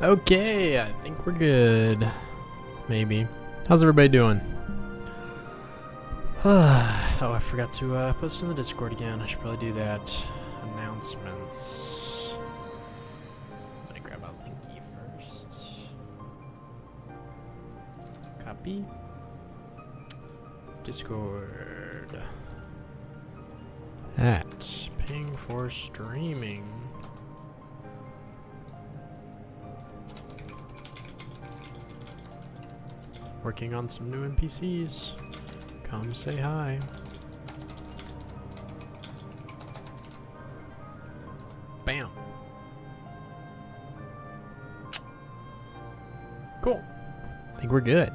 Okay, I think we're good. Maybe. How's everybody doing? Oh, I forgot to post in the Discord again. I should probably do that. Announcements. I'm gonna grab out Linky first. Copy. Discord. At ping for streaming. Working on some new NPCs. Come say hi. Bam. Cool. I think we're good.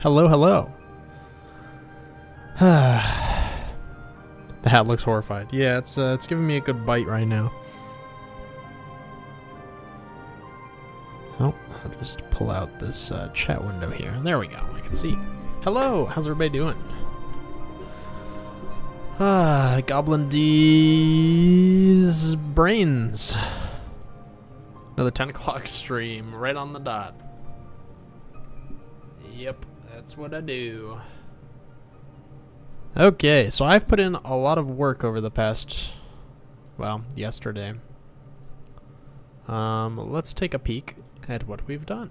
Hello, hello. The hat looks horrified. Yeah, it's giving me a good bite right now. Oh, I'll just pull out this chat window here. There we go. I can see. Hello. How's everybody doing? Goblin D's brains. Another 10 o'clock stream, right on the dot. Yep, that's what I do. Okay, so I've put in a lot of work over the past, well, yesterday. Let's take a peek at what we've done.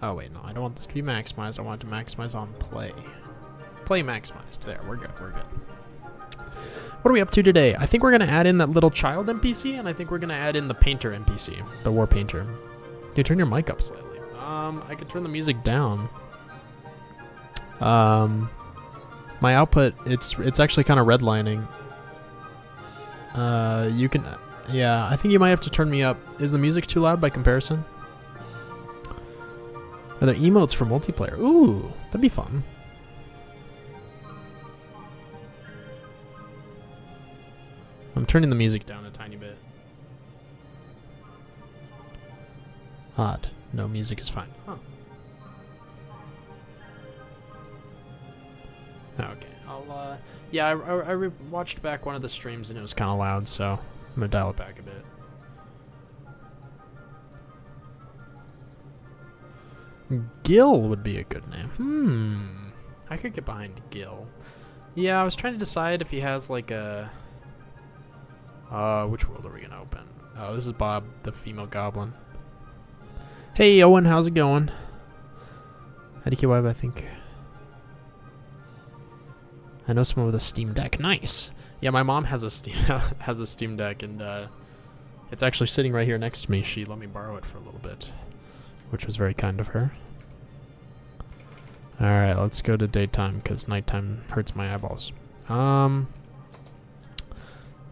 Oh wait, no, I don't want this to be maximized. I want it to maximize on play. Play maximized. There, we're good, we're good. What are we up to today? I think we're going to add in that little child NPC, and I think we're going to add in the painter NPC, the war painter. Can you turn your mic up slightly? I can turn the music down. My output, it's actually kind of redlining. You can, yeah, I think you might have to turn me up. Is the music too loud by comparison? Are there emotes for multiplayer? Ooh, that'd be fun. I'm turning the music down a tiny bit. Odd. No, music is fine. Huh. Okay. Yeah, I watched back one of the streams and it was kind of loud, so I'm going to dial it back a bit. Gil would be a good name. I could get behind Gil. Yeah, I was trying to decide if he has like a... which world are we gonna open? Oh, this is Bob, the female goblin. Hey, Owen, how's it going? IDK Web, I think. I know someone with a Steam Deck. Nice. Yeah, my mom has a Steam Deck, and it's actually sitting right here next to me. She let me borrow it for a little bit, which was very kind of her. All right, let's go to daytime because nighttime hurts my eyeballs.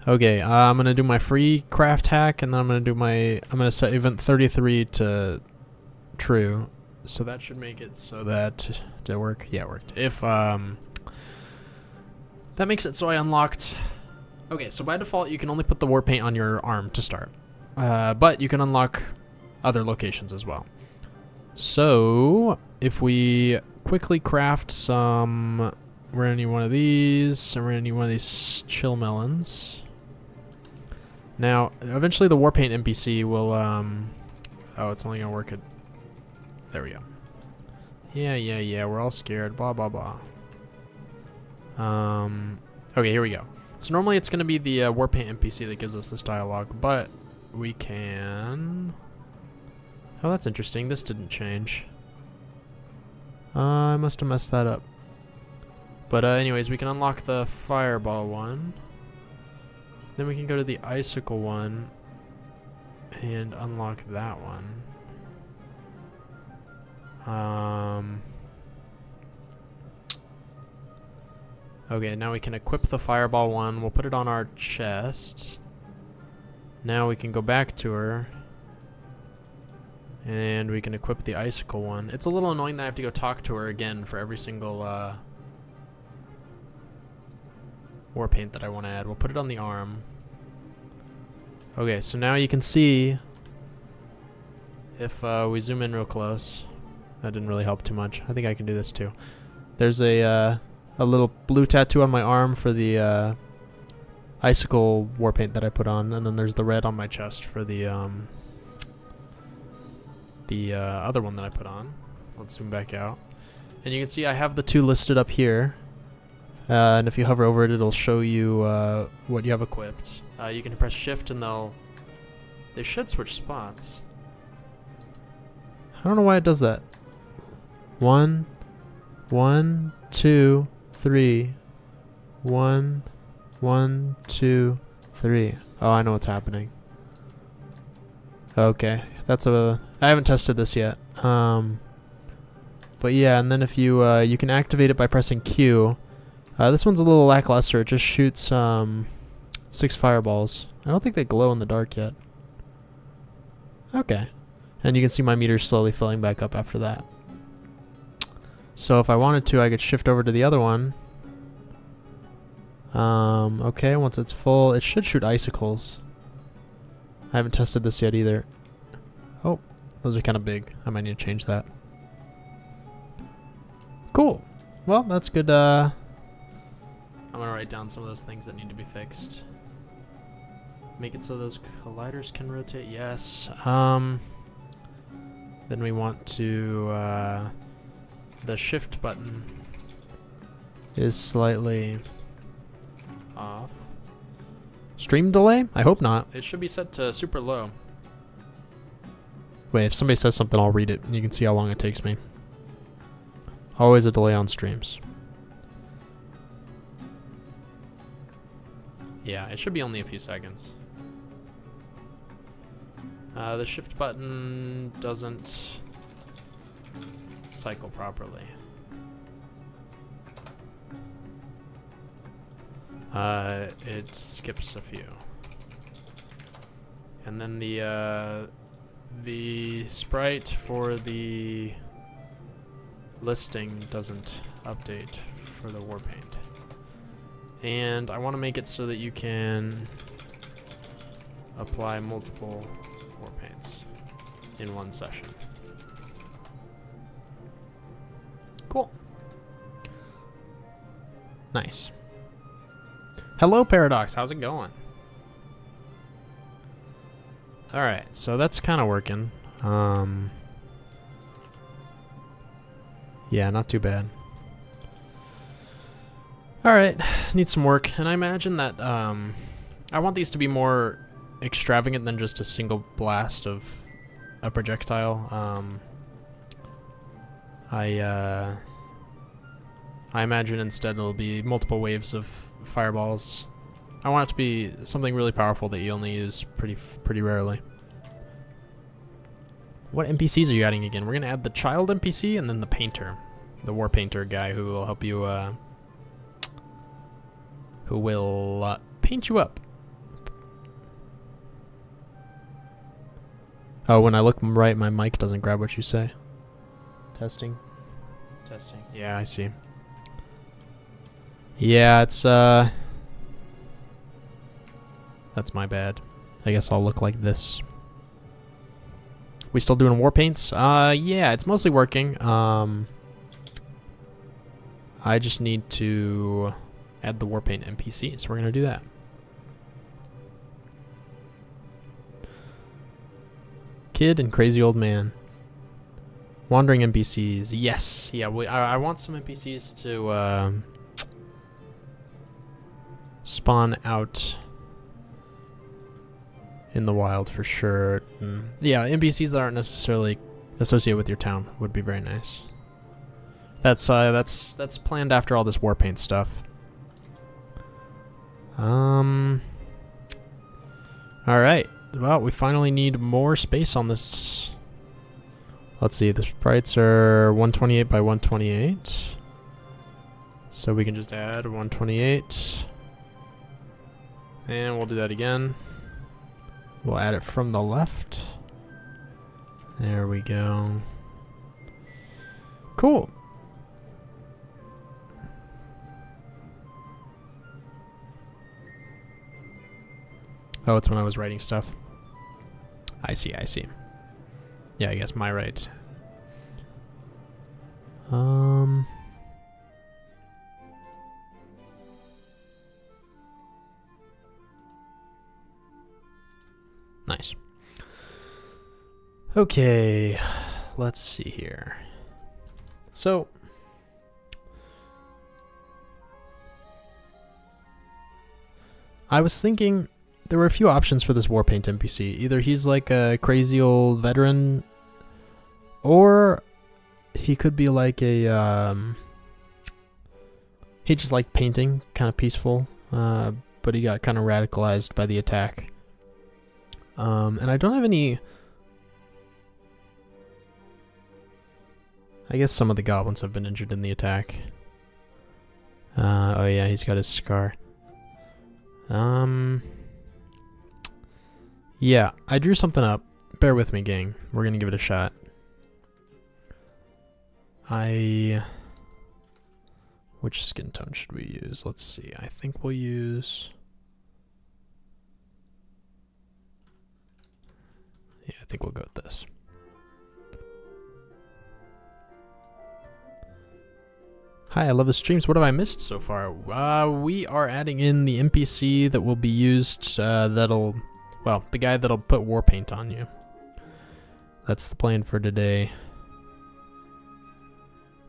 Okay, I'm gonna do my free craft hack, and then I'm gonna set event 33 to true, so that should make it so that, did it work? Yeah, it worked. If that makes it so I unlocked. Okay, so by default you can only put the war paint on your arm to start, but you can unlock other locations as well. So if we quickly craft some, we're gonna need one of these, and we're gonna need one of these chill melons. Now, eventually the Warpaint NPC will, oh, it's only gonna work at, there we go. Yeah, we're all scared, blah, blah, blah. Okay, here we go. So normally it's gonna be the Warpaint NPC that gives us this dialogue, but we can, oh, that's interesting, this didn't change. I must have messed that up. But anyways, we can unlock the fireball one. Then we can go to the icicle one and unlock that one. Okay, now we can equip the fireball one. We'll put it on our chest. Now we can go back to her. And we can equip the icicle one. It's a little annoying that I have to go talk to her again for every single war paint that I want to add. We'll put it on the arm. Okay, so now you can see if we zoom in real close. That didn't really help too much. I think I can do this too. There's a little blue tattoo on my arm for the icicle war paint that I put on, and then there's the red on my chest for the the other one that I put on. Let's zoom back out. And you can see I have the 2 listed up here. And if you hover over it, it'll show you what you have equipped. You can press shift and they should switch spots. I don't know why it does that. 1, 1, 2, 3. 1, 1, 2, 3. Oh, I know what's happening. Okay, I haven't tested this yet. But yeah, and then if you you can activate it by pressing Q. This one's a little lackluster. It just shoots 6 fireballs. I don't think they glow in the dark yet. Okay, and you can see my meter slowly filling back up after that. So if I wanted to, I could shift over to the other one. Okay, once it's full, it should shoot icicles. I haven't tested this yet either. Oh, those are kind of big. I might need to change that. Cool. Well, that's good. I'm gonna write down some of those things that need to be fixed. Make it so those colliders can rotate. Yes. Then we want to the shift button is slightly off. Stream delay? I hope not. It should be set to super low. Wait, if somebody says something, I'll read it. You can see how long it takes me. Always a delay on streams. Yeah, it should be only a few seconds. The shift button doesn't cycle properly. It skips a few. And then the sprite for the listing doesn't update for the warpaint. And I want to make it so that you can apply multiple warpaints in one session. Cool. Nice. Hello, Paradox. How's it going? All right, so that's kind of working. Yeah, not too bad. All right, need some work, and I imagine that I want these to be more extravagant than just a single blast of a projectile. I imagine instead it'll be multiple waves of fireballs. I want it to be something really powerful that you only use pretty rarely. What NPCs are you adding again? We're gonna add the child NPC and then the painter, the war painter guy who will help you, who will paint you up. Oh, when I look right, my mic doesn't grab what you say. Testing. Testing. Yeah, I see. Yeah, it's that's my bad. I guess I'll look like this. We still doing war paints? Yeah, it's mostly working. I just need to add the war paint NPC, so we're gonna do that. Kid and crazy old man. Wandering NPCs. Yes. Yeah, I want some NPCs to spawn out in the wild for sure. Yeah, NPCs that aren't necessarily associated with your town would be very nice. That's planned after all this war paint stuff. All right. Well, we finally need more space on this. Let's see. The sprites are 128 by 128. So we can just add 128. And we'll do that again. We'll add it from the left. There we go. Cool. Oh, it's when I was writing stuff. I see, I see. Yeah, I guess my right. Nice. Okay. let's see here. So I was thinking there were a few options for this Warpaint NPC. Either he's like a crazy old veteran, or he could be like a he just liked painting, kind of peaceful, but he got kind of radicalized by the attack. And I don't have any. I guess some of the goblins have been injured in the attack. Oh yeah, he's got his scar. Yeah, I drew something up. Bear with me, gang. We're gonna give it a shot. Which skin tone should we use? Let's see. I think we'll use... Yeah, I think we'll go with this. Hi, I love the streams. What have I missed so far? We are adding in the NPC that will be used, well, the guy that'll put Warpaint on you. That's the plan for today.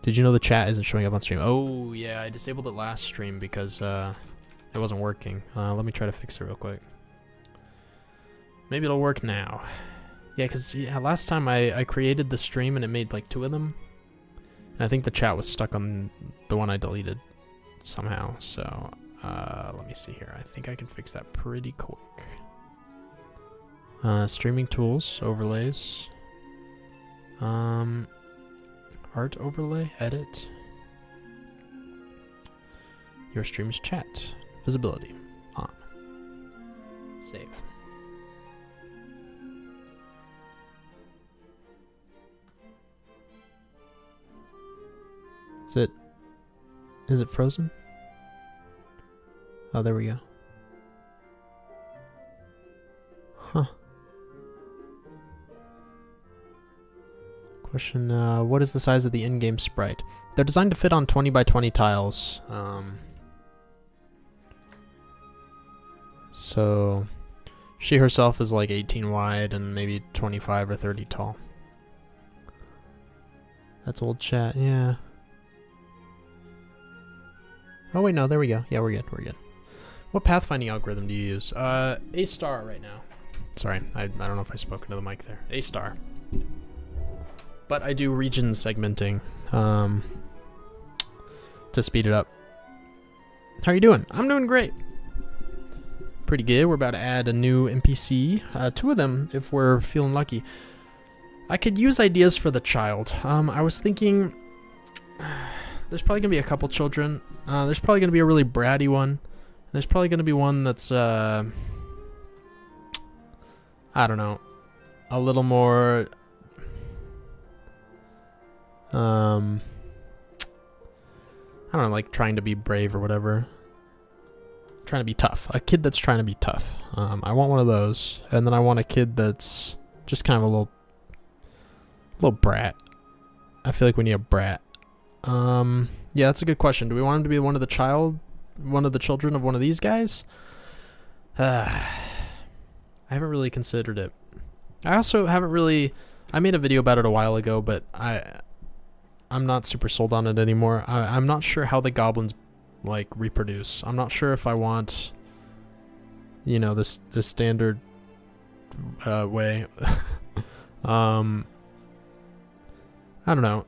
Did you know the chat isn't showing up on stream? Oh, yeah, I disabled it last stream because it wasn't working. Let me try to fix it real quick. Maybe it'll work now. Yeah, because last time I created the stream and it made like 2 of them. And I think the chat was stuck on the one I deleted somehow. So let me see here. I think I can fix that pretty quick. Streaming tools, overlays. Art overlay, edit. Your stream's chat. Visibility. On. Save. Is it frozen? Oh, there we go. Huh. Question, what is the size of the in-game sprite? They're designed to fit on 20 by 20 tiles. So she herself is like 18 wide and maybe 25 or 30 tall. That's old chat, yeah. Oh wait, no, there we go. Yeah, we're good, we're good. What pathfinding algorithm do you use? A star right now. Sorry, I don't know if I spoke into the mic there. A star. But I do region segmenting to speed it up. How are you doing? I'm doing great. Pretty good. We're about to add a new NPC. 2 of them if we're feeling lucky. I could use ideas for the child. I was thinking there's probably going to be a couple children. There's probably going to be a really bratty one. There's probably going to be one that's, I don't know, a little more, I don't know, like trying to be brave or whatever. Trying to be tough. A kid that's trying to be tough. I want one of those. And then I want a kid that's just kind of a little brat. I feel like we need a brat. Yeah, that's a good question. Do we want him to be one of the children of one of these guys? I haven't really considered it. I also haven't really... I made a video about it a while ago, but I'm not super sold on it anymore. I'm not sure how the goblins, like, reproduce. I'm not sure if I want, you know, this standard way. I don't know.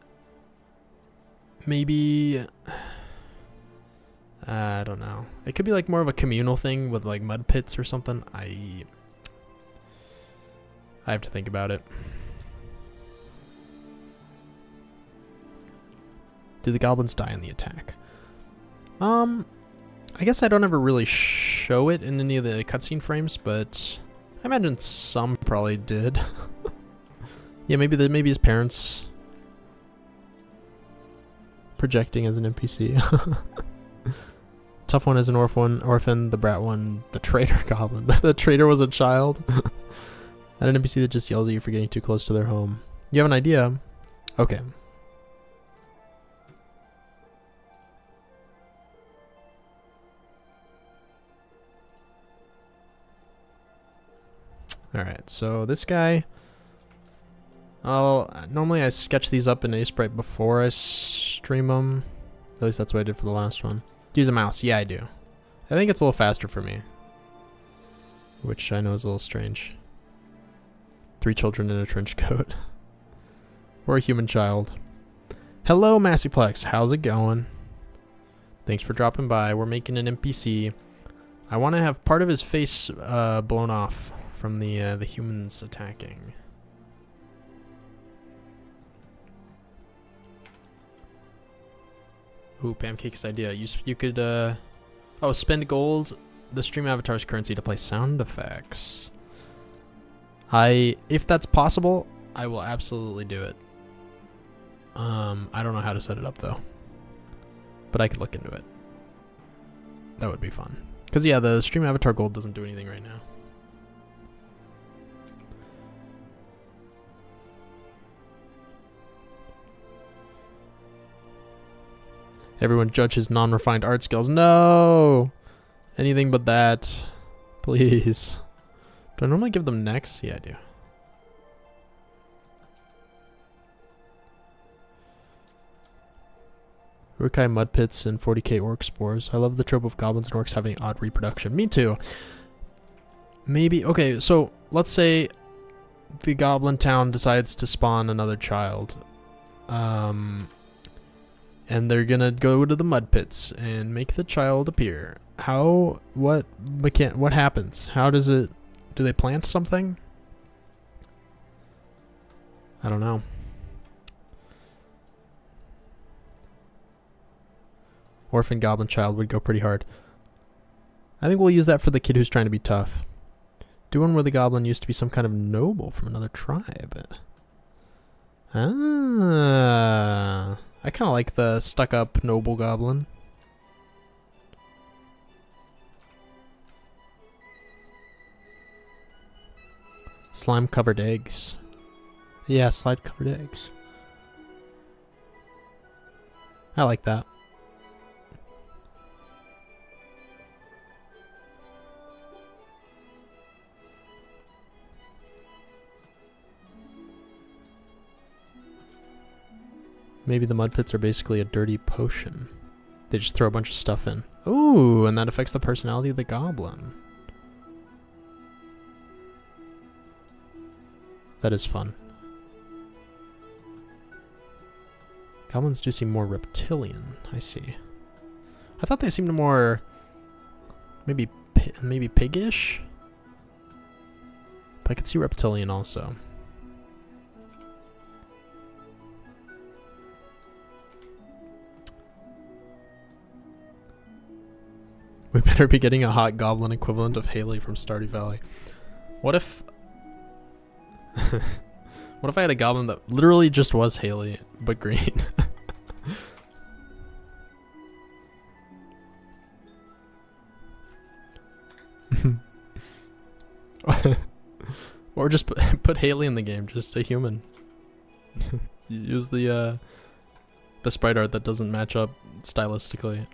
Maybe... I don't know. It could be like more of a communal thing with like mud pits or something. I have to think about it. Do the goblins die in the attack? I guess I don't ever really show it in any of the cutscene frames, but I imagine some probably did. Yeah, maybe his parents projecting as an NPC. Tough one is an orphan, the brat one, the traitor goblin. The traitor was a child. And an NPC that just yells at you for getting too close to their home. You have an idea? Okay. Alright, so this guy... Normally I sketch these up in Sprite before I stream them. At least that's what I did for the last one. Do you use a mouse? Yeah, I do. I think it's a little faster for me, which I know is a little strange. 3 children in a trench coat. Or a human child. Hello, Massiplex. How's it going? Thanks for dropping by. We're making an NPC. I want to have part of his face blown off from the humans attacking. Ooh, Pancake's idea. You could spend gold, the stream avatar's currency, to play sound effects. If that's possible, I will absolutely do it. I don't know how to set it up though, but I could look into it. That would be fun. Cause yeah, the stream avatar gold doesn't do anything right now. Everyone judge his non-refined art skills. No! Anything but that. Please. Do I normally give them necks? Yeah, I do. Urukai mud pits and 40k orc spores. I love the trope of goblins and orcs having odd reproduction. Me too. Maybe, okay, so let's say the goblin town decides to spawn another child. And they're gonna go to the mud pits and make the child appear. What happens? How does it, do they plant something? I don't know. Orphan goblin child would go pretty hard. I think we'll use that for the kid who's trying to be tough. Do one where the goblin used to be some kind of noble from another tribe. Ah, I kind of like the stuck-up noble goblin. Slime-covered eggs. Yeah, slide-covered eggs. I like that. Maybe the mud pits are basically a dirty potion. They just throw a bunch of stuff in. Ooh, and that affects the personality of the goblin. That is fun. Goblins do seem more reptilian. I see. I thought they seemed more maybe piggish. But I could see reptilian also. We better be getting a hot goblin equivalent of Haley from Stardew Valley. What if... what if I had a goblin that literally just was Haley, but green? Or just put Haley in the game, just a human. Use the sprite art that doesn't match up stylistically.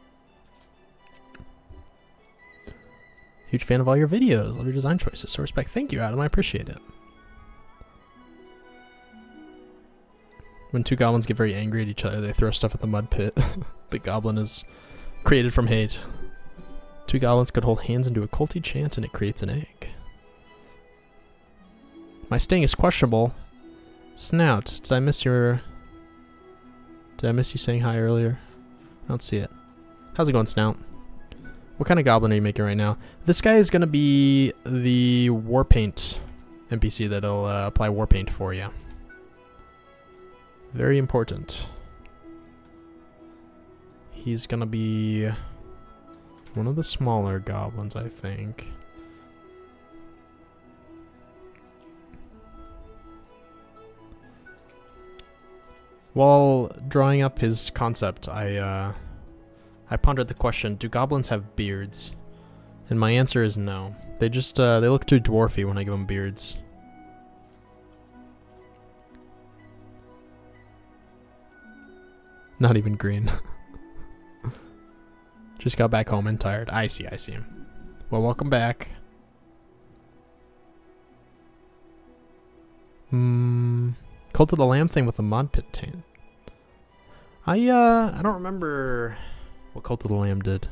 Huge fan of all your videos. Love your design choices. So respect. Thank you, Adam. I appreciate it. When two goblins get very angry at each other, they throw stuff at the mud pit. The goblin is created from hate. Two goblins could hold hands and do a culty chant and it creates an egg. My sting is questionable. Snout, did I miss you saying hi earlier? I don't see it. How's it going, Snout? What kind of goblin are you making right now? This guy is going to be the Warpaint NPC that'll apply Warpaint for you. Very important. He's going to be one of the smaller goblins, I think. While drawing up his concept, I pondered the question, do goblins have beards? And my answer is no. They just, they look too dwarfy when I give them beards. Not even green. Just got back home and tired. I see. Well, welcome back. Culty Cult of the Lamb thing with the mod pit taint. I don't remember what Cult of the Lamb did.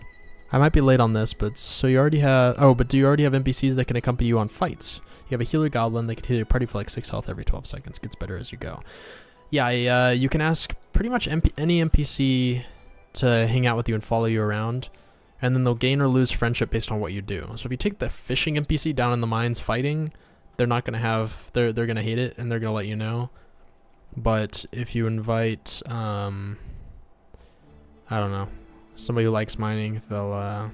I might be late on this, but so you already have... Oh, but do you already have NPCs that can accompany you on fights? You have a healer goblin that can heal your party for like 6 health every 12 seconds. Gets better as you go. Yeah, you can ask pretty much any NPC to hang out with you and follow you around, and then they'll gain or lose friendship based on what you do. So if you take the fishing NPC down in the mines fighting, they're not gonna have... They're gonna hate it, and they're gonna let you know. But if you invite... I don't know... somebody who likes mining, they'll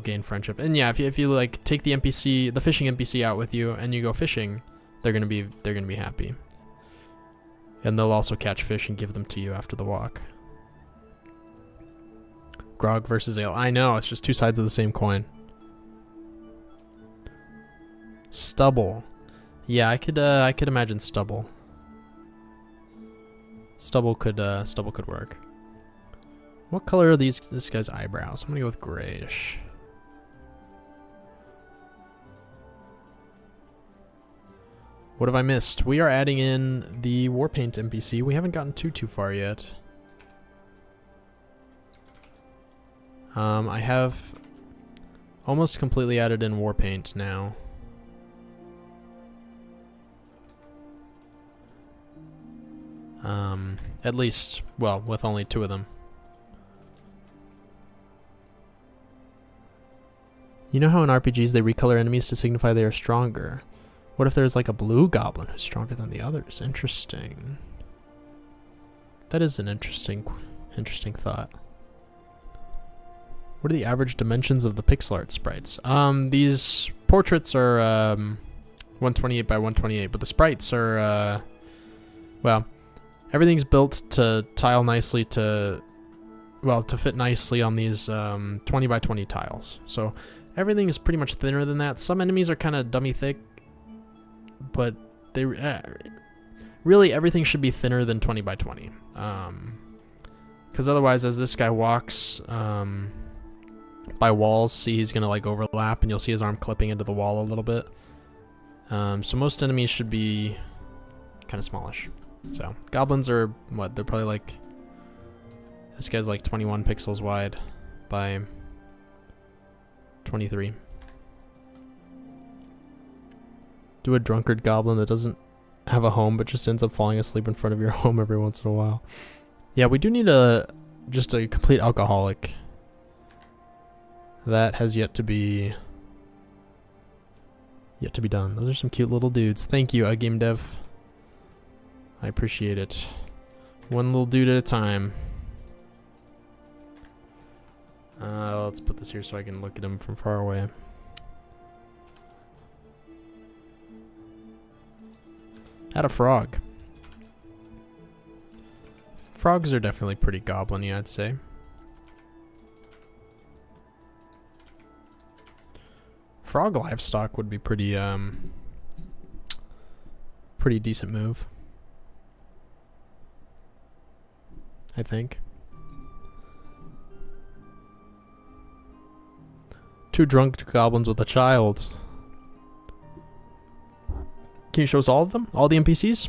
gain friendship. And yeah, if you like take the fishing NPC out with you and you go fishing, they're gonna be happy. And they'll also catch fish and give them to you after the walk. Grog versus ale. I know, it's just two sides of the same coin. Stubble. Yeah, I could imagine stubble. Stubble could work. What color are this guy's eyebrows? I'm gonna go with grayish. What have I missed? We are adding in the Warpaint NPC. We haven't gotten too far yet. I have almost completely added in Warpaint now. At least, well, with only 2 of them. You know how in RPGs they recolor enemies to signify they are stronger? What if there's like a blue goblin who's stronger than the others? Interesting. That is an interesting thought. What are the average dimensions of the pixel art sprites? These portraits are 128 by 128, but the sprites are, well, everything's built to tile nicely to fit nicely on these 20 by 20 tiles. So everything is pretty much thinner than that. Some enemies are kind of dummy thick, but they really everything should be thinner than 20 by 20. Because otherwise, as this guy walks by walls, see he's gonna like overlap, and you'll see his arm clipping into the wall a little bit. So most enemies should be kind of smallish. So goblins are what? They're probably like, this guy's like 21 pixels wide by 23. Do a drunkard goblin that doesn't have a home but just ends up falling asleep in front of your home every once in a while. Yeah, we do need just a complete alcoholic. That has yet to be done. Those are some cute little dudes. Thank you, Gamedev. I appreciate it. One little dude at a time. Let's put this here so I can look at him from far away. Add a frog. Frogs are definitely pretty goblin-y, I'd say. Frog livestock would be pretty decent move, I think. 2 drunk goblins with a child. Can you show us all of them? All the NPCs?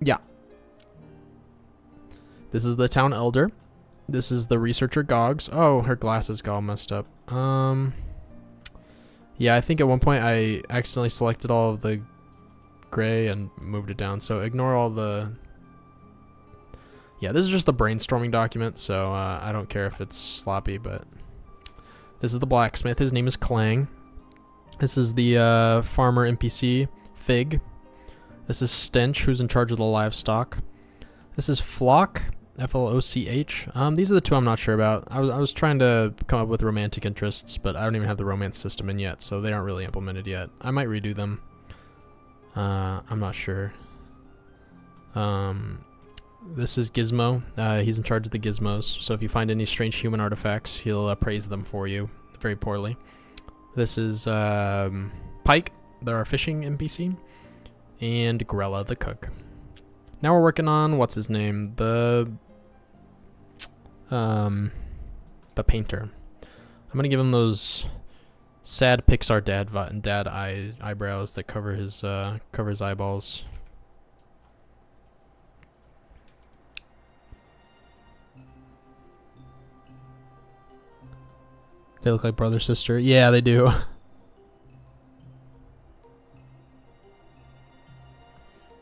Yeah. This is the town elder. This is the researcher Gogs. Oh, her glasses got all messed up. Yeah, I think at one point I accidentally selected all of the gray and moved it down. So ignore all the... Yeah, this is just the brainstorming document, so I don't care if it's sloppy, but... This is the blacksmith. His name is Clang. This is the farmer NPC, Fig. This is Stench, who's in charge of the livestock. This is Flock, F-L-O-C-H. These are the 2 I'm not sure about. I was trying to come up with romantic interests, but I don't even have the romance system in yet, so they aren't really implemented yet. I might redo them. I'm not sure. This is Gizmo. He's in charge of the gizmos, so if you find any strange human artifacts, he'll praise them for you very poorly. This is Pike, they're our fishing NPC, and Grella, the cook. Now we're working on, what's his name? The painter. I'm gonna give him those sad Pixar dad eyebrows that cover his eyeballs. They look like brother, sister. Yeah, they do.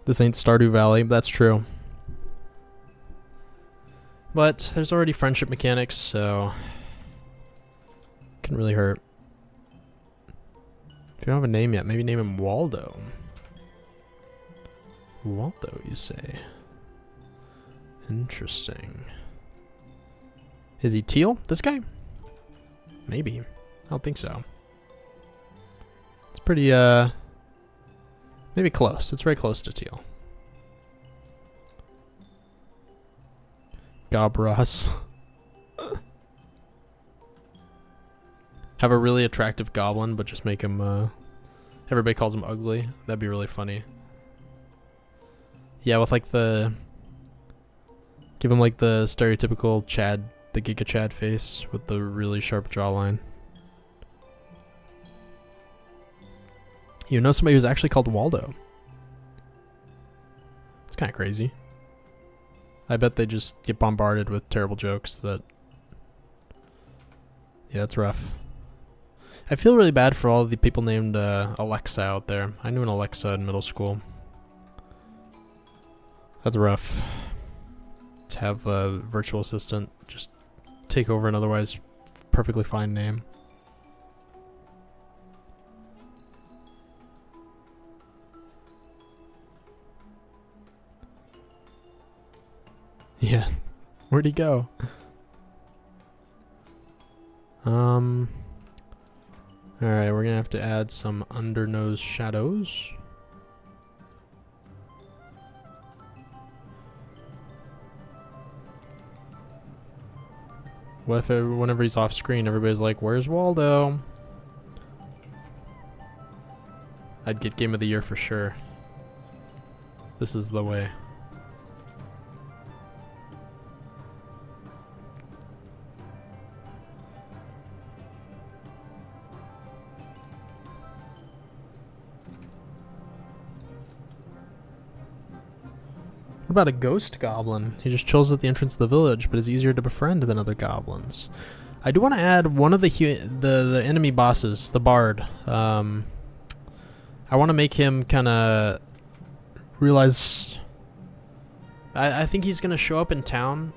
This ain't Stardew Valley, but that's true. But there's already friendship mechanics, so can really hurt. If you don't have a name yet, maybe name him Waldo. Waldo, you say? Interesting. Is he teal, this guy? Maybe. I don't think so. It's pretty, maybe close. It's very close to teal. Gobras. Have a really attractive goblin, but just make him, everybody calls him ugly. That'd be really funny. Yeah, with like the... Give him like the stereotypical Chad, the Giga Chad face with the really sharp jawline. You know somebody who's actually called Waldo. It's kind of crazy. I bet they just get bombarded with terrible jokes that... Yeah, it's rough. I feel really bad for all the people named Alexa out there. I knew an Alexa in middle school. That's rough. To have a virtual assistant just take over an otherwise perfectly fine name. Yeah. Where'd he go? Alright, we're gonna have to add some undernose shadows. What if whenever he's off screen, everybody's like, "Where's Waldo?" I'd get Game of the Year for sure. This is the way. What about a ghost goblin? He just chills at the entrance of the village, but is easier to befriend than other goblins. I do want to add one of the enemy bosses, the bard. I want to make him kind of realize... I think he's going to show up in town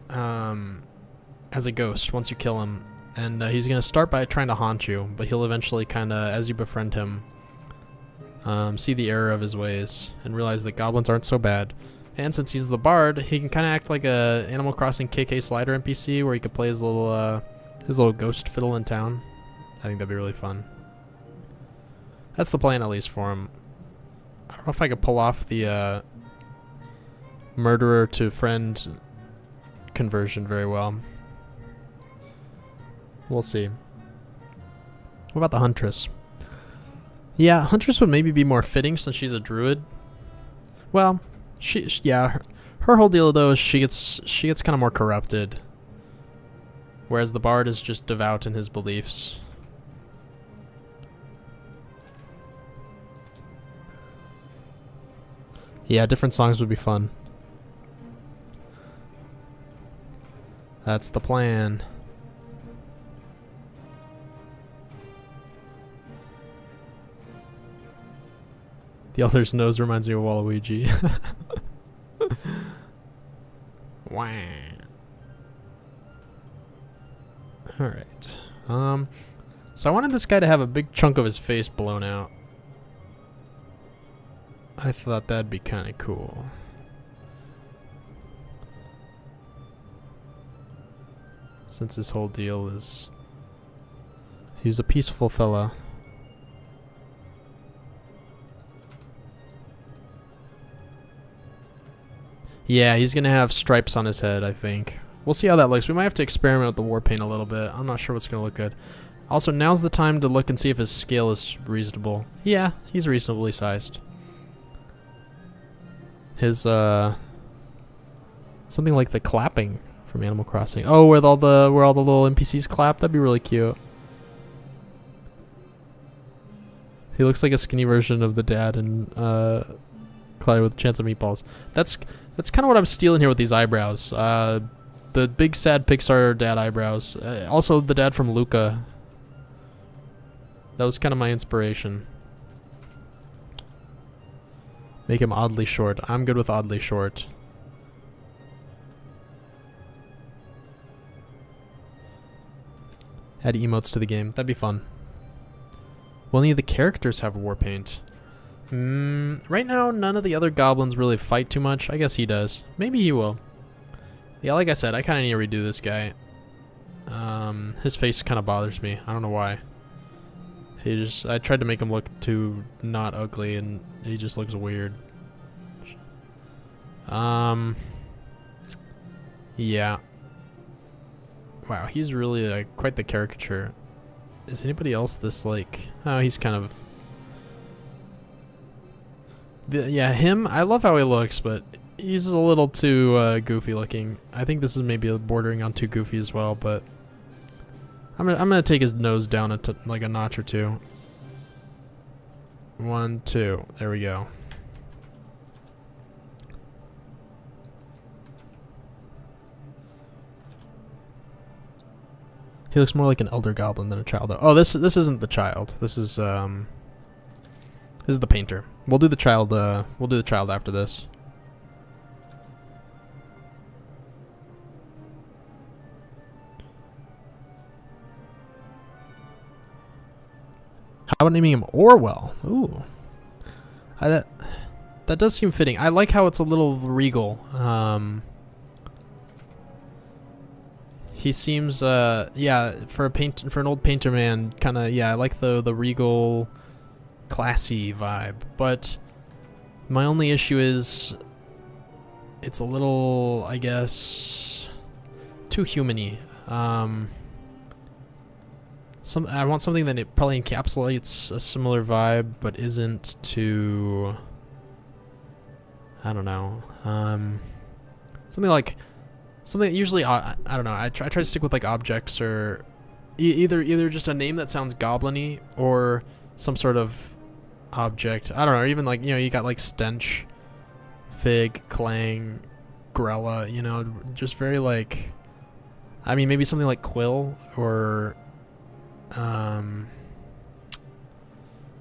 as a ghost once you kill him. And he's going to start by trying to haunt you, but he'll eventually kind of, as you befriend him, see the error of his ways and realize that goblins aren't so bad. And since he's the bard, he can kind of act like a Animal Crossing KK Slider NPC where he could play his little ghost fiddle in town. I think that'd be really fun. That's the plan, at least, for him. I don't know if I could pull off the murderer to friend conversion very well. We'll see. What about the Huntress? Yeah, Huntress would maybe be more fitting since she's a druid. Well, her whole deal though is she gets kind of more corrupted, whereas the bard is just devout in his beliefs. Yeah, different songs would be fun. That's the plan. The other's nose reminds me of Waluigi. Wow. Alright. So I wanted this guy to have a big chunk of his face blown out. I thought that'd be kind of cool. Since his whole deal is... He's a peaceful fella. Yeah, he's going to have stripes on his head, I think. We'll see how that looks. We might have to experiment with the war paint a little bit. I'm not sure what's going to look good. Also, now's the time to look and see if his scale is reasonable. Yeah, he's reasonably sized. His, something like the clapping from Animal Crossing. Oh, where all the little NPCs clap? That'd be really cute. He looks like a skinny version of the dad in, Cloudy with a Chance of Meatballs. That's kind of what I'm stealing here with these eyebrows. The big sad Pixar dad eyebrows. Also the dad from Luca That was kind of my inspiration. Make him oddly short. I'm good with oddly short. Add emotes to the game. That'd be fun. Will any of the characters have war paint? Right now, none of the other goblins really fight too much. I guess he does. Maybe he will. Yeah, like I said, I kind of need to redo this guy. His face kind of bothers me. I don't know why. I tried to make him look too not ugly, and he just looks weird. Yeah. Wow, he's really quite the caricature. Is anybody else this like... Oh, he's kind of... Yeah, him, I love how he looks, but he's a little too goofy looking. I think this is maybe bordering on too goofy as well, but... I'm gonna take his nose down like a notch or two. 1, 2. There we go. He looks more like an elder goblin than a child. Oh, this isn't the child. This is the painter. We'll do the child. We'll do the child after this. How about naming him Orwell? Ooh, that does seem fitting. I like how it's a little regal. He seems, yeah, for an old painter man, kind of, yeah, I like the regal, classy vibe. But my only issue is, it's a little, I guess, too human-y. I want something that it probably encapsulates a similar vibe, but isn't too, I don't know, something like. Something usually I don't know. I try to stick with like objects or either just a name that sounds goblin-y or some sort of object. I don't know. Or even like you got like stench, fig, clang, grella. Just very like. I mean, maybe something like quill or.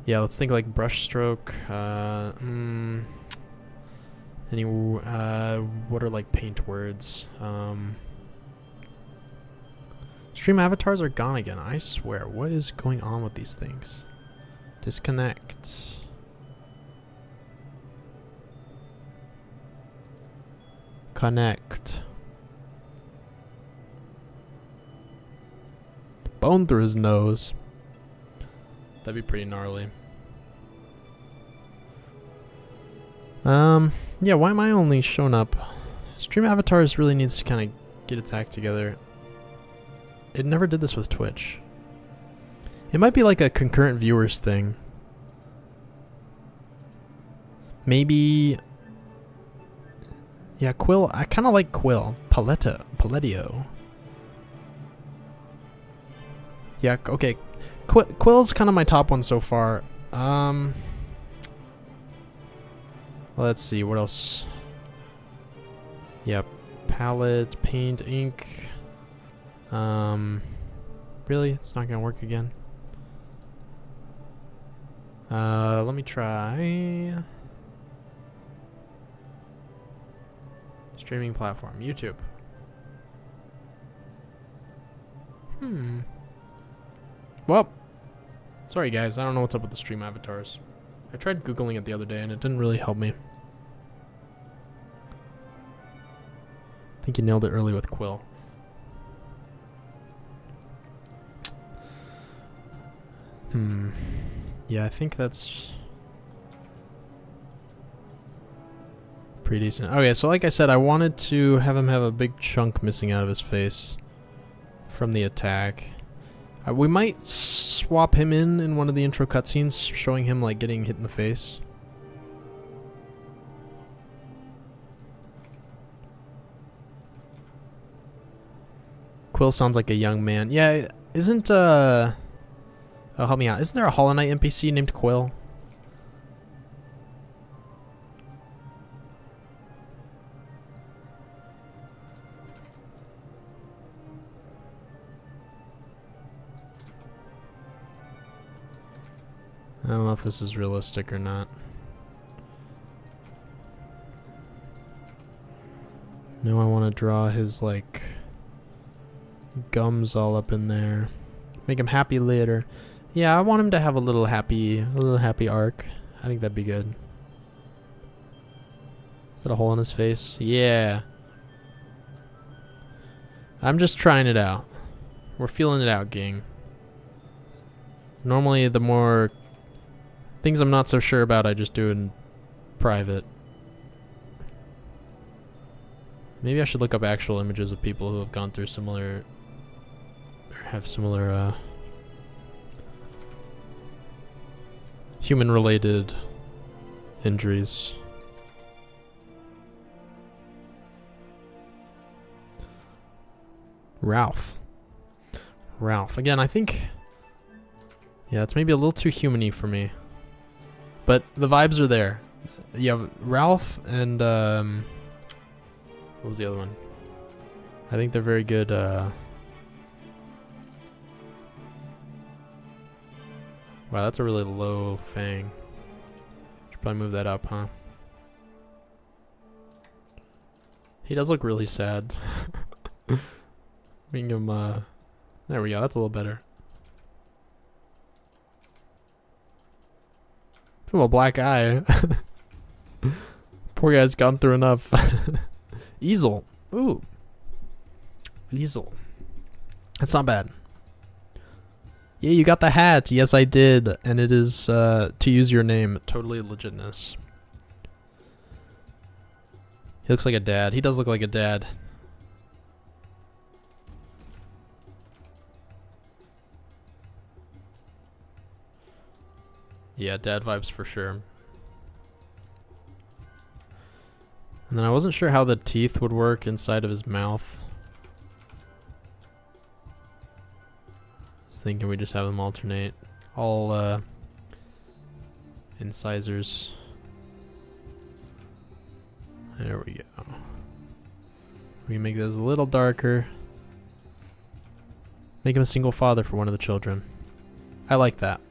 Yeah, let's think like brushstroke. Any what are like paint words? Stream avatars are gone again. I swear. What is going on with these things? Disconnect. Connect. Bone through his nose. That'd be pretty gnarly. Yeah, why am I only showing up? Stream Avatars really needs to kind of get its act together. It never did this with Twitch. It might be like a concurrent viewers thing. Maybe... Yeah, Quill. I kind of like Quill. Paletio. Yeah, okay. Quill's kind of my top one so far. Let's see, what else? Yeah, palette, paint, ink. Really? It's not gonna work again. Let me try. Streaming platform, YouTube. Well, sorry guys, I don't know what's up with the stream avatars. I tried Googling it the other day and it didn't really help me. I think you nailed it early with Quill. Yeah, I think that's pretty decent. Okay, so like I said, I wanted to have him have a big chunk missing out of his face from the attack. We might swap him in one of the intro cutscenes, showing him like getting hit in the face. Quill sounds like a young man. Yeah, isn't oh, help me out. Isn't there a Hollow Knight NPC named Quill? don't know if this is realistic or not. No, I want to draw his, like, gums all up in there. Make him happy later. Yeah, I want him to have a little happy arc. I think that'd be good. Is that a hole in his face? Yeah. I'm just trying it out. We're feeling it out, gang. Normally, the more things I'm not so sure about, I just do in private. Maybe I should look up actual images of people who have gone through similar, or have similar, human-related injuries. Ralph. Again, I think... Yeah, it's maybe a little too human-y for me. But the vibes are there. Yeah, Ralph and, what was the other one? I think they're very good, Wow, that's a really low fang. Should probably move that up, huh? He does look really sad. Making him, there we go, that's a little better. Ooh, a black eye. Poor guy's gone through enough. Easel. Ooh. Easel. That's not bad. Yeah, you got the hat. Yes, I did. And it is, to use your name, totally legitness. He looks like a dad. He does look like a dad. Yeah, dad vibes for sure. And then I wasn't sure how the teeth would work inside of his mouth. I was thinking we just have them alternate. All incisors. There we go. We make those a little darker. Make him a single father for one of the children. I like that.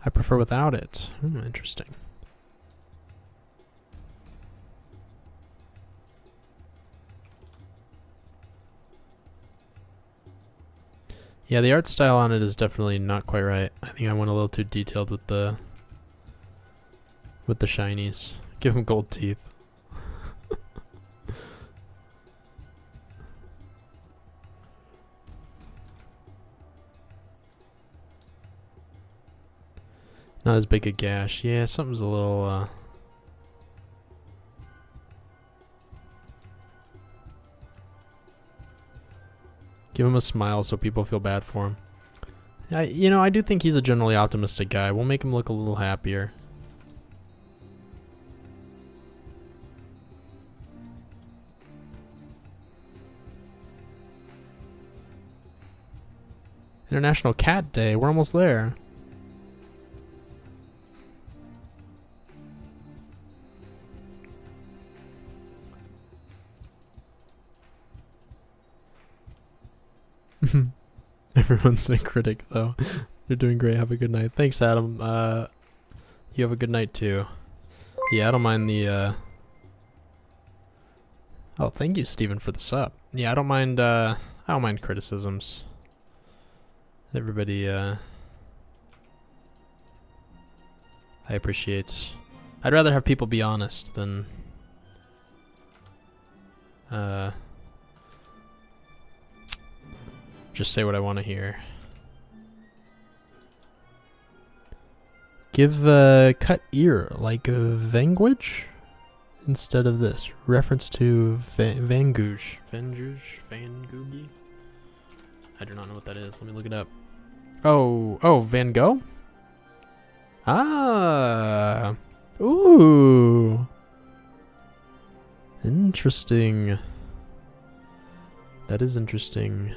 I prefer without it. Interesting. Yeah, the art style on it is definitely not quite right. I think I went a little too detailed with the shinies. Give him gold teeth. Not as big a gash. Yeah, something's a little, give him a smile so people feel bad for him. I do think he's a generally optimistic guy. We'll make him look a little happier. International Cat Day. We're almost there. Everyone's a critic, though. You're doing great. Have a good night. Thanks, Adam. You have a good night, too. Yeah, I don't mind the, Oh, thank you, Steven, for the sub. Yeah, I don't mind criticisms. Everybody, I appreciate... I'd rather have people be honest than... just say what I want to hear. Give cut ear like a language instead of this. Reference to Van Gogh. I do not know what that is. Let me look it up. Oh, Van Gogh? Ah. Ooh. Interesting. That is interesting.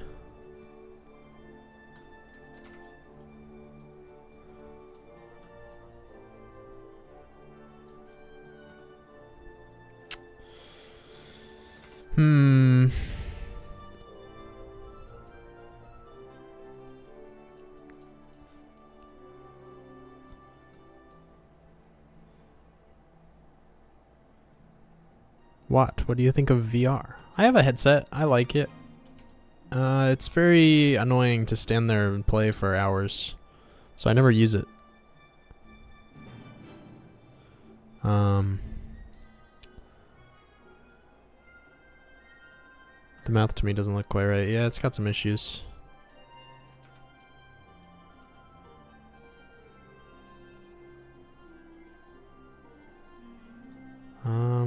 What? What do you think of VR? I have a headset. I like it. It's very annoying to stand there and play for hours, so I never use it. The mouth to me doesn't look quite right. Yeah, it's got some issues.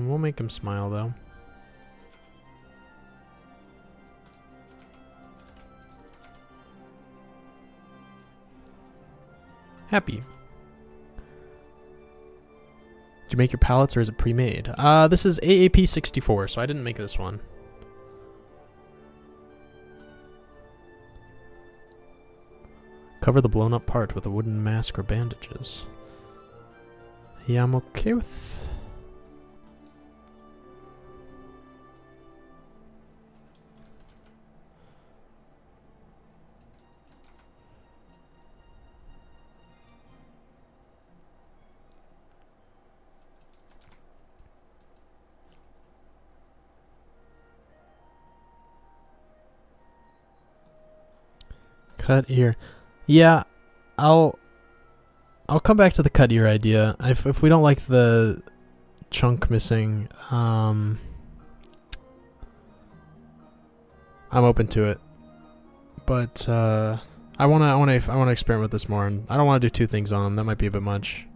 We'll make him smile though. Happy. Did you make your palettes or is it pre-made? This is AAP64, so I didn't make this one. Cover the blown up part with a wooden mask or bandages. Yeah, I'm okay with... Cut ear. Yeah, I'll come back to the cut ear idea. If we don't like the chunk missing, I'm open to it. But I wanna experiment with this more, and I don't want to do two things on them. That might be a bit much.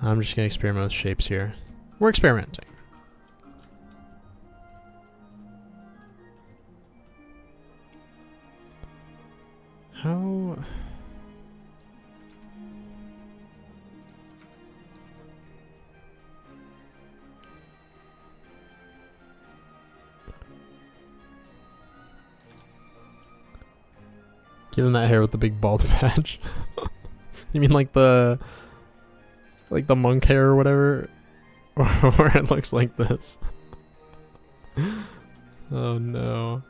I'm just gonna experiment with shapes here. We're experimenting. How... Give him that hair with the big bald patch. You mean like the monk hair or whatever? Where it looks like this. Oh no.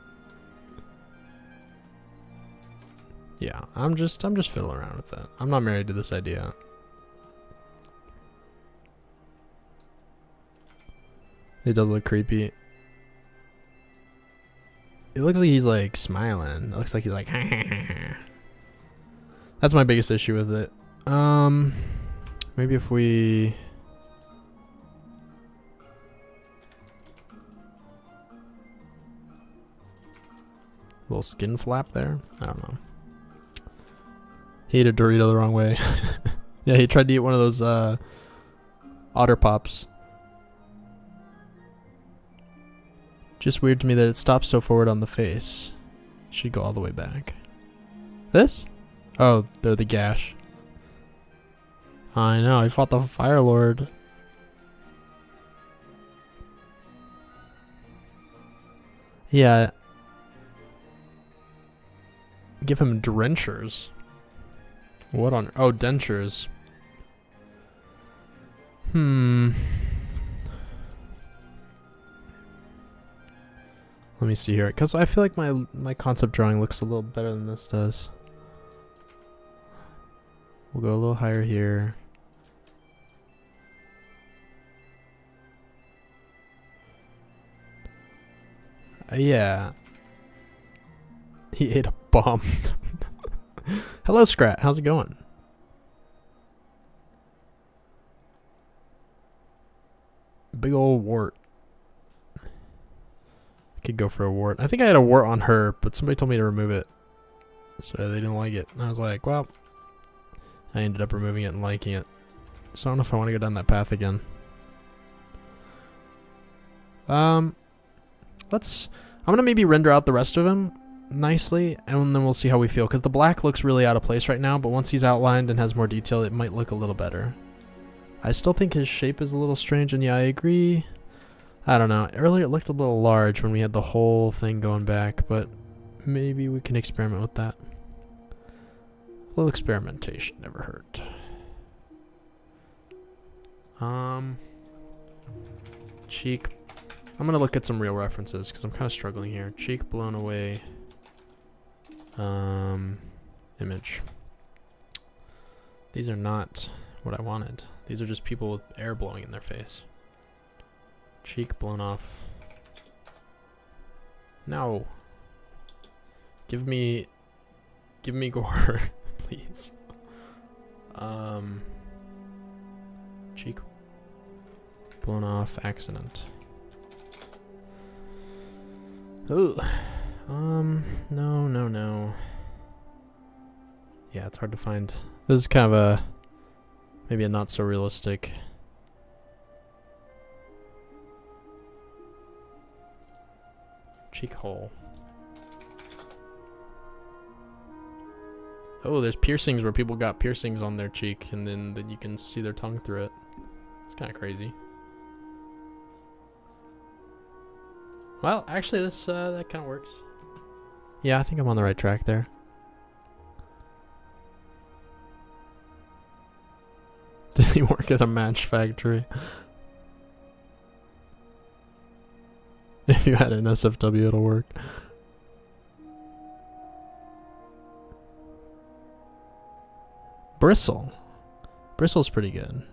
Yeah, I'm just fiddling around with that. I'm not married to this idea. It does look creepy. It looks like he's like smiling. It looks like he's like That's my biggest issue with it. Maybe if we little skin flap there. I don't know. He ate a Dorito the wrong way. Yeah, he tried to eat one of those Otter Pops. Just weird to me that it stops so forward on the face. Should go all the way back. This? Oh, they're the gash. I know, he fought the Fire Lord. Yeah. Give him drenchers. What on... Oh, dentures. Let me see here, because I feel like my concept drawing looks a little better than this does. We'll go a little higher here. Yeah. He ate a bomb. Hello, Scrat. How's it going? Big old wart. Could go for a wart. I think I had a wart on her, but somebody told me to remove it. So they didn't like it. And I was like, well, I ended up removing it and liking it. So I don't know if I want to go down that path again. I'm gonna maybe render out the rest of him nicely, and then we'll see how we feel, because the black looks really out of place right now, but once he's outlined and has more detail, it might look a little better. I still think his shape is a little strange, and yeah, I agree. I don't know. Earlier it looked a little large when we had the whole thing going back, but maybe we can experiment with that. A little experimentation never hurt. Cheek. I'm gonna look at some real references because I'm kind of struggling here. Cheek blown away. Image. The These are not what I wanted. These are just people with air blowing in their face. Cheek blown off. No. Give me gore, please. Cheek blown off accident. Ooh. No. Yeah, it's hard to find. This is kind of a maybe a not so realistic. Cheek hole. Oh, there's piercings where people got piercings on their cheek and then you can see their tongue through it. It's kind of crazy. Well, actually this that kind of works. Yeah, I think I'm on the right track there. Did he work at a match factory? If you had an SFW, it'll work. Bristle. Bristle's pretty good.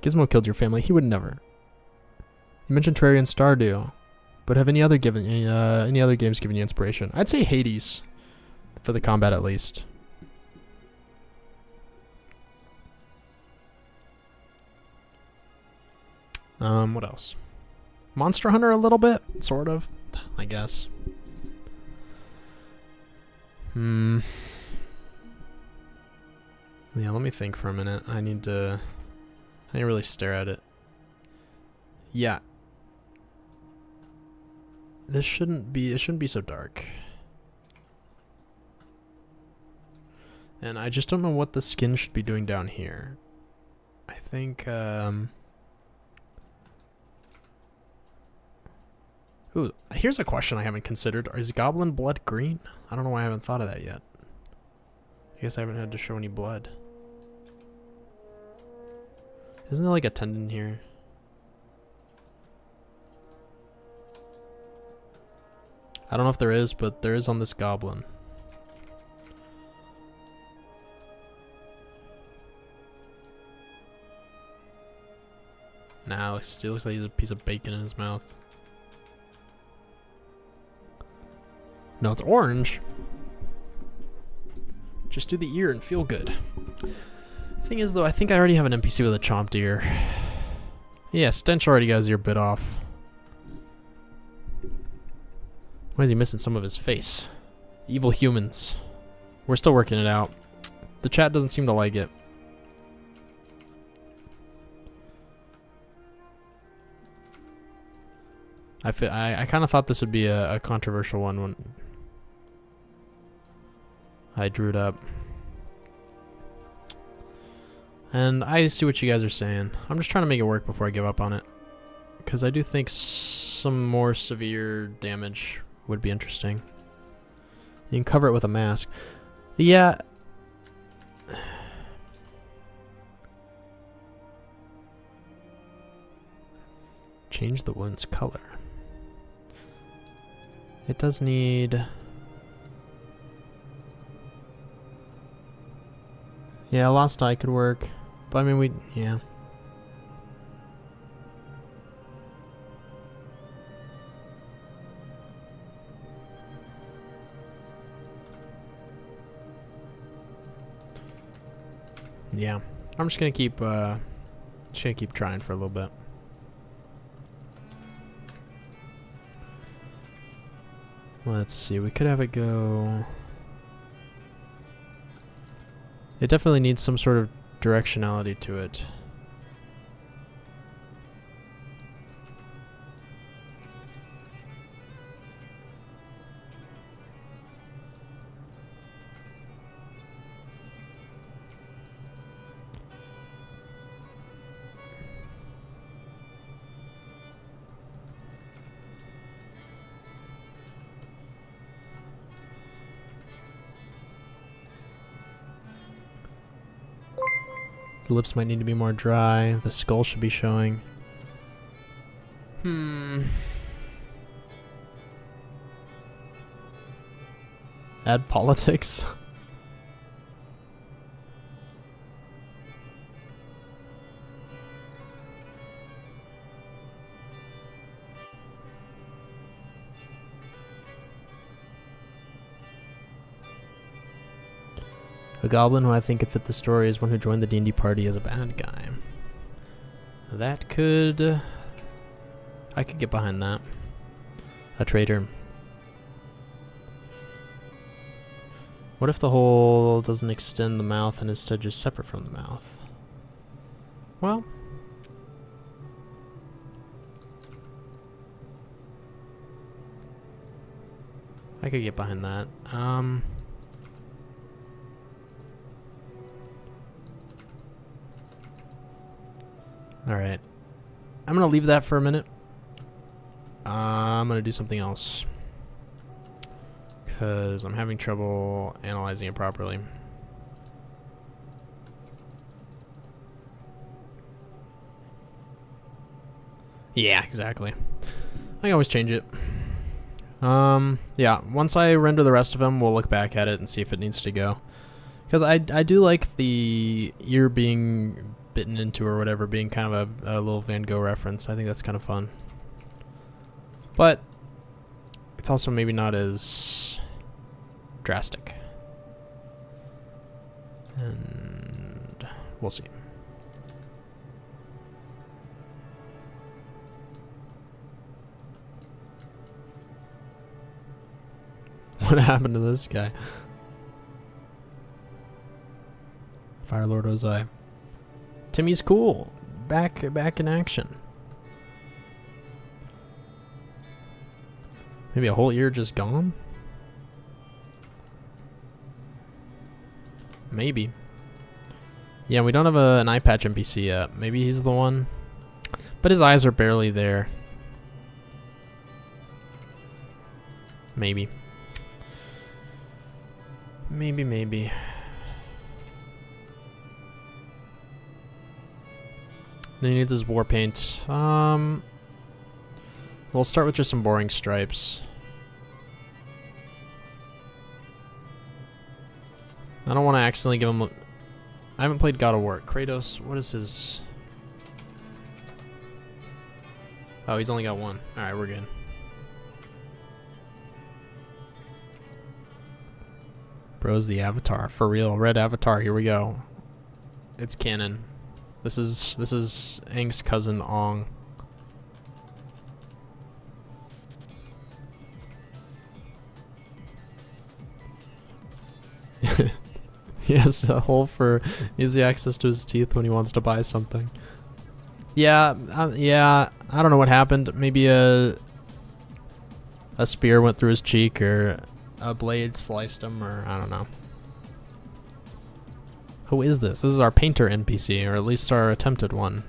Gizmo killed your family. He would never. You mentioned Terraria and Stardew, but have any other games given you inspiration? I'd say Hades, for the combat at least. What else? Monster Hunter a little bit, sort of, I guess. Yeah, let me think for a minute. I need to really stare at it. Yeah. It shouldn't be so dark. And I just don't know what the skin should be doing down here. I think, ooh, here's a question I haven't considered. Is Goblin blood green? I don't know why I haven't thought of that yet. I guess I haven't had to show any blood. Isn't there like a tendon here? I don't know if there is, but there is on this Goblin. Nah, it still looks like he has a piece of bacon in his mouth. No, it's orange. Just do the ear and feel good. Thing is, though, I think I already have an NPC with a chomped ear. Yeah, Stench already got his ear bit off. Why is he missing some of his face? Evil humans. We're still working it out. The chat doesn't seem to like it. I kind of thought this would be a controversial one when I drew it up. And I see what you guys are saying. I'm just trying to make it work before I give up on it. Because I do think some more severe damage would be interesting. You can cover it with a mask. Yeah. Change the wound's color. It does need... Yeah, Lost Eye could work. But I mean, yeah. Yeah. I'm just gonna keep trying for a little bit. Let's see, we could have it go... It definitely needs some sort of directionality to it. The lips might need to be more dry. The skull should be showing. Add politics. A goblin who I think could fit the story is one who joined the D&D party as a bad guy. That could... I could get behind that. A traitor. What if the hole doesn't extend the mouth and instead just separate from the mouth? Well... I could get behind that. Alright. I'm gonna leave that for a minute. I'm gonna do something else. Because I'm having trouble analyzing it properly. Yeah, exactly. I can always change it. Yeah, once I render the rest of them, we'll look back at it and see if it needs to go. Because I do like the ear being bitten into or whatever being kind of a little Van Gogh reference. I think that's kind of fun. But it's also maybe not as drastic. And we'll see. What happened to this guy? Firelord Ozai. Timmy's cool. Back in action. Maybe a whole ear just gone? Maybe. Yeah, we don't have an eye patch NPC yet. Maybe he's the one. But his eyes are barely there. Maybe. Maybe. Then he needs his war paint. We'll start with just some boring stripes. I don't want to accidentally give him... I haven't played God of War. Kratos, what is his... Oh, he's only got one. Alright, we're good. Bro's the Avatar. For real. Red Avatar. Here we go. It's canon. This is Aang's cousin Ong. He has a hole for easy access to his teeth when he wants to buy something. Yeah, yeah. I don't know what happened. Maybe a spear went through his cheek, or a blade sliced him, or I don't know. Who is this? This is our painter NPC, or at least our attempted one.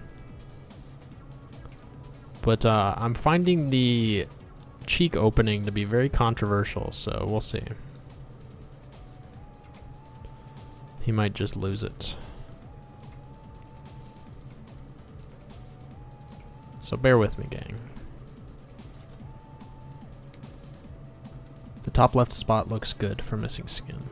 But I'm finding the cheek opening to be very controversial, so we'll see. He might just lose it. So bear with me, gang. The top left spot looks good for missing skin.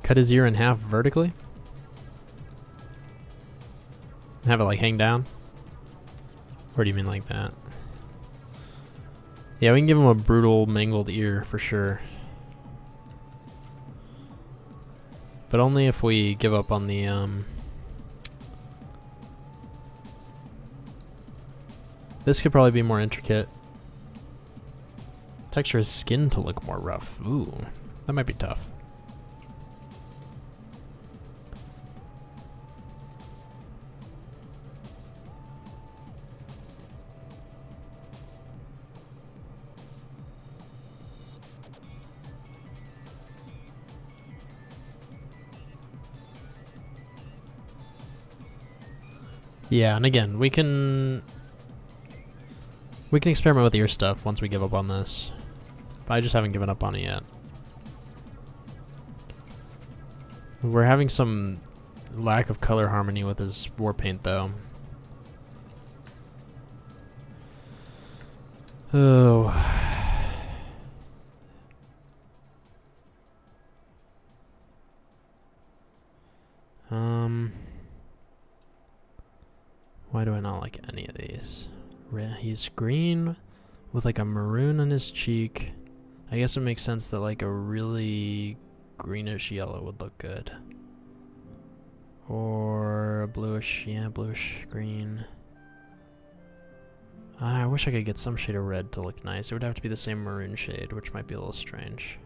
Cut his ear in half vertically? Have it like hang down? Or do you mean like that? Yeah, we can give him a brutal mangled ear for sure. But only if we give up on the this could probably be more intricate. Texture his skin to look more rough. Ooh, that might be tough. Yeah, and again, we can experiment with ear stuff once we give up on this. But I just haven't given up on it yet. We're having some lack of color harmony with his war paint, though. Oh. Why do I not like any of these? He's green with like a maroon on his cheek. I guess it makes sense that like a really greenish yellow would look good. Or a bluish, yeah, bluish green. I wish I could get some shade of red to look nice. It would have to be the same maroon shade, which might be a little strange.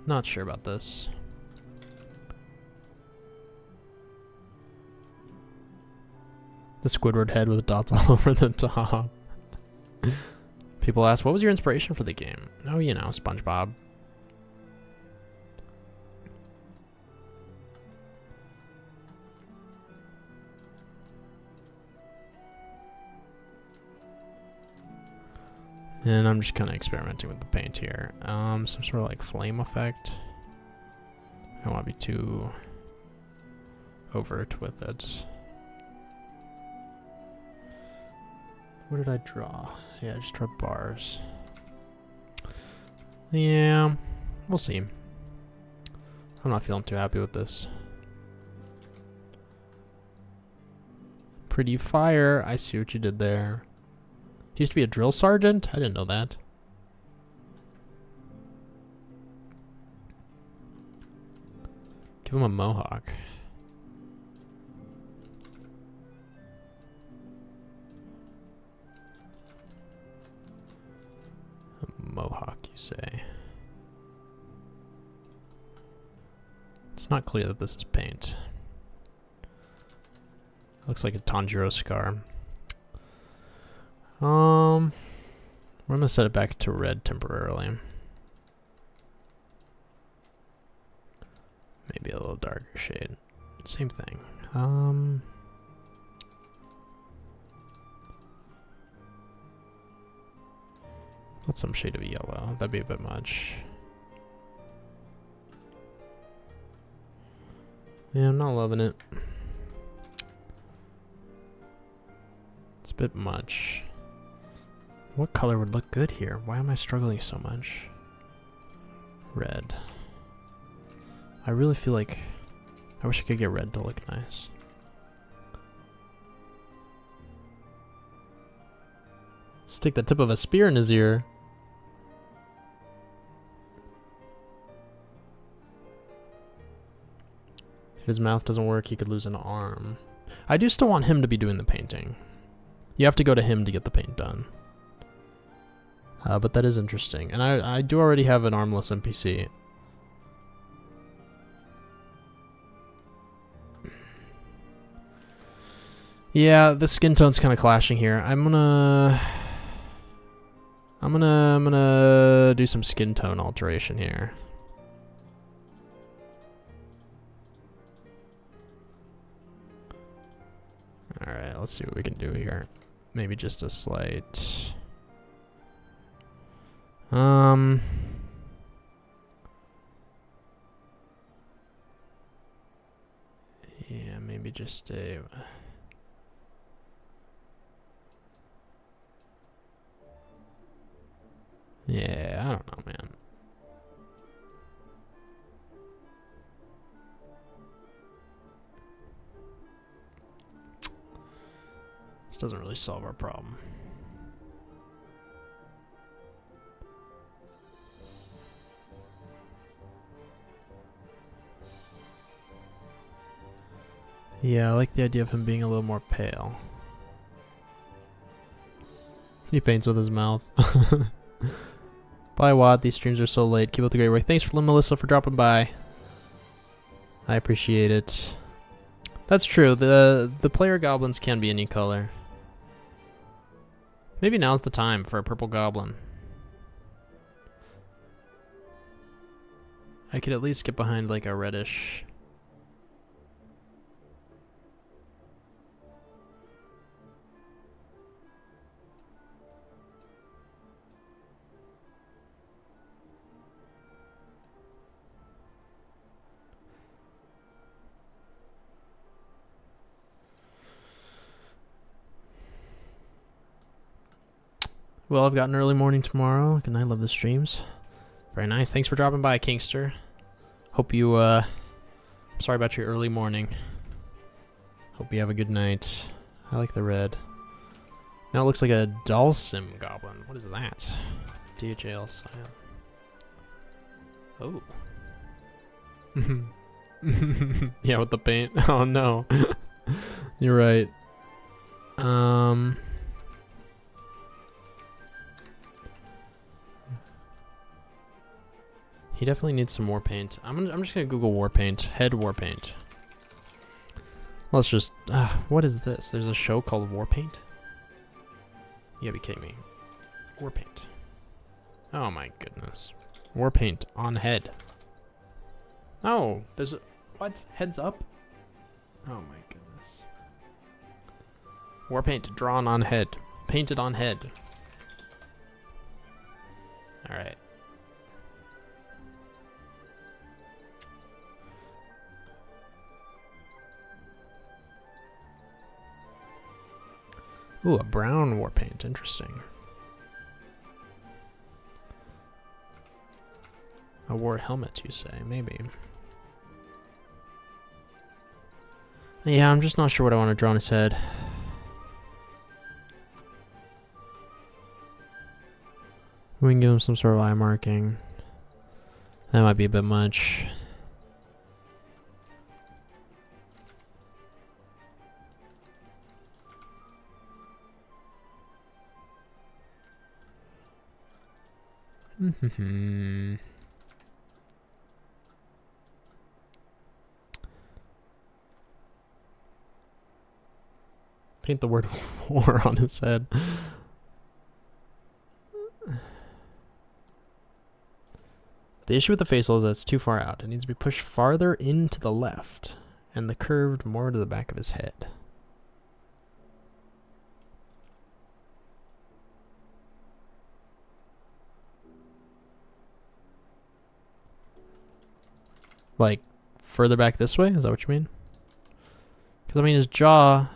Not sure about this. The Squidward head with dots all over the top. People ask, what was your inspiration for the game? Oh, you know, SpongeBob. And I'm just kind of experimenting with the paint here. Some sort of like flame effect. I don't want to be too overt with it. What did I draw? Yeah, I just drew bars. Yeah, we'll see. I'm not feeling too happy with this. Pretty fire. I see what you did there. He used to be a drill sergeant? I didn't know that. Give him a mohawk. A mohawk, you say? It's not clear that this is paint. Looks like a Tanjiro scar. We're gonna set it back to red temporarily. Maybe a little darker shade. Same thing. What's some shade of yellow? That'd be a bit much. Yeah, I'm not loving it. It's a bit much. What color would look good here? Why am I struggling so much? Red. I really feel like I wish I could get red to look nice. Stick the tip of a spear in his ear. If his mouth doesn't work, he could lose an arm. I do still want him to be doing the painting. You have to go to him to get the paint done. But that is interesting. And I do already have an armless NPC. Yeah, the skin tone's kind of clashing here. I'm gonna do some skin tone alteration here. Alright, let's see what we can do here. Maybe just a slight... Yeah, maybe just a... Yeah, I don't know, man. This doesn't really solve our problem. Yeah, I like the idea of him being a little more pale. He paints with his mouth. Bye, Watt. These streams are so late. Keep up the great work. Thanks for Melissa for dropping by. I appreciate it. That's true. The player goblins can be any color. Maybe now's the time for a purple goblin. I could at least get behind like a reddish... Well, I've got an early morning tomorrow. Good night. Love the streams. Very nice. Thanks for dropping by, Kingster. Hope you, I'm sorry about your early morning. Hope you have a good night. I like the red. Now it looks like a Dulcim Goblin. What is that? DHL Cyan. Oh. Yeah, with the paint. Oh no. You're right. He definitely needs some war paint. I'm just gonna Google war paint. Head war paint. Let's just. What is this? There's a show called War Paint. You gotta be kidding me. War paint. Oh my goodness. War paint on head. Oh, there's a what? Heads up? Oh my goodness. War paint drawn on head. Painted on head. Alright. Ooh, a brown war paint. Interesting. A war helmet, you say? Maybe. Yeah, I'm just not sure what I want to draw on his head. We can give him some sort of eye marking. That might be a bit much. Paint the word war on his head. The issue with the facial is that it's too far out. It needs to be pushed farther into the left, and the curved more to the back of his head. Like, further back this way? Is that what you mean? Because, I mean, his jaw...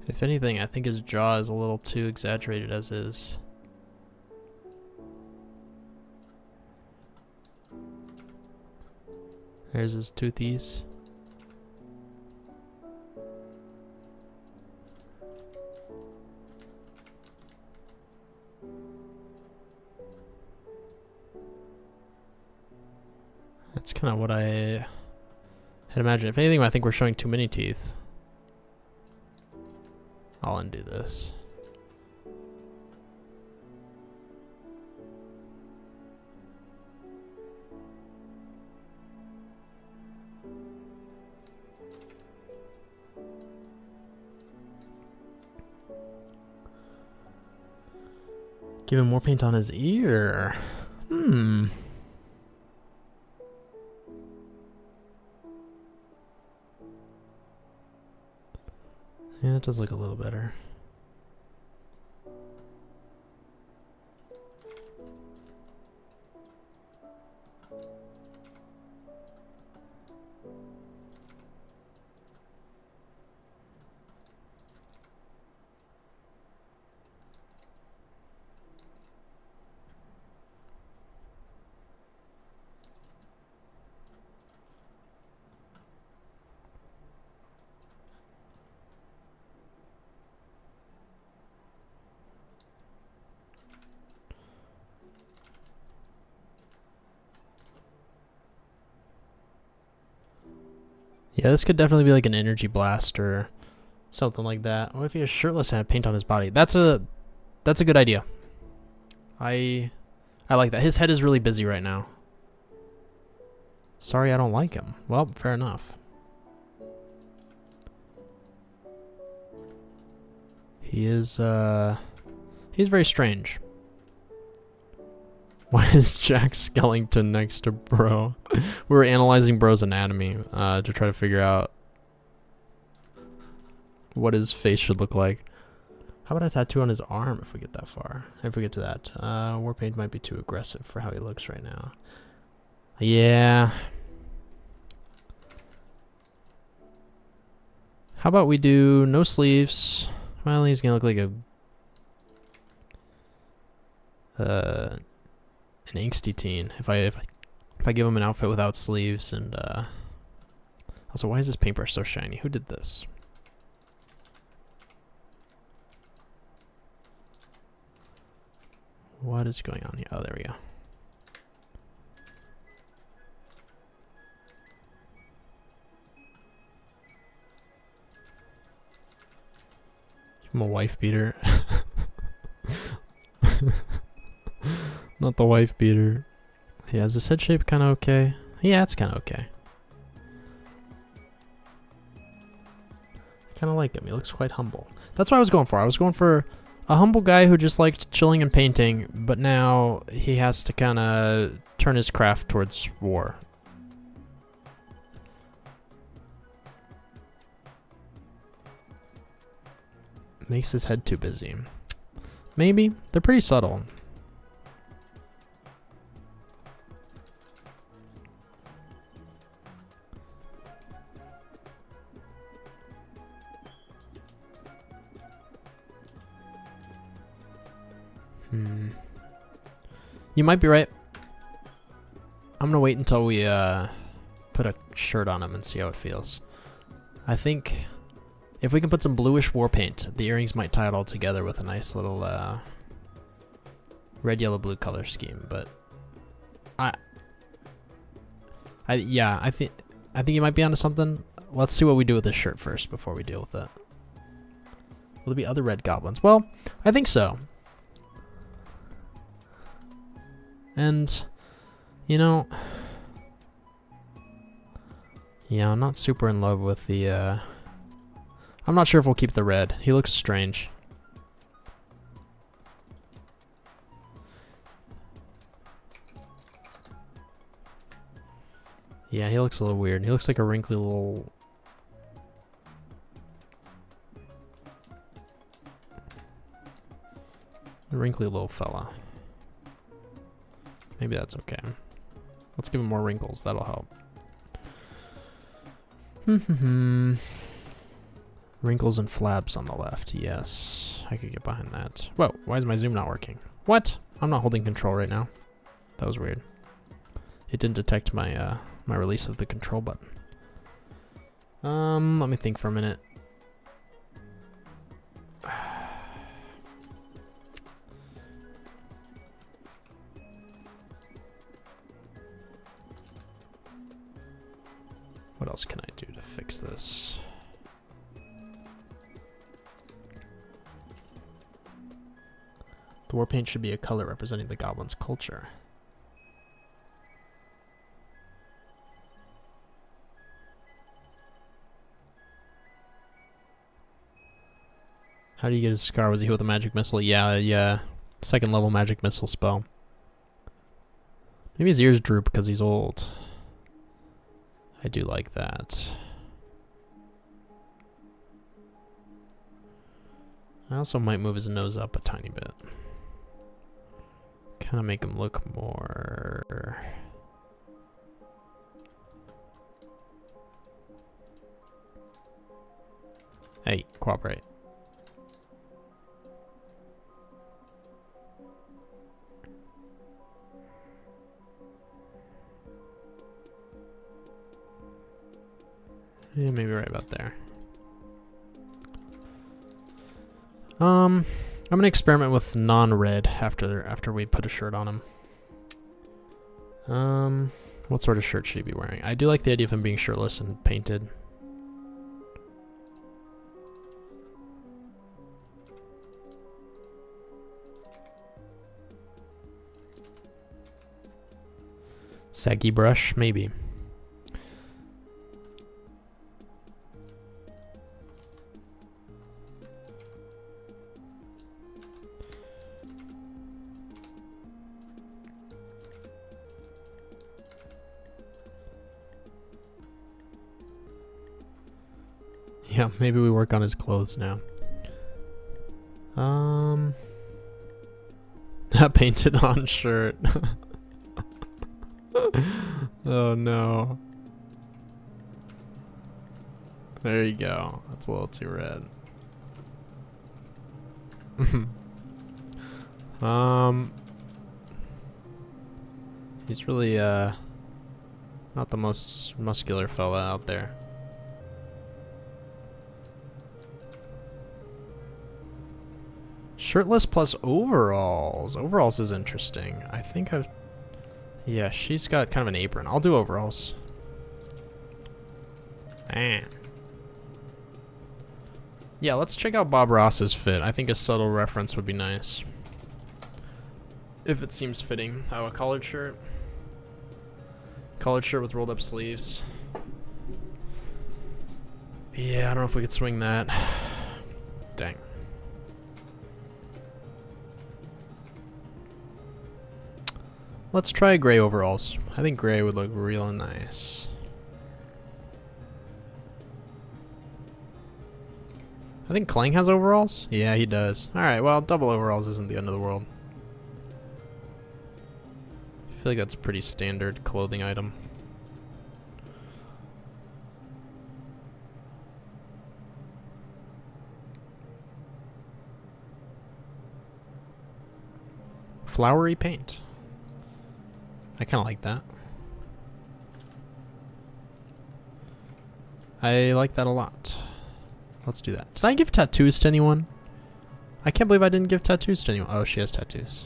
If anything, I think his jaw is a little too exaggerated as is. There's his toothies. That's kind of what I had imagined. If anything, I think we're showing too many teeth. I'll undo this. Give him more paint on his ear. Yeah, that does look a little better. Yeah, this could definitely be like an energy blast or something like that. What if he is shirtless and had paint on his body? That's a good idea. I like that. His head is really busy right now. Sorry, I don't like him. Well, fair enough. He's very strange. Why is Jack Skellington next to Bro? We were analyzing Bro's anatomy to try to figure out what his face should look like. How about a tattoo on his arm if we get that far? If we get to that. War paint might be too aggressive for how he looks right now. Yeah. How about we do no sleeves? Well, he's gonna look like a an angsty teen if I give him an outfit without sleeves. And also, why is this paintbrush so shiny? Who did this? What is going on here? Oh, there we go. Give him a wife beater. Not the wife beater. Yeah, is his head shape kind of okay? Yeah, it's kind of okay. I kind of like him. He looks quite humble. That's what I was going for. I was going for a humble guy who just liked chilling and painting, but now he has to kind of turn his craft towards war. Makes his head too busy. Maybe. They're pretty subtle. You might be right. I'm gonna wait until we put a shirt on him and see how it feels. I think if we can put some bluish war paint, the earrings might tie it all together with a nice little red, yellow, blue color scheme. But yeah, I think you might be onto something. Let's see what we do with this shirt first before we deal with it. Will there be other red goblins? Well, I think so. And, you know, yeah, I'm not super in love with the, I'm not sure if we'll keep the red. He looks strange. Yeah, he looks a little weird. He looks like a wrinkly little... little fella. Maybe that's okay. Let's give him more wrinkles. That'll help. Wrinkles and flaps on the left. Yes, I could get behind that. Whoa, why is my zoom not working? What? I'm not holding control right now. That was weird. It didn't detect my my release of the control button. Let me think for a minute. What else can I do to fix this? The war paint should be a color representing the goblin's culture. How do you get his scar? Was he hit with a magic missile? Yeah. Second level magic missile spell. Maybe his ears droop because he's old. I do like that. I also might move his nose up a tiny bit. Kind of make him look more... Hey, cooperate. Yeah, maybe right about there. I'm gonna experiment with non-red after we put a shirt on him. What sort of shirt should he be wearing? I do like the idea of him being shirtless and painted. Saggy brush, maybe. Yeah, maybe we work on his clothes now. Painted on shirt. Oh no. There you go. That's a little too red. He's really not the most muscular fella out there. Shirtless plus overalls. Overalls is interesting. I think I've... Yeah, she's got kind of an apron. I'll do overalls. Yeah, let's check out Bob Ross's fit. I think a subtle reference would be nice. If it seems fitting. Oh, a collared shirt. Collared shirt with rolled up sleeves. Yeah, I don't know if we could swing that. Dang. Let's try gray overalls. I think gray would look real nice. I think Clang has overalls? Yeah, he does. Alright, well, double overalls isn't the end of the world. I feel like that's a pretty standard clothing item. Flowery paint. I kind of like that. I like that a lot. Let's do that. Did I give tattoos to anyone? I can't believe I didn't give tattoos to anyone. Oh, she has tattoos.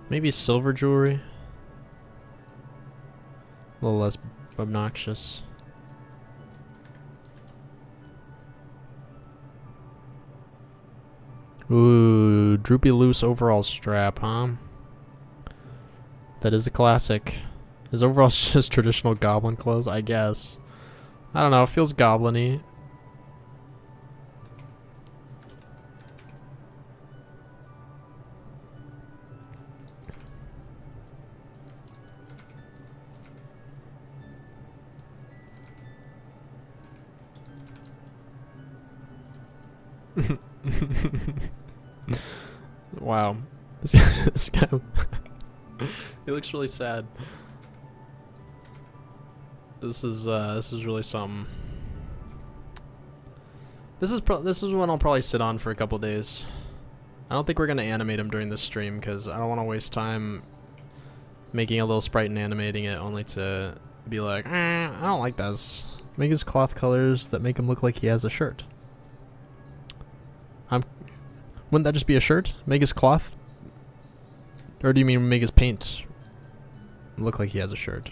Maybe silver jewelry. A little less obnoxious. Ooh, droopy loose overall strap, huh? That is a classic. Is overalls just traditional goblin clothes? I guess. I don't know, it feels goblin-y. Wow, this guy, he looks really sad. This is really something. This is one I'll probably sit on for a couple days. I don't think we're gonna animate him during this stream because I don't want to waste time making a little sprite and animating it only to be like, I don't like this. Make his cloth colors that make him look like he has a shirt. Wouldn't that just be a shirt? Make his cloth? Or do you mean make his paint look like he has a shirt?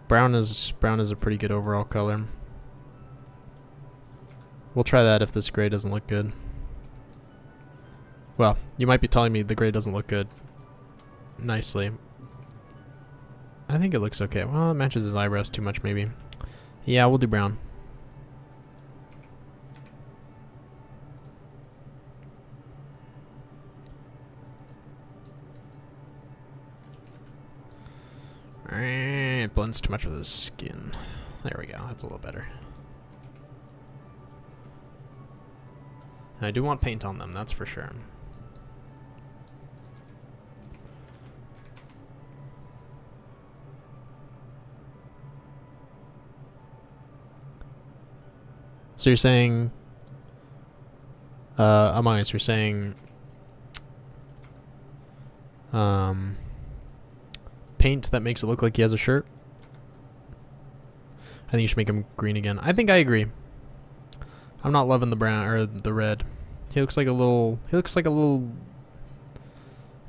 Brown is a pretty good overall color. We'll try that if this gray doesn't look good. Well, you might be telling me the gray doesn't look good nicely. I think it looks okay. Well, it matches his eyebrows too much, maybe. Yeah, we'll do brown. It blends too much with his skin. There we go. That's a little better. I do want paint on them, that's for sure. So you're saying, Among Us, you're saying, paint that makes it look like he has a shirt? I think you should make him green again. I think I agree. I'm not loving the brown or the red. He looks like a little, he looks like one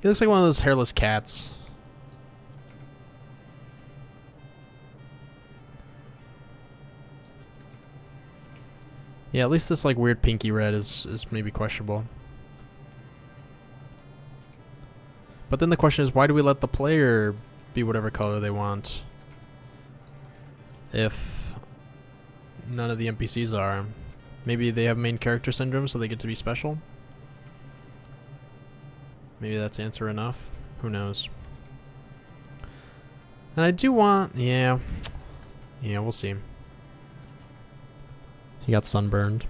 of those hairless cats. Yeah, at least this like weird pinky red is maybe questionable. But then the question is, why do we let the player be whatever color they want if none of the NPCs are? Maybe they have main character syndrome, so they get to be special? Maybe that's answer enough. Who knows? And I do want... Yeah, we'll see. He got sunburned.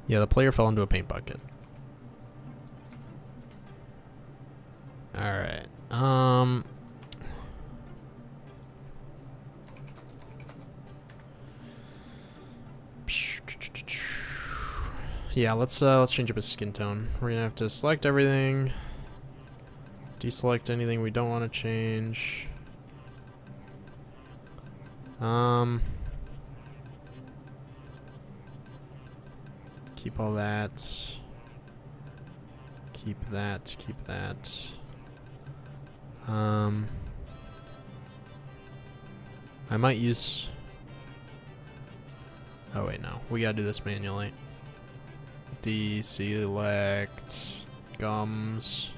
Yeah, the player fell into a paint bucket. Alright. Yeah, let's change up his skin tone. We're gonna have to select everything. Deselect anything we don't want to change. Keep all that. Keep that. Keep that. I might use... Oh wait, no. We gotta do this manually. Deselect gums.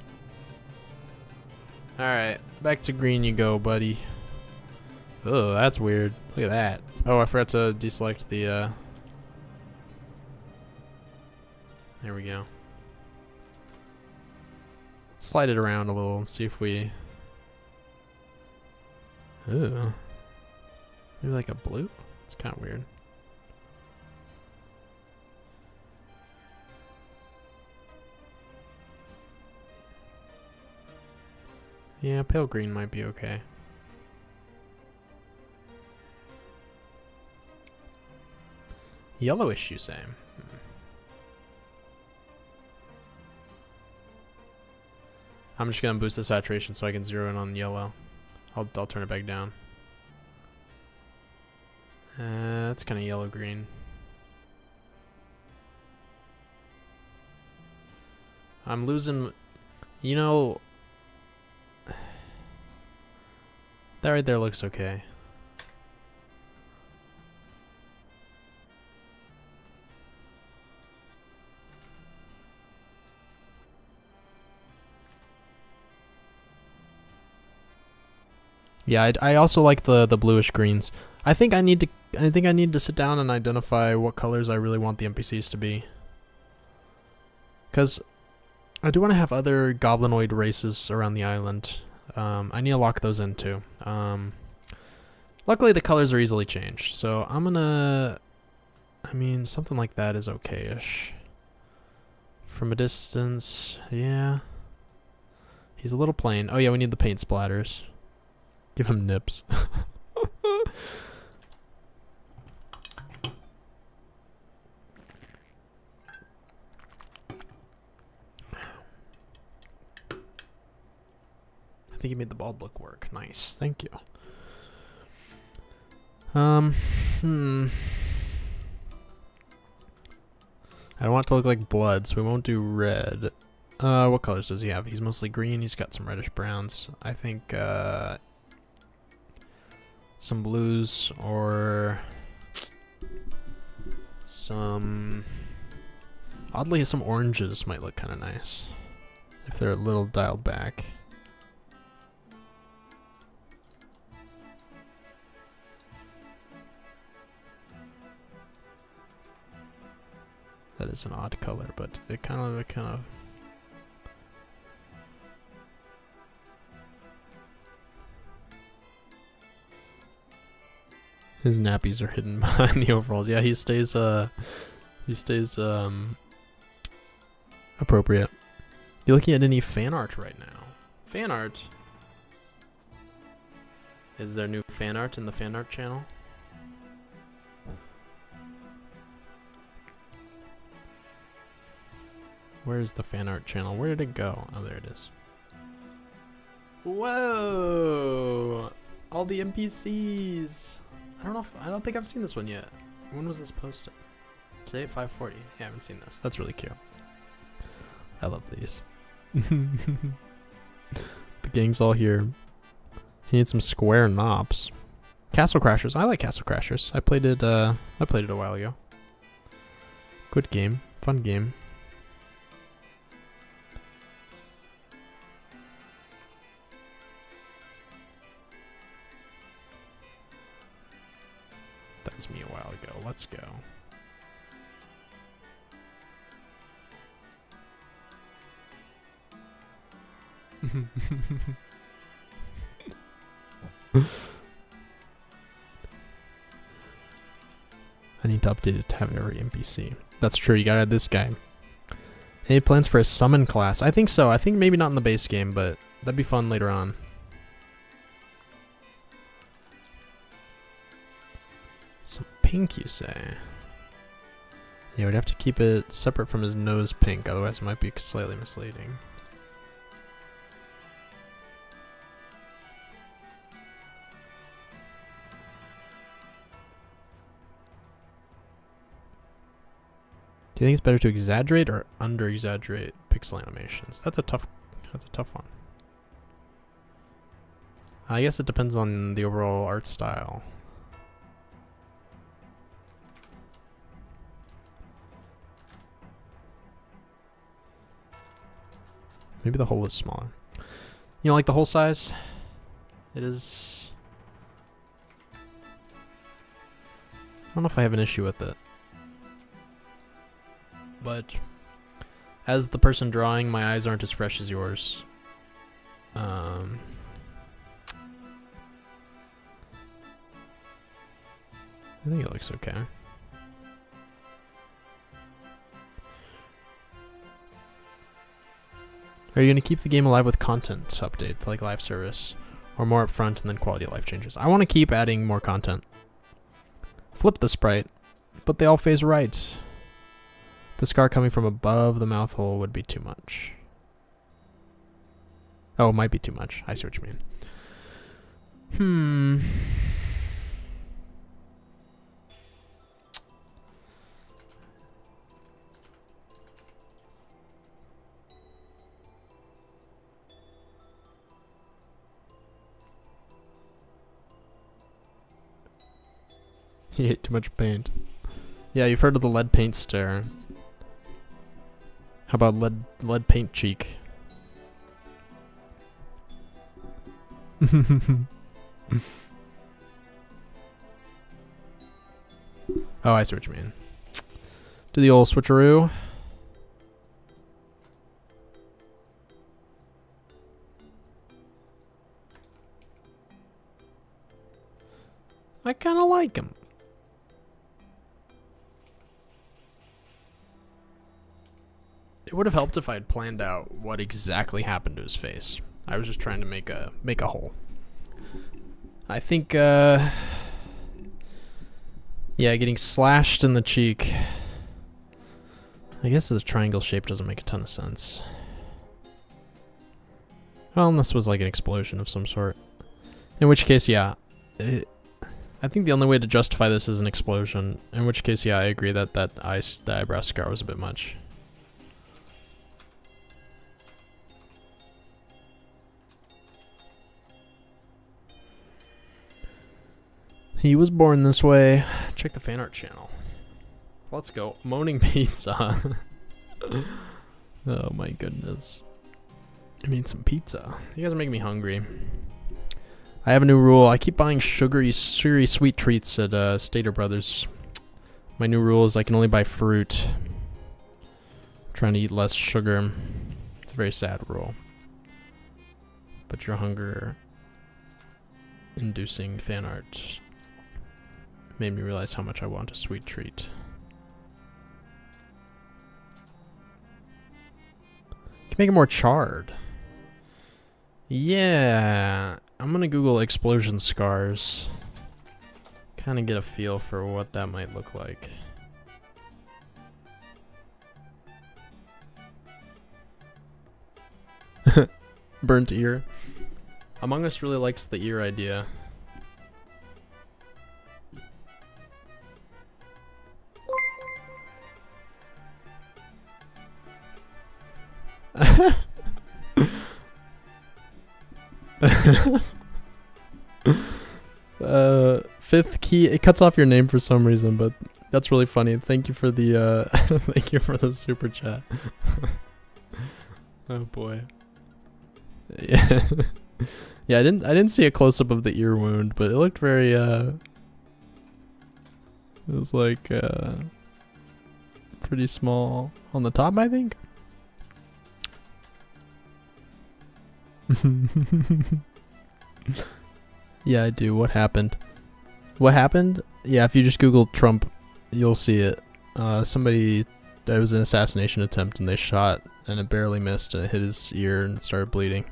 Alright, back to green you go, buddy. Oh, that's weird. Look at that. Oh, I forgot to deselect the, There we go. Let's slide it around a little and see if we... Ooh. Maybe like a blue? It's kind of weird. Yeah, pale green might be okay. Yellowish, you say? I'm just gonna boost the saturation so I can zero in on yellow. I'll turn it back down. That's kind of yellow-green. I'm losing... You know... That right there looks okay. Yeah, I also like the bluish greens. I think I need to sit down and identify what colors I really want the NPCs to be. Cuz I do want to have other goblinoid races around the island. I need to lock those in too. Luckily the colors are easily changed, so I'm gonna... I mean, something like that is okay-ish. From a distance, yeah. He's a little plain. Oh yeah, we need the paint splatters. Give him nips. I think you made the bald look work. Nice, thank you. I don't want it to look like blood, so we won't do red. What colors does he have? He's mostly green. He's got some reddish browns. I think some blues or some... Oddly, some oranges might look kind of nice if they're a little dialed back. That is an odd color, but it kind of. His nappies are hidden behind the overalls. Yeah, he stays appropriate. You looking at any fan art right now? Fan art? Is there new fan art in the fan art channel? Where's the fan art channel? Where did it go? Oh, there it is. Whoa! All the NPCs. I don't think I've seen this one yet. When was this posted? Today at 5:40. Yeah, I haven't seen this. That's really cute. I love these. The gang's all here. He needs some square knobs. Castle Crashers. I like Castle Crashers. I played it a while ago. Good game. Fun game. That was me a while ago. Let's go. I need to update it to have every NPC. That's true, you gotta add this guy. Any plans for a summon class? I think so. I think maybe not in the base game, but that'd be fun later on. Some pink, you say? Yeah, we'd have to keep it separate from his nose pink, otherwise it might be slightly misleading. Do you think it's better to exaggerate or under-exaggerate pixel animations? That's a tough one. I guess it depends on the overall art style. Maybe the hole is smaller. You know, like the hole size? It is... I don't know if I have an issue with it. But as the person drawing, my eyes aren't as fresh as yours. I think it looks okay. Are you going to keep the game alive with content updates, like live service, or more upfront and then quality of life changes? I want to keep adding more content. Flip the sprite, but they all phase right. The scar coming from above the mouth hole would be too much. Oh, it might be too much. I see what you mean. He ate too much paint. Yeah, you've heard of the lead paint stare. How about lead paint cheek? Oh, I see what you mean. Do the old switcheroo. I kind of like him. It would have helped if I had planned out what exactly happened to his face. I was just trying to make a hole. I think, yeah, getting slashed in the cheek. I guess the triangle shape doesn't make a ton of sense. Well, unless it was like an explosion of some sort. In which case, yeah. I think the only way to justify this is an explosion. In which case, yeah, I agree that the eyebrow scar was a bit much. He was born this way. Check the fan art channel. Let's go. Moaning pizza. Oh my goodness. I need some pizza. You guys are making me hungry. I have a new rule. I keep buying sugary sweet treats at Stater Brothers. My new rule is I can only buy fruit. I'm trying to eat less sugar. It's a very sad rule. But your hunger inducing fan art made me realize how much I want a sweet treat. Can make it more charred. Yeah, I'm gonna Google explosion scars. Kind of get a feel for what that might look like. Burnt ear. Among Us really likes the ear idea. Fifth key, it cuts off your name for some reason, but that's really funny. Thank you for the thank you for the super chat. Oh boy. Yeah. Yeah, I didn't see a close up of the ear wound, but it looked very It was like pretty small on the top, I think. Yeah, I do. What happened? What happened? Yeah, if you just Google Trump, you'll see it. Somebody, there was an assassination attempt and they shot and it barely missed and it hit his ear and it started bleeding.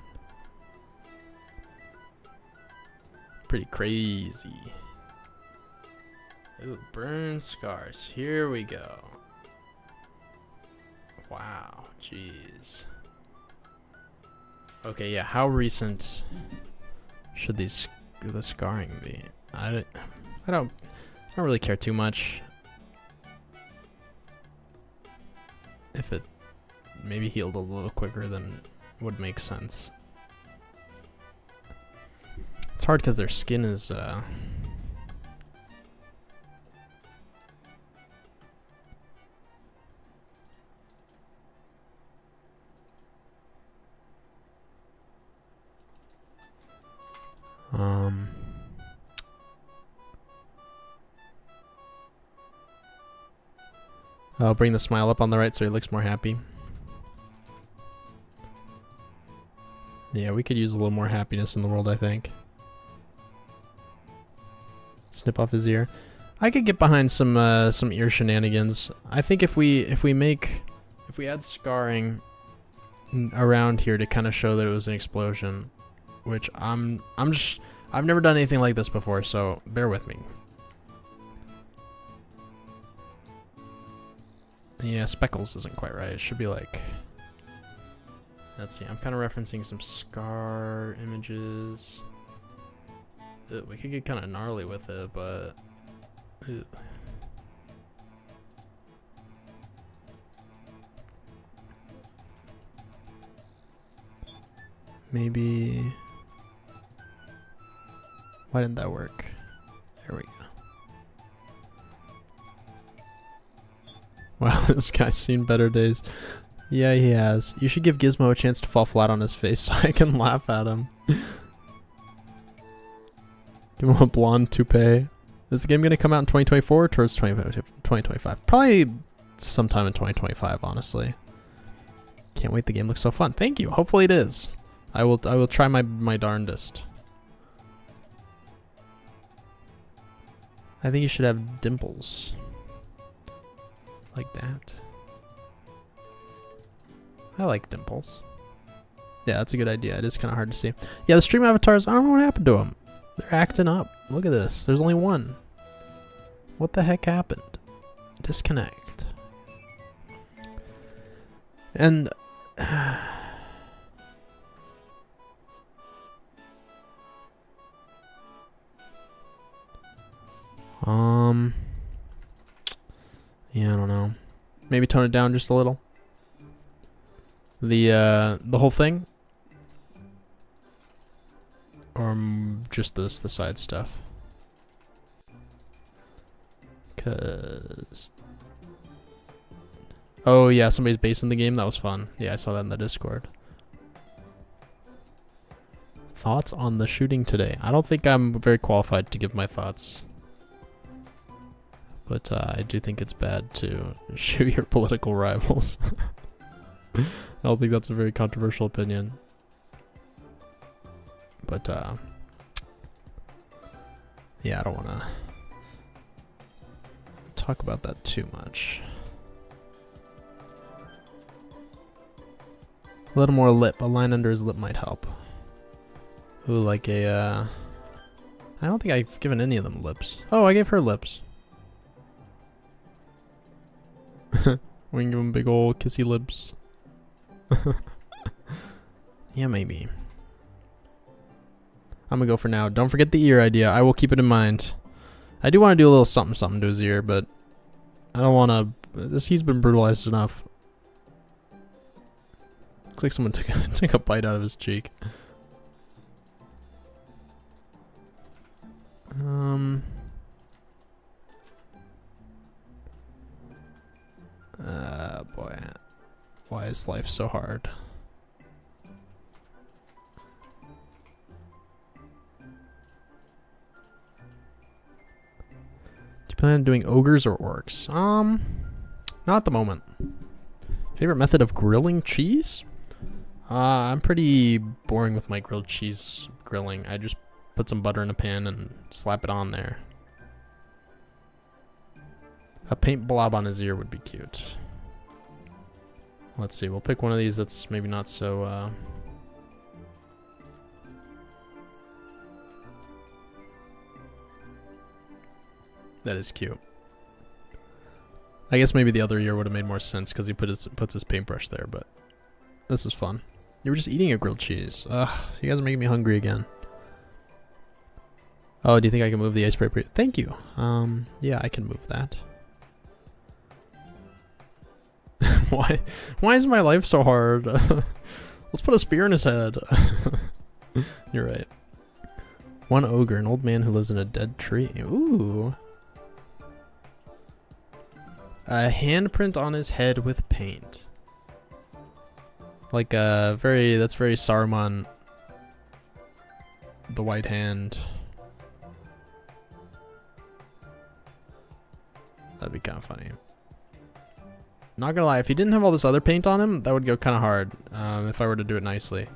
Pretty crazy. Ooh, burn scars. Here we go. Wow, jeez. Okay, yeah, how recent should the scarring be? I don't really care too much. If it maybe healed a little quicker than would make sense. It's hard because their skin is I'll bring the smile up on the right so he looks more happy. Yeah, we could use a little more happiness in the world, I think. Snip off his ear. I could get behind some ear shenanigans. I think if we add scarring around here to kind of show that it was an explosion, which I've never done anything like this before, so bear with me. Yeah, speckles isn't quite right. It should be like, let's see, I'm kind of referencing some scar images. We could get kind of gnarly with it, but maybe, why didn't that work? There we go. Wow, this guy's seen better days. Yeah, he has. You should give Gizmo a chance to fall flat on his face so I can laugh at him. Give him a blonde toupee. Is the game going to come out in 2024 or towards 2025? Probably sometime in 2025, honestly. Can't wait, the game looks so fun. Thank you. Hopefully it is. I will try my darndest. I think you should have dimples. Like that. I like dimples. Yeah, that's a good idea. It is kind of hard to see. Yeah, the stream avatars, I don't know what happened to them. They're acting up. Look at this. There's only one. What the heck happened? Disconnect. And yeah, I don't know. Maybe tone it down just a little. The whole thing, or just the side stuff. Cause oh yeah, somebody's basing the game. That was fun. Yeah, I saw that in the Discord. Thoughts on the shooting today? I don't think I'm very qualified to give my thoughts. But I do think it's bad to shoot your political rivals. I don't think that's a very controversial opinion. But yeah, I don't want to talk about that too much. A little more lip. A line under his lip might help. Ooh, like a I don't think I've given any of them lips. Oh, I gave her lips. We can give him big old kissy lips. Yeah, maybe. I'm gonna go for now. Don't forget the ear idea. I will keep it in mind. I do want to do a little something to his ear, but I don't want to. He's been brutalized enough. Looks like someone took a bite out of his cheek. Boy. Why is life so hard? Plan on doing ogres or orcs? Not at the moment. Favorite method of grilling cheese? I'm pretty boring with my grilled cheese grilling. I just put some butter in a pan and slap it on there. A paint blob on his ear would be cute. Let's see, we'll pick one of these that's maybe not so, that is cute. I guess maybe the other ear would have made more sense because he puts his paintbrush there, but this is fun. You were just eating a grilled cheese. Ugh, you guys are making me hungry again. Oh, do you think I can move the ice spray? Thank you. Yeah, I can move that. Why is my life so hard? Let's put a spear in his head. You're right. One ogre, an old man who lives in a dead tree. Ooh. A handprint on his head with paint. Like that's very Saruman. The white hand. That'd be kind of funny. Not gonna lie, if he didn't have all this other paint on him, that would go kind of hard if I were to do it nicely.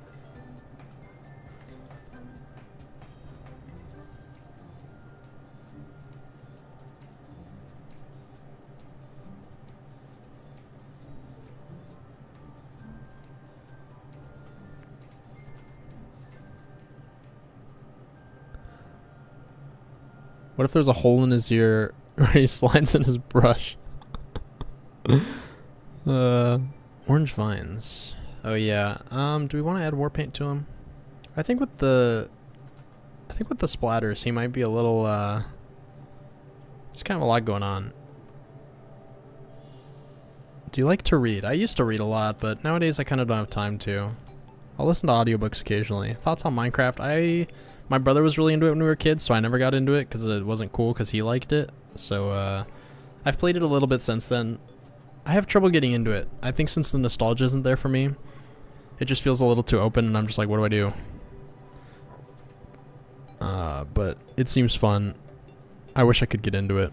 What if there's a hole in his ear where he slides in his brush? Orange vines. Oh yeah. Do we want to add war paint to him? I think with the splatters, he might be a little there's kind of a lot going on. Do you like to read? I used to read a lot, but nowadays I kind of don't have time to. I'll listen to audiobooks occasionally. Thoughts on Minecraft? My brother was really into it when we were kids, so I never got into it because it wasn't cool because he liked it. So I've played it a little bit since then. I have trouble getting into it. I think since the nostalgia isn't there for me, it just feels a little too open and I'm just like, what do I do? But it seems fun. I wish I could get into it.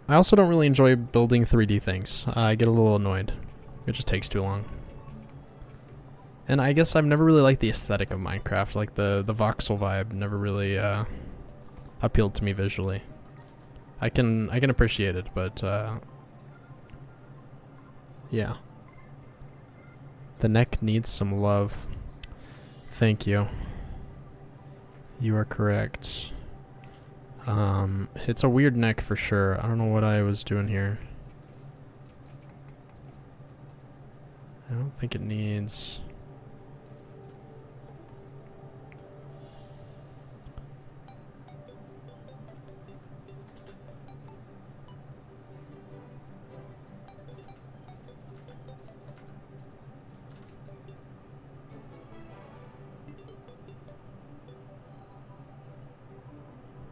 I also don't really enjoy building 3D things. I get a little annoyed. It just takes too long. And I guess I've never really liked the aesthetic of Minecraft. Like the voxel vibe never really appealed to me visually. I can appreciate it, but yeah. The neck needs some love. Thank you. You are correct. It's a weird neck for sure. I don't know what I was doing here. I don't think it needs...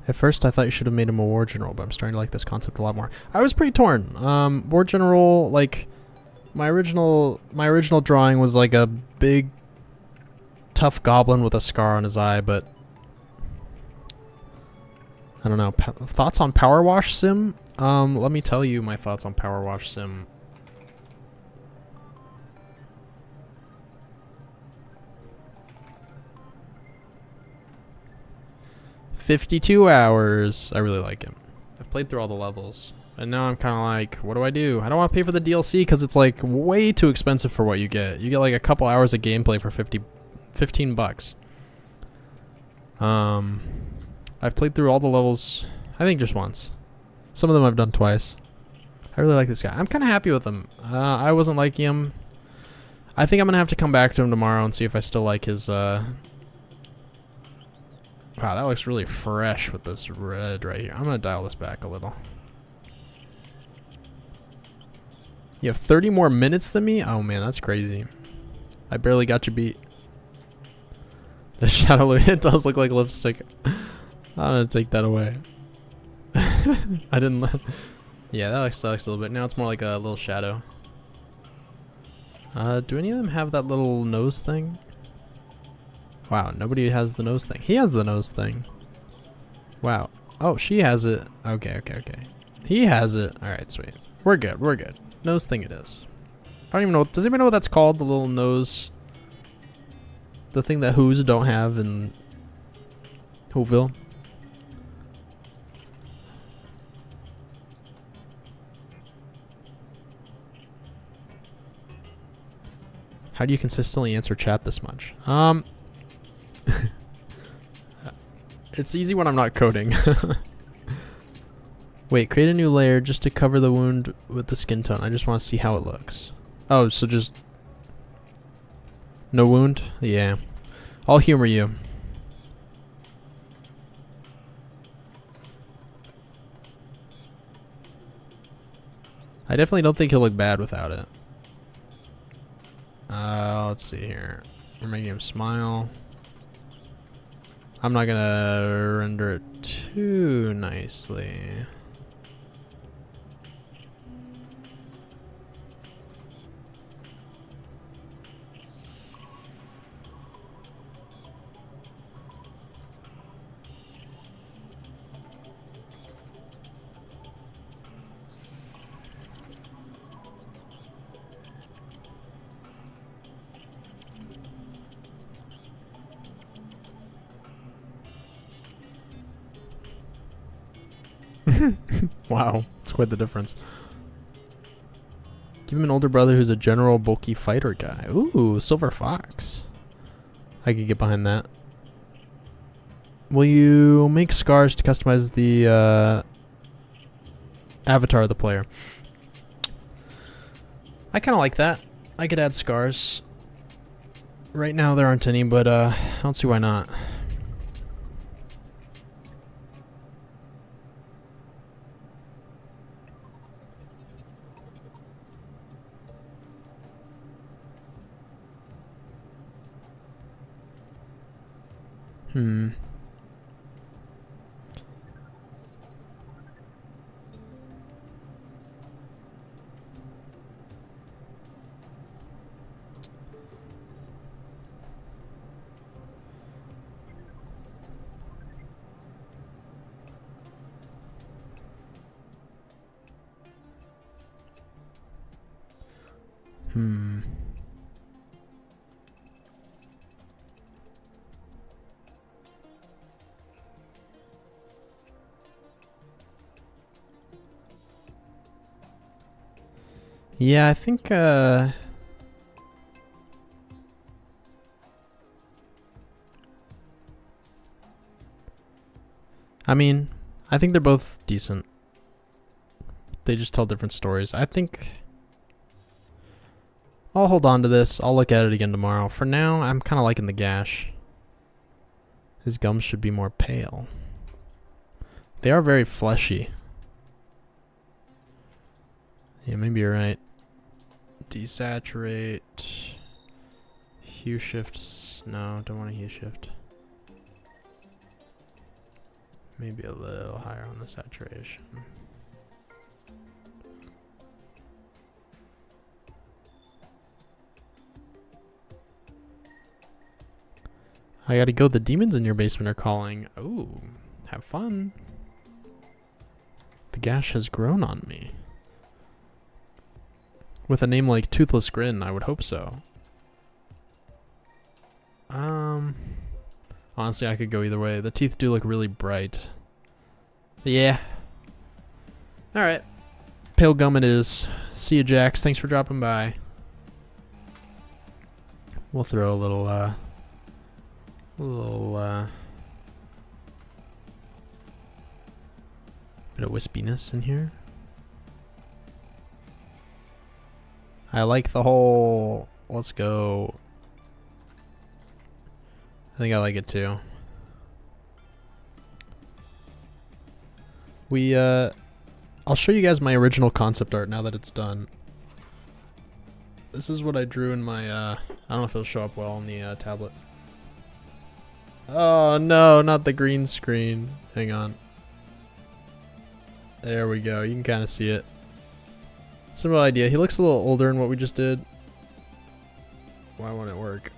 At first, I thought you should have made him a war general, but I'm starting to like this concept a lot more. I was pretty torn. War general, like, my original drawing was like a big, tough goblin with a scar on his eye, but I don't know. Thoughts on Power Wash Sim? Let me tell you my thoughts on Power Wash Sim. $52 hours. I really like him. I've played through all the levels. And now I'm kind of like, what do? I don't want to pay for the DLC because it's like way too expensive for what you get. You get like a couple hours of gameplay for $15. I've played through all the levels, I think just once. Some of them I've done twice. I really like this guy. I'm kind of happy with him. I wasn't liking him. I think I'm going to have to come back to him tomorrow and see if I still like his... Wow, that looks really fresh with this red right here. I'm going to dial this back a little. You have 30 more minutes than me? Oh man, that's crazy. I barely got you beat. The shadow, it does look like lipstick. I'm going to take that away. I didn't let... Yeah, that looks a little bit. Now it's more like a little shadow. Do any of them have that little nose thing? Wow, nobody has the nose thing. He has the nose thing. Wow. Oh, she has it. Okay. He has it. Alright, sweet. We're good. We're good. Nose thing it is. I don't even know. Does anybody know what that's called? The little nose. The thing that Who's don't have in Whoville. How do you consistently answer chat this much? It's easy when I'm not coding. Wait, create a new layer just to cover the wound with the skin tone. I just want to see how it looks. Oh, so just no wound? Yeah. I'll humor you. I definitely don't think he'll look bad without it. Let's see here. We're making him smile. I'm not gonna render it too nicely. Wow, it's quite the difference. Give him an older brother who's a general bulky fighter guy. Ooh, Silver Fox. I could get behind that. Will you make scars to customize the avatar of the player? I kind of like that. I could add scars. Right now there aren't any, but I don't see why not. Yeah, I think I mean, I think they're both decent. They just tell different stories. I think I'll hold on to this. I'll look at it again tomorrow. For now, I'm kind of liking the gash. His gums should be more pale. They are very fleshy. Yeah, maybe you're right. Desaturate. Hue shifts. No, don't want to hue shift. Maybe a little higher on the saturation. I gotta go. The demons in your basement are calling. Ooh, have fun. The gash has grown on me. With a name like Toothless Grin, I would hope so. Honestly, I could go either way. The teeth do look really bright. Yeah. Alright. Pale gum it is. See you, Jax. Thanks for dropping by. We'll throw a little, bit of wispiness in here. I like the whole, let's go. I think I like it too. I'll show you guys my original concept art now that it's done. This is what I drew in my, I don't know if it'll show up well on the tablet. Oh no, not the green screen. Hang on. There we go, you can kind of see it. Simple idea. He looks a little older than what we just did. Why won't it work?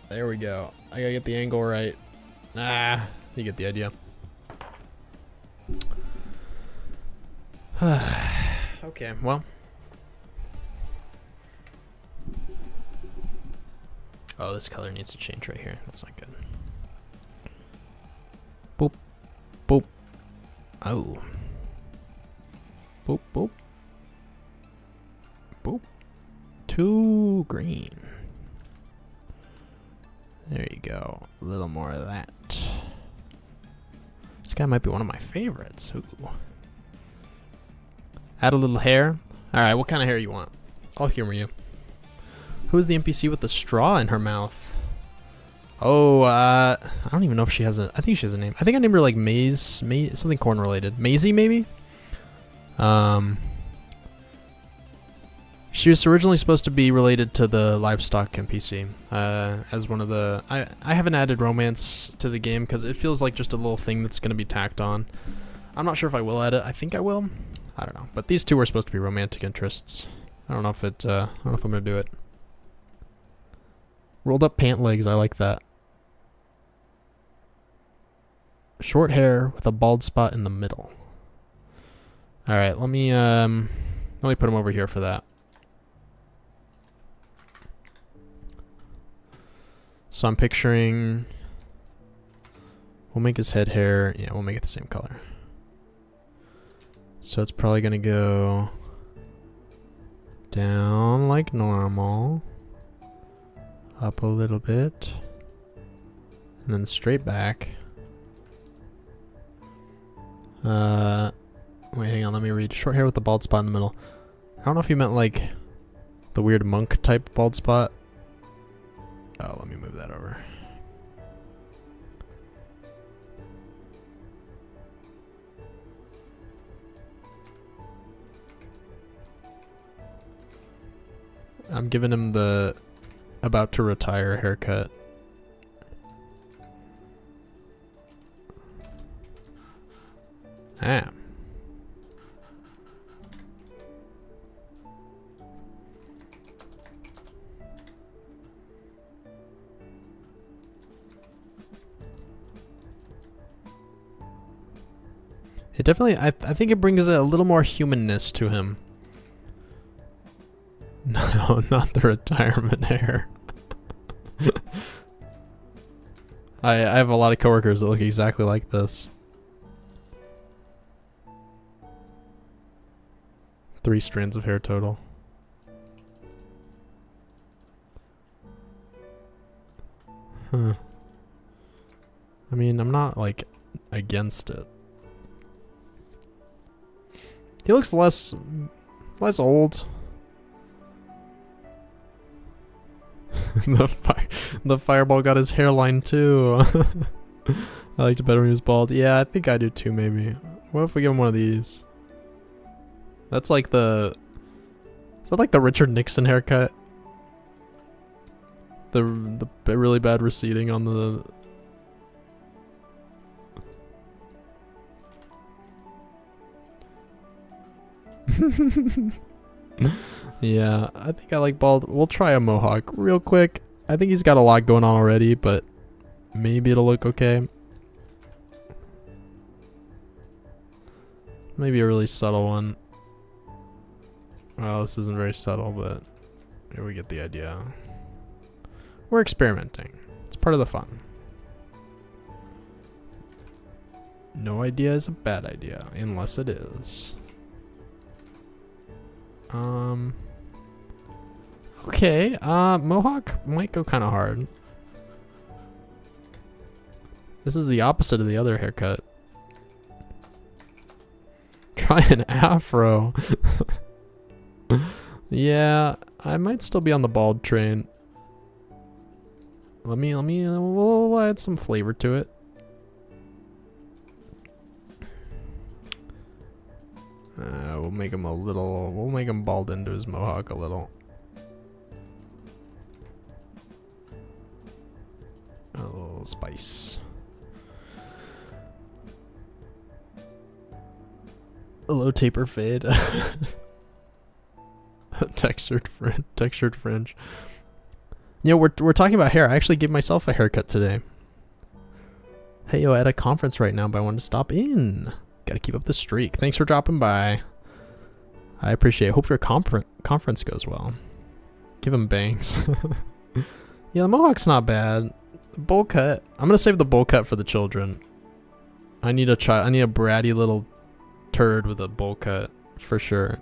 There we go. I gotta get the angle right. Ah, you get the idea. Okay, well. Oh, this color needs to change right here. That's not good. Boop. Boop. Oh. Boop, boop. Boop. Too green. There you go. A little more of that. This guy might be one of my favorites. Ooh. Add a little hair. Alright, what kind of hair you want? I'll humor you. Who's the NPC with the straw in her mouth? Oh, I don't even know if she has a... I think she has a name. I think I named her like Maze, something corn related. Maisie, maybe? She was originally supposed to be related to the livestock NPC, as one of the... I haven't added romance to the game because it feels like just a little thing that's going to be tacked on. I'm not sure if I will add it. I think I will. I don't know. But these two were supposed to be romantic interests. I don't know if it... I don't know if I'm going to do it. Rolled up pant legs. I like that. Short hair with a bald spot in the middle. All right, let me put him over here for that. So I'm picturing, we'll make his head hair, yeah, we'll make it the same color. So it's probably gonna go down like normal, up a little bit, and then straight back. Wait, hang on, let me read. Short hair with the bald spot in the middle. I don't know if you meant like the weird monk type bald spot. Oh, let me move that over. I'm giving him the about to retire haircut. Ah. It definitely, I think it brings a little more humanness to him. No, not the retirement hair. I have a lot of coworkers that look exactly like this. 3 strands of hair total. Huh. I mean, I'm not like against it. He looks less old. The fireball got his hairline too. I liked it better when he was bald. Yeah, I think I do too, maybe. What if we give him one of these? That's like the... Is that like the Richard Nixon haircut? The really bad receding on the... Yeah, I think I like bald. We'll try a mohawk real quick. I think he's got a lot going on already, but maybe it'll look okay. Maybe a really subtle one. Well, this isn't very subtle, but here we get the idea. We're experimenting. It's part of the fun. No idea is a bad idea, unless it is. Okay, mohawk might go kind of hard. This is the opposite of the other haircut. Try an afro. Yeah, I might still be on the bald train. We'll add some flavor to it. We'll make him we'll make him bald into his mohawk a little. A little spice. A low taper fade. Textured fringe. You know, we're talking about hair. I actually gave myself a haircut today. Hey yo, at a conference right now, but I wanted to stop in. Gotta keep up the streak. Thanks for dropping by. I appreciate it. Hope your conference goes well. Give him bangs. Yeah, the mohawk's not bad. Bowl cut. I'm gonna save the bowl cut for the children. I need a bratty little turd with a bowl cut for sure.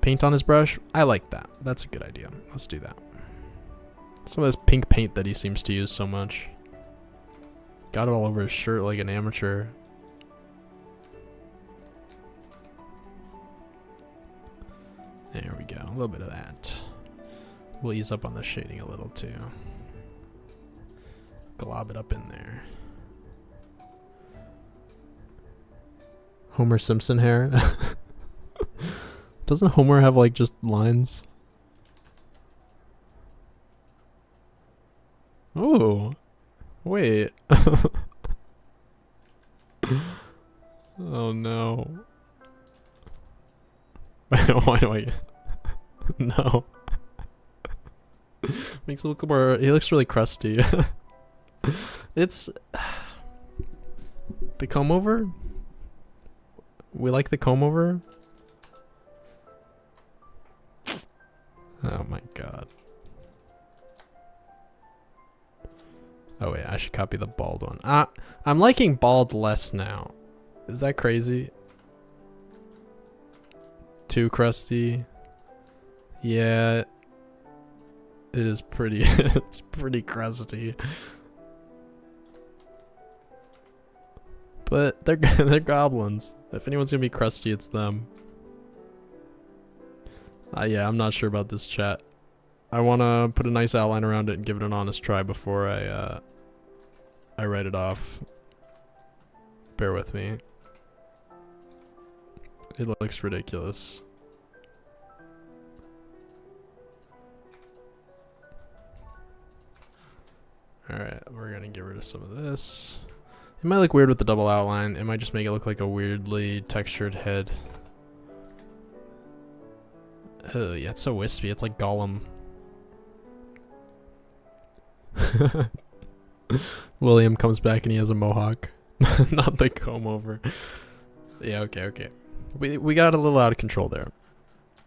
Paint on his brush. I like that. That's a good idea. Let's do that. Some of this pink paint that he seems to use so much. Got it all over his shirt like an amateur. There we go. A little bit of that. We'll ease up on the shading a little too. Glob it up in there. Homer Simpson hair. Doesn't Homer have like just lines? Oh, wait. Oh no. Why do I? No. Makes it look more. He looks really crusty. It's the comb over. We like the comb over. Oh my god. Oh wait, I should copy the bald one. I'm liking bald less now. Is that crazy? Too crusty. Yeah. It is pretty it's pretty crusty. But they're goblins. If anyone's gonna be crusty, it's them. Yeah, I'm not sure about this chat. I wanna put a nice outline around it and give it an honest try before I write it off. Bear with me. It looks ridiculous. Alright, we're gonna get rid of some of this. It might look weird with the double outline. It might just make it look like a weirdly textured head. Oh yeah, it's so wispy. It's like Gollum. William comes back and he has a mohawk. Not the comb over. Yeah, okay. We got a little out of control there.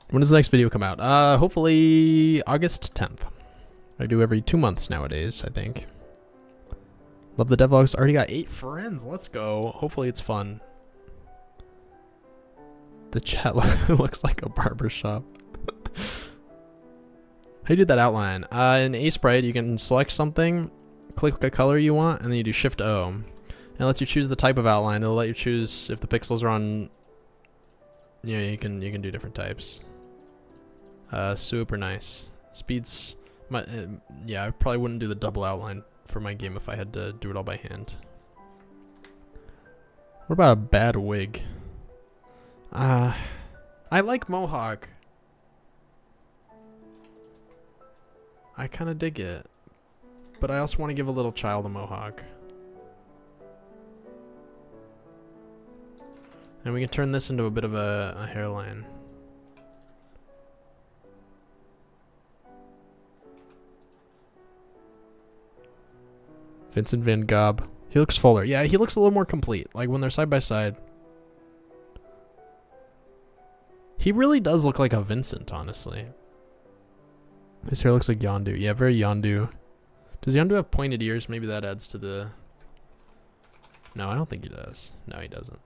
When does the next video come out? Hopefully August 10th. I do every 2 months nowadays, I think. Love the devlogs. Already got 8 friends. Let's go. Hopefully it's fun. The chat looks like a barbershop. How do you do that outline? In A-Sprite, you can select something, click a color you want, and then you do Shift-O. And it lets you choose the type of outline. It'll let you choose if the pixels are on... Yeah, you can do different types. Super nice. Speeds... yeah, I probably wouldn't do the double outline for my game if I had to do it all by hand. What about a bad wig? I like mohawk. I kind of dig it. But I also want to give a little child a mohawk. And we can turn this into a bit of a hairline. Vincent Van Gogh. He looks fuller. Yeah, he looks a little more complete. Like when they're side by side. He really does look like a Vincent, honestly. His hair looks like Yondu. Yeah, very Yondu. Does Yondu have pointed ears? Maybe that adds to the... No, I don't think he does. No, he doesn't.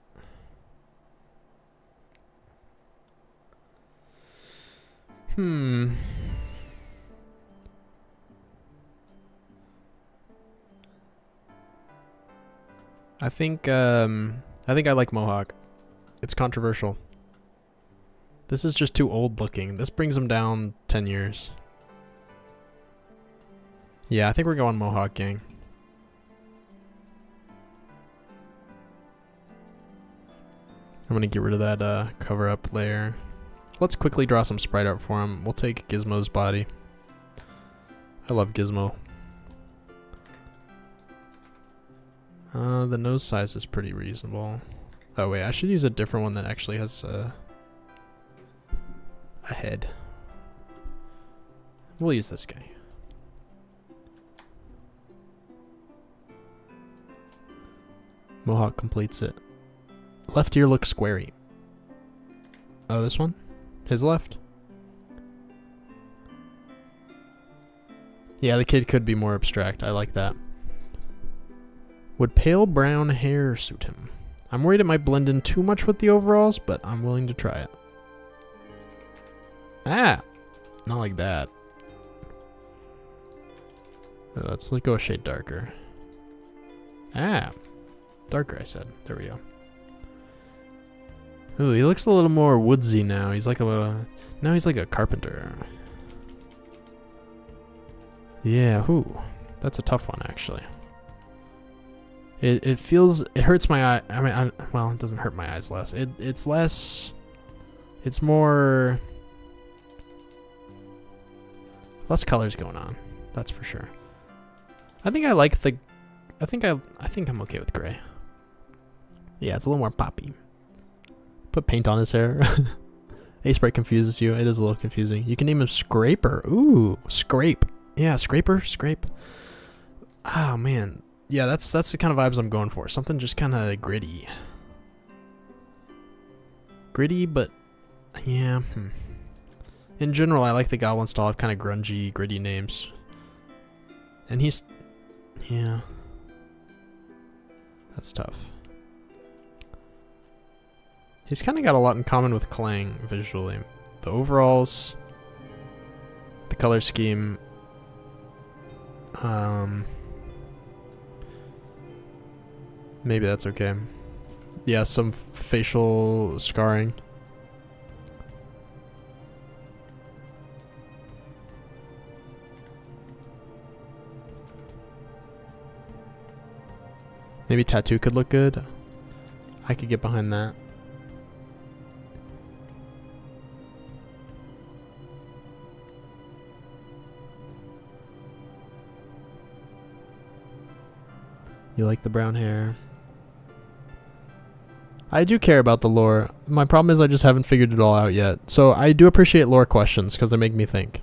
I think I like mohawk. It's controversial. This is just too old looking. This brings him down 10 years. Yeah, I think we're going mohawk, gang. I'm gonna get rid of that cover up layer. Let's quickly draw some sprite art for him. We'll take Gizmo's body. I love Gizmo. The nose size is pretty reasonable. Oh wait, I should use a different one that actually has a head. We'll use this guy. Mohawk completes it. Left ear looks squarey. Oh, this one? His left? Yeah, the kid could be more abstract. I like that. Would pale brown hair suit him? I'm worried it might blend in too much with the overalls, but I'm willing to try it. Ah! Not like that. Let's go a shade darker. Ah! Darker, I said. There we go. Ooh, he looks a little more woodsy now. He's like now he's like a carpenter. Yeah, ooh. That's a tough one, actually. It feels, it hurts my eye. I mean, well, it doesn't hurt my eyes less. It's less, it's more, less colors going on. That's for sure. I think I like the, I think I'm okay with gray. Yeah, it's a little more poppy. Put paint on his hair. A-Sprite confuses you. It is a little confusing. You can name him Scraper. Ooh, Scrape. Yeah, Scraper, Scrape. Oh, man. Yeah, that's the kind of vibes I'm going for. Something just kind of gritty. Gritty, but yeah. In general, I like the Goblin style of kind of grungy, gritty names. And he's, yeah. That's tough. He's kind of got a lot in common with Clang visually. The overalls, the color scheme, maybe that's okay. Yeah, some facial scarring. Maybe tattoo could look good. I could get behind that. You like the brown hair? I do care about the lore. My problem is I just haven't figured it all out yet. So I do appreciate lore questions because they make me think.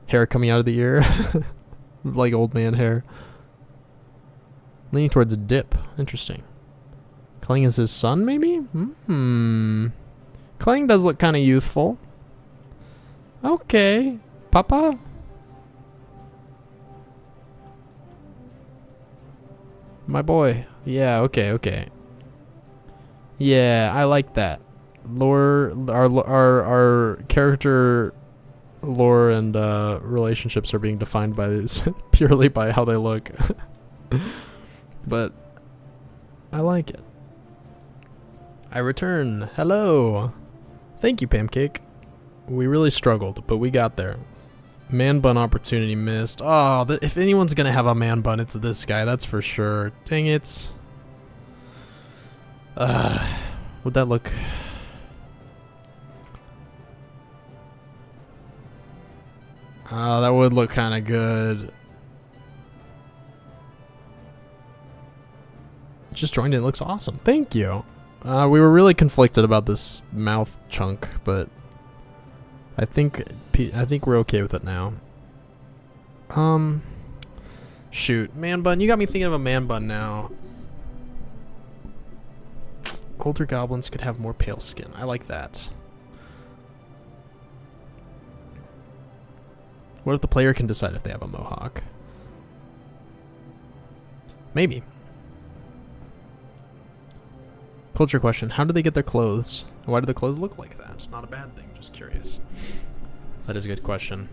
Hair coming out of the ear. Like old man hair. Leaning towards a dip. Interesting. Clang is his son, maybe? Clang does look kind of youthful. Okay. Papa? My boy. Yeah, okay. Yeah, I like that. Lore, our character lore and relationships are being defined by this purely by how they look. But I like it. I return. Hello. Thank you, Pancake. We really struggled, but we got there. Man bun opportunity missed. Oh, if anyone's gonna have a man bun, it's this guy. That's for sure. Dang it. Would that look... Oh, that would look kind of good. Just joined in. It looks awesome. Thank you. We were really conflicted about this mouth chunk, but I think we're okay with it now. Shoot, man bun. You got me thinking of a man bun now. Older goblins could have more pale skin. I like that. What if the player can decide if they have a mohawk? Maybe. Culture question. How do they get their clothes? Why do the clothes look like that? Not a bad thing, just curious. That is a good question.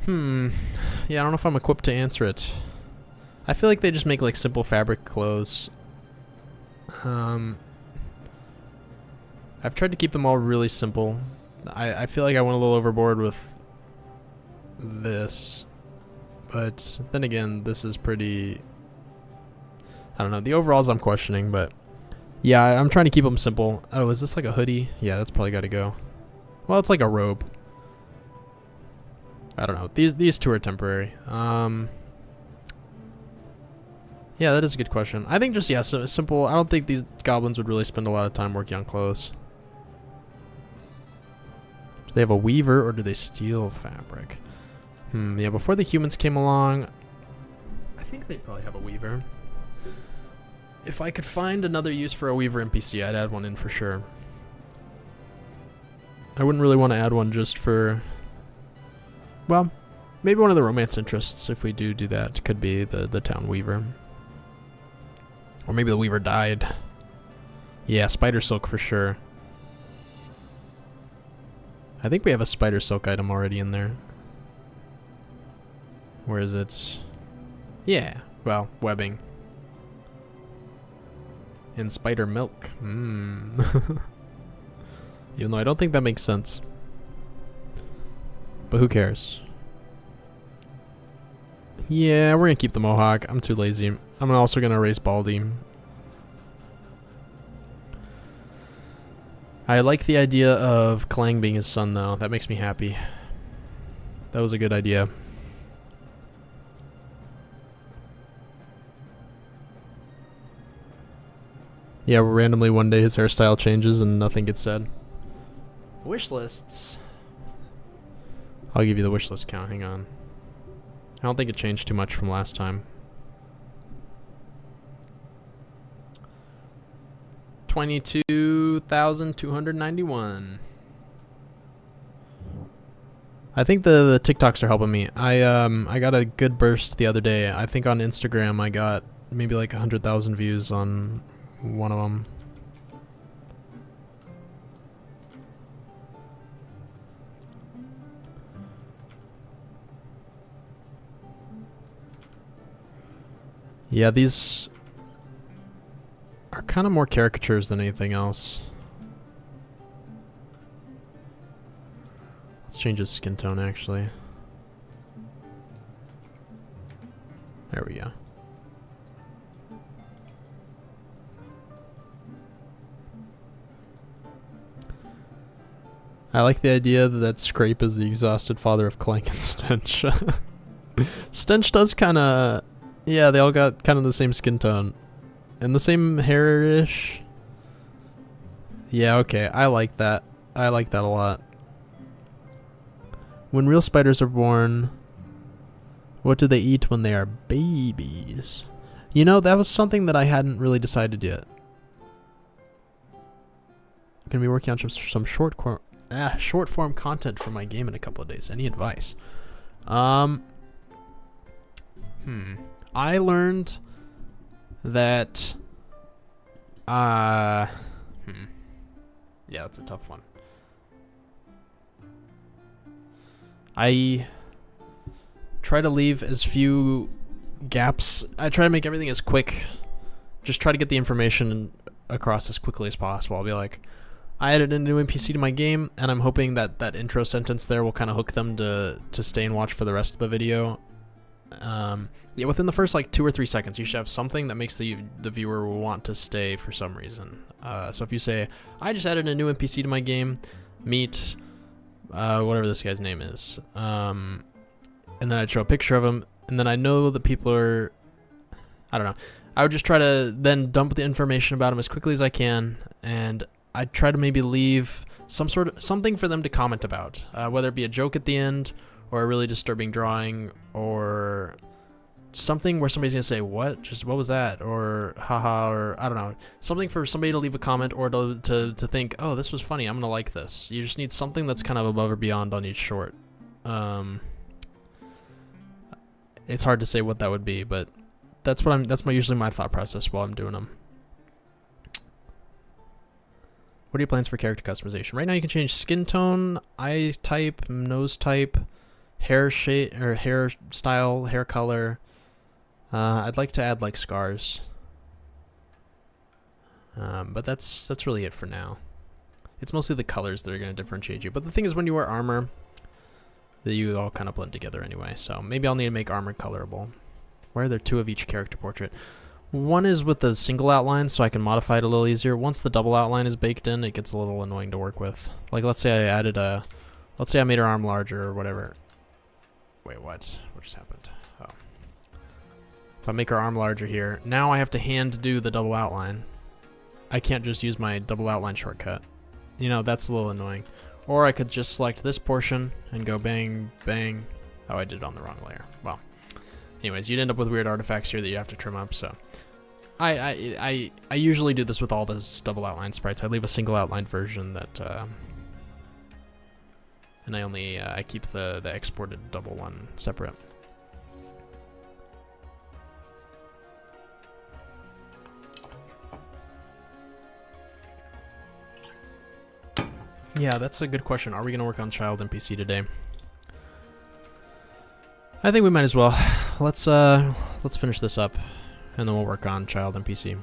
Yeah, I don't know if I'm equipped to answer it. I feel like they just make like simple fabric clothes. I've tried to keep them all really simple. I feel like I went a little overboard with this. But then again, this is pretty... I don't know. The overalls I'm questioning, but... Yeah, I'm trying to keep them simple. Oh, is this like a hoodie? Yeah, that's probably got to go. Well, it's like a robe. I don't know. These two are temporary. Yeah, that is a good question. I think just, yeah, so simple. I don't think these goblins would really spend a lot of time working on clothes. Do they have a weaver or do they steal fabric? Yeah, before the humans came along, I think they probably have a weaver. If I could find another use for a Weaver NPC, I'd add one in for sure. I wouldn't really want to add one just for... Well, maybe one of the romance interests, if we do that, could be the town Weaver. Or maybe the Weaver died. Yeah, Spider Silk for sure. I think we have a Spider Silk item already in there. Where is it? Yeah, well, webbing. And spider milk. Even though I don't think that makes sense. But who cares? Yeah, we're gonna keep the mohawk. I'm too lazy. I'm also gonna erase Baldy. I like the idea of Clang being his son, though. That makes me happy. That was a good idea. Yeah, randomly one day his hairstyle changes and nothing gets said. Wish lists. I'll give you the wish list count. Hang on. I don't think it changed too much from last time. 22,291. I think the TikToks are helping me. I got a good burst the other day. I think on Instagram I got maybe like 100,000 views on one of them. Yeah, these are kind of more caricatures than anything else. Let's change his skin tone, actually. There we go. I like the idea that Scrape is the exhausted father of Clank and Stench. Stench does kind of... Yeah, they all got kind of the same skin tone. And the same hair-ish. Yeah, okay. I like that. I like that a lot. When real spiders are born, what do they eat when they are babies? You know, that was something that I hadn't really decided yet. I'm going to be working on some short form content for my game in a couple of days. Any advice? I learned that yeah, that's a tough one. I try to leave as few gaps. I try to make everything as quick. Just try to get the information across as quickly as possible. I'll be like, I added a new NPC to my game, and I'm hoping that that intro sentence there will kind of hook them to stay and watch for the rest of the video. Yeah, within the first like 2 or 3 seconds, you should have something that makes the viewer want to stay for some reason. So if you say, I just added a new NPC to my game, meet whatever this guy's name is, and then I'd show a picture of him, and then I know that people are, I don't know, I would just try to then dump the information about him as quickly as I can, and I'd try to maybe leave something for them to comment about, whether it be a joke at the end, or a really disturbing drawing, or something where somebody's gonna say, what was that, or haha, or I don't know, something for somebody to leave a comment, or to think, oh, this was funny, I'm gonna like this. You just need something that's kind of above or beyond on each short. It's hard to say what that would be, but that's usually my thought process while I'm doing them. What are your plans for character customization? Right now you can change skin tone, eye type, nose type, hair shape or hair style, hair color. I'd like to add like scars. But that's really it for now. It's mostly the colors that are going to differentiate you. But the thing is, when you wear armor, that you all kind of blend together anyway. So maybe I'll need to make armor colorable. Why are there 2 of each character portrait? One is with the single outline, so I can modify it a little easier. Once the double outline is baked in, it gets a little annoying to work with. Like, let's say I made her arm larger or whatever. Wait, what? What just happened? Oh. If I make her arm larger here, now I have to hand do the double outline. I can't just use my double outline shortcut. You know, that's a little annoying. Or I could just select this portion and go bang, bang. Oh, I did it on the wrong layer. Well, anyways, you'd end up with weird artifacts here that you have to trim up, so. I usually do this with all those double outline sprites. I leave a single outline version that, and I only I keep the exported double one separate. Yeah, that's a good question. Are we gonna work on child NPC today? I think we might as well. Let's finish this up, and then we'll work on child NPC.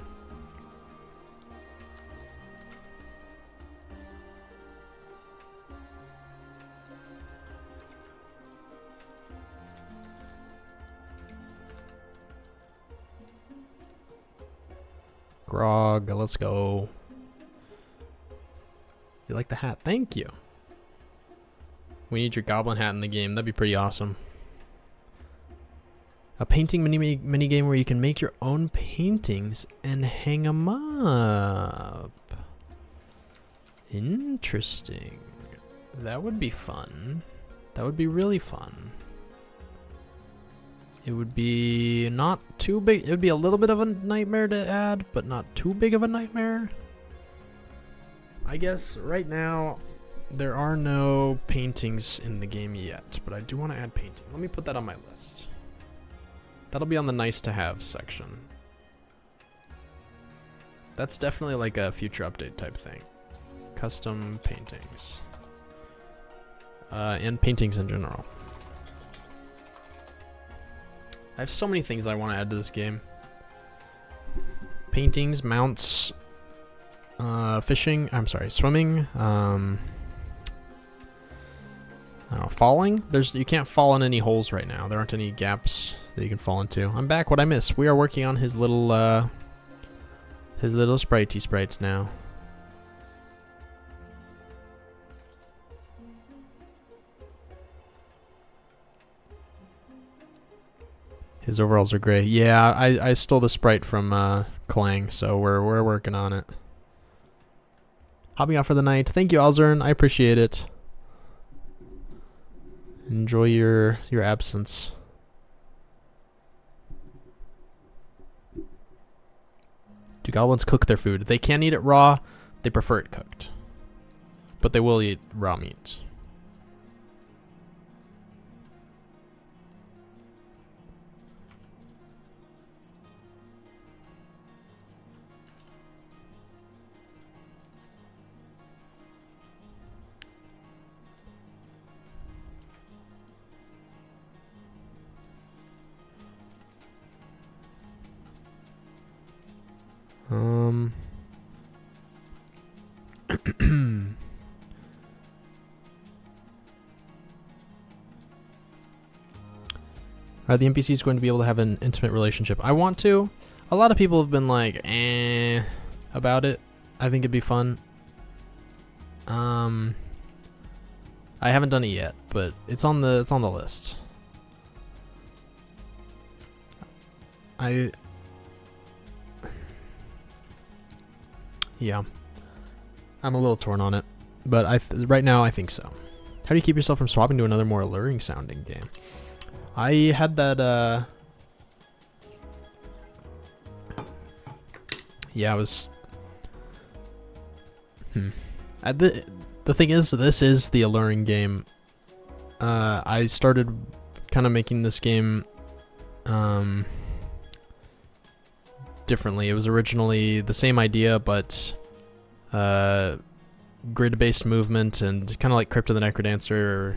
Grog, let's go. You like the hat? Thank you. We need your goblin hat in the game. That'd be pretty awesome. A painting mini game where you can make your own paintings and hang them up. Interesting. That would be fun. That would be really fun. It would be not too big. It would be a little bit of a nightmare to add, but not too big of a nightmare. I guess right now there are no paintings in the game yet, but I do want to add painting. Let me put that on my list. That'll be on the nice to have section. That's definitely like a future update type thing. Custom paintings. And paintings in general. I have so many things I want to add to this game. Paintings, mounts, fishing, I'm sorry, swimming, I don't know, falling? You can't fall in any holes right now. There aren't any gaps that you can fall into. I'm back, what I missed. We are working on his little spritey sprites now. His overalls are gray. Yeah, I stole the sprite from Clang, so we're working on it. Hopping out for the night. Thank you, Alzern. I appreciate it. Enjoy your absence. Do goblins cook their food? They can't eat it raw. They prefer it cooked. But they will eat raw meat. Are the NPCs going to be able to have an intimate relationship? I want to. A lot of people have been like, about it. I think it'd be fun. I haven't done it yet, but it's on the list. Yeah. I'm a little torn on it, but right now I think so. How do you keep yourself from swapping to another more alluring sounding game? I had that, yeah, I was, the thing is, this is the alluring game. I started kind of making this game, differently. It was originally the same idea, but, grid-based movement and kind of like Crypt of the Necrodancer.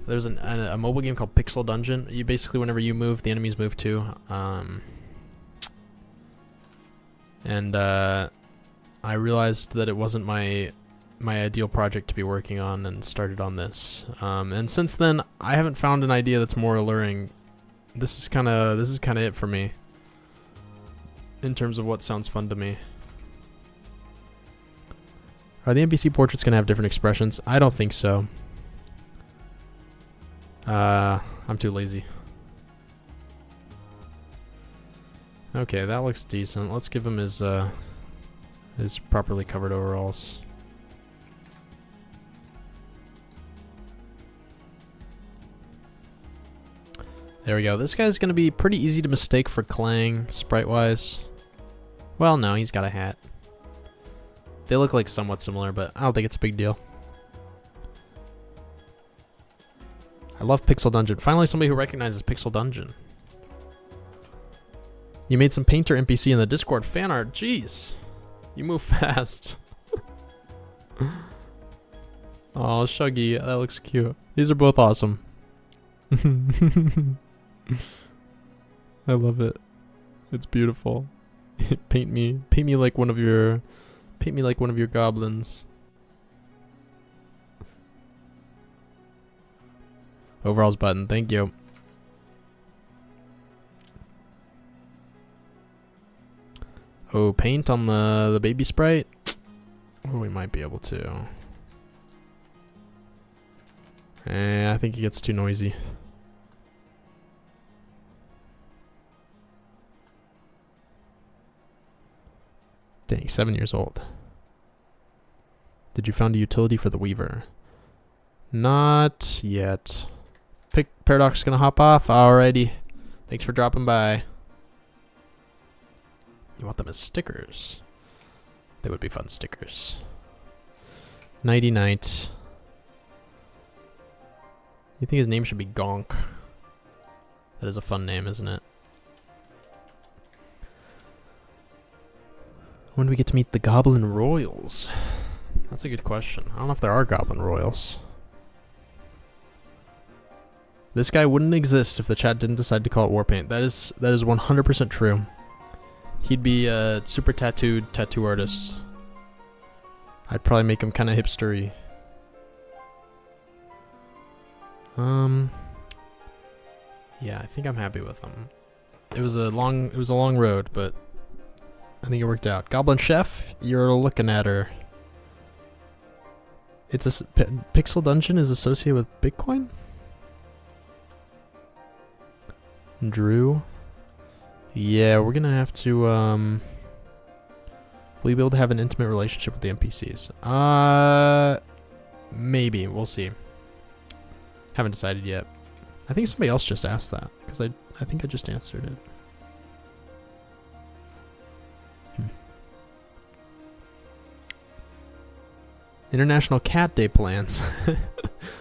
There's a mobile game called Pixel Dungeon. You basically, whenever you move, the enemies move too. And I realized that it wasn't my ideal project to be working on, and started on this. And since then, I haven't found an idea that's more alluring. This is kind of it for me in terms of what sounds fun to me. Are the NPC portraits gonna have different expressions? I don't think so. I'm too lazy. Okay, that looks decent. Let's give him his properly covered overalls. There we go. This guy's gonna be pretty easy to mistake for Clang, sprite-wise. Well, no, he's got a hat. They look like somewhat similar, but I don't think it's a big deal. I love Pixel Dungeon. Finally, somebody who recognizes Pixel Dungeon. You made some painter NPC in the Discord fan art. Jeez. You move fast. Oh, Shuggy. That looks cute. These are both awesome. I love it. It's beautiful. Paint me like one of your goblins. Overalls button, thank you. Oh, paint on the baby sprite? Oh, we might be able to. I think it gets too noisy. Dang, 7 years old. Did you found a utility for the Weaver? Not yet. Paradox gonna hop off. Alrighty. Thanks for dropping by. You want them as stickers? They would be fun stickers. Nighty night. You think his name should be Gonk? That is a fun name, isn't it? When do we get to meet the Goblin Royals? That's a good question. I don't know if there are Goblin Royals. This guy wouldn't exist if the chat didn't decide to call it Warpaint. That is 100% true. He'd be a super tattooed tattoo artist. I'd probably make him kind of hipstery. Yeah, I think I'm happy with him. It was a long road, but I think it worked out. Goblin Chef, you're looking at her. It's a Pixel Dungeon is associated with Bitcoin? Drew? Yeah, we're gonna have to, will you be able to have an intimate relationship with the NPCs? Maybe, we'll see. Haven't decided yet. I think somebody else just asked that, because I think I just answered it. International Cat Day plans.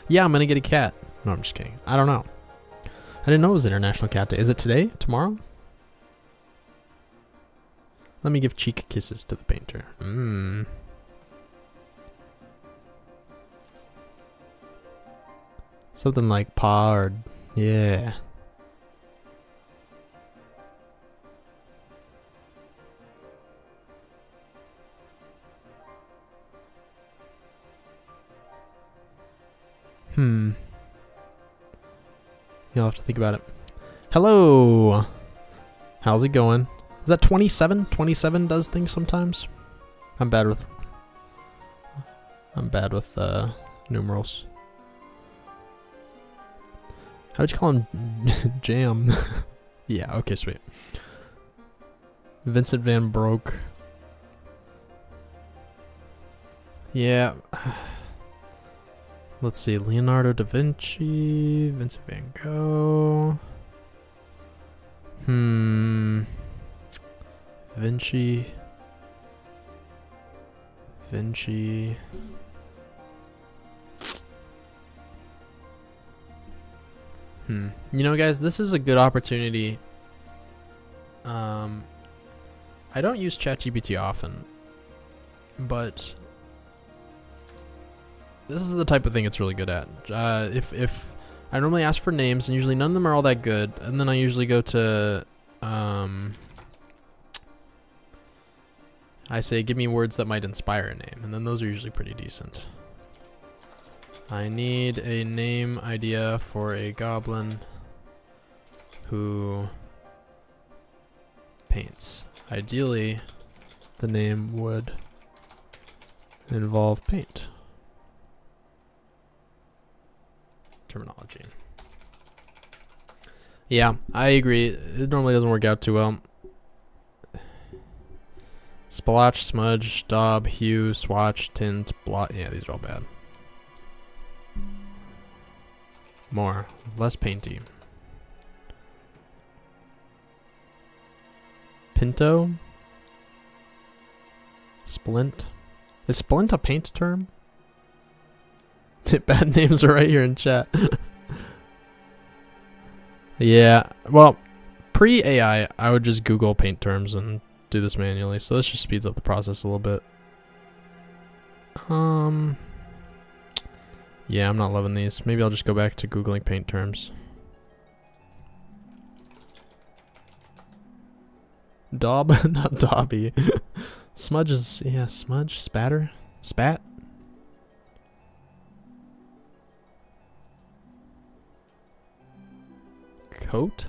Yeah, I'm gonna get a cat. No, I'm just kidding. I don't know. I didn't know it was International Cat Day. Is it today? Tomorrow? Let me give cheek kisses to the painter. Something like paw or... yeah. You'll have to think about it. Hello! How's it going? Is that 27? 27 does things sometimes? I'm bad with numerals. How'd you call him? Jam? Yeah, okay, sweet. Vincent Van Broek. Yeah. Let's see, Leonardo da Vinci, Vincent van Gogh. Vinci. You know, guys, this is a good opportunity. I don't use ChatGPT often, but this is the type of thing it's really good at. If I normally ask for names, and usually none of them are all that good, and then I usually go to I say, give me words that might inspire a name, and then those are usually pretty decent. I need a name idea for a goblin who paints. Ideally, the name would involve paint. Terminology. Yeah, I agree. It normally doesn't work out too well. Splotch, smudge, daub, hue, swatch, tint, blot. Yeah, these are all bad. More. Less painty. Pinto? Splint. Is splint a paint term? Bad names are right here in chat. Yeah, well, pre-AI, I would just Google paint terms and do this manually, so this just speeds up the process a little bit. Yeah, I'm not loving these. Maybe I'll just go back to Googling paint terms. Daub, not Dobby. Smudge is, yeah, smudge, spatter, spat. Coat?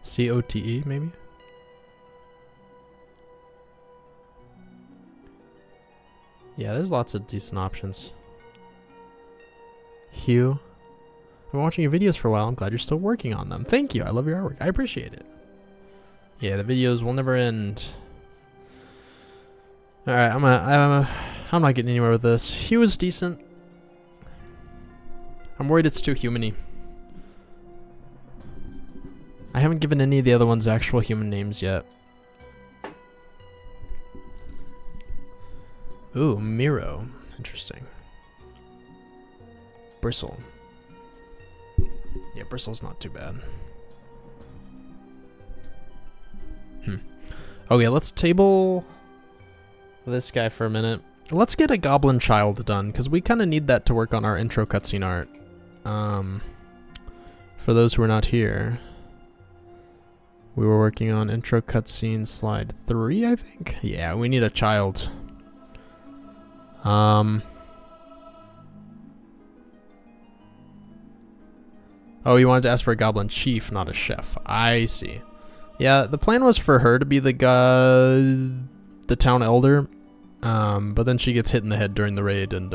C-O-T-E, maybe? Yeah, there's lots of decent options. Hue. I've been watching your videos for a while. I'm glad you're still working on them. Thank you. I love your artwork. I appreciate it. Yeah, the videos will never end. Alright, I'm not getting anywhere with this. Hue is decent. I'm worried it's too human-y. I haven't given any of the other ones actual human names yet. Ooh, Miro. Interesting. Bristle. Yeah, bristle's not too bad. Okay, let's table this guy for a minute. Let's get a goblin child done, because we kind of need that to work on our intro cutscene art. For those who are not here, we were working on intro cutscene slide 3, I think? Yeah, we need a child. Oh, you wanted to ask for a goblin chief, not a chef. I see. Yeah, the plan was for her to be the town elder, but then she gets hit in the head during the raid and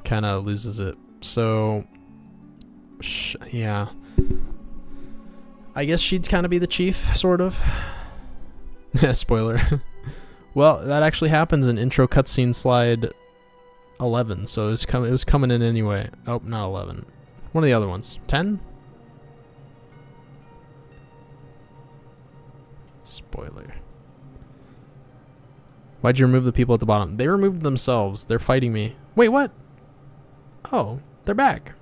kind of loses it. So, yeah. I guess she'd kind of be the chief, sort of. Yeah, spoiler. Well, that actually happens in intro cutscene slide 11, so it was coming in anyway. Oh, not 11. One of the other ones. 10? Spoiler. Why'd you remove the people at the bottom? They removed themselves. They're fighting me. Wait, what? Oh, they're back.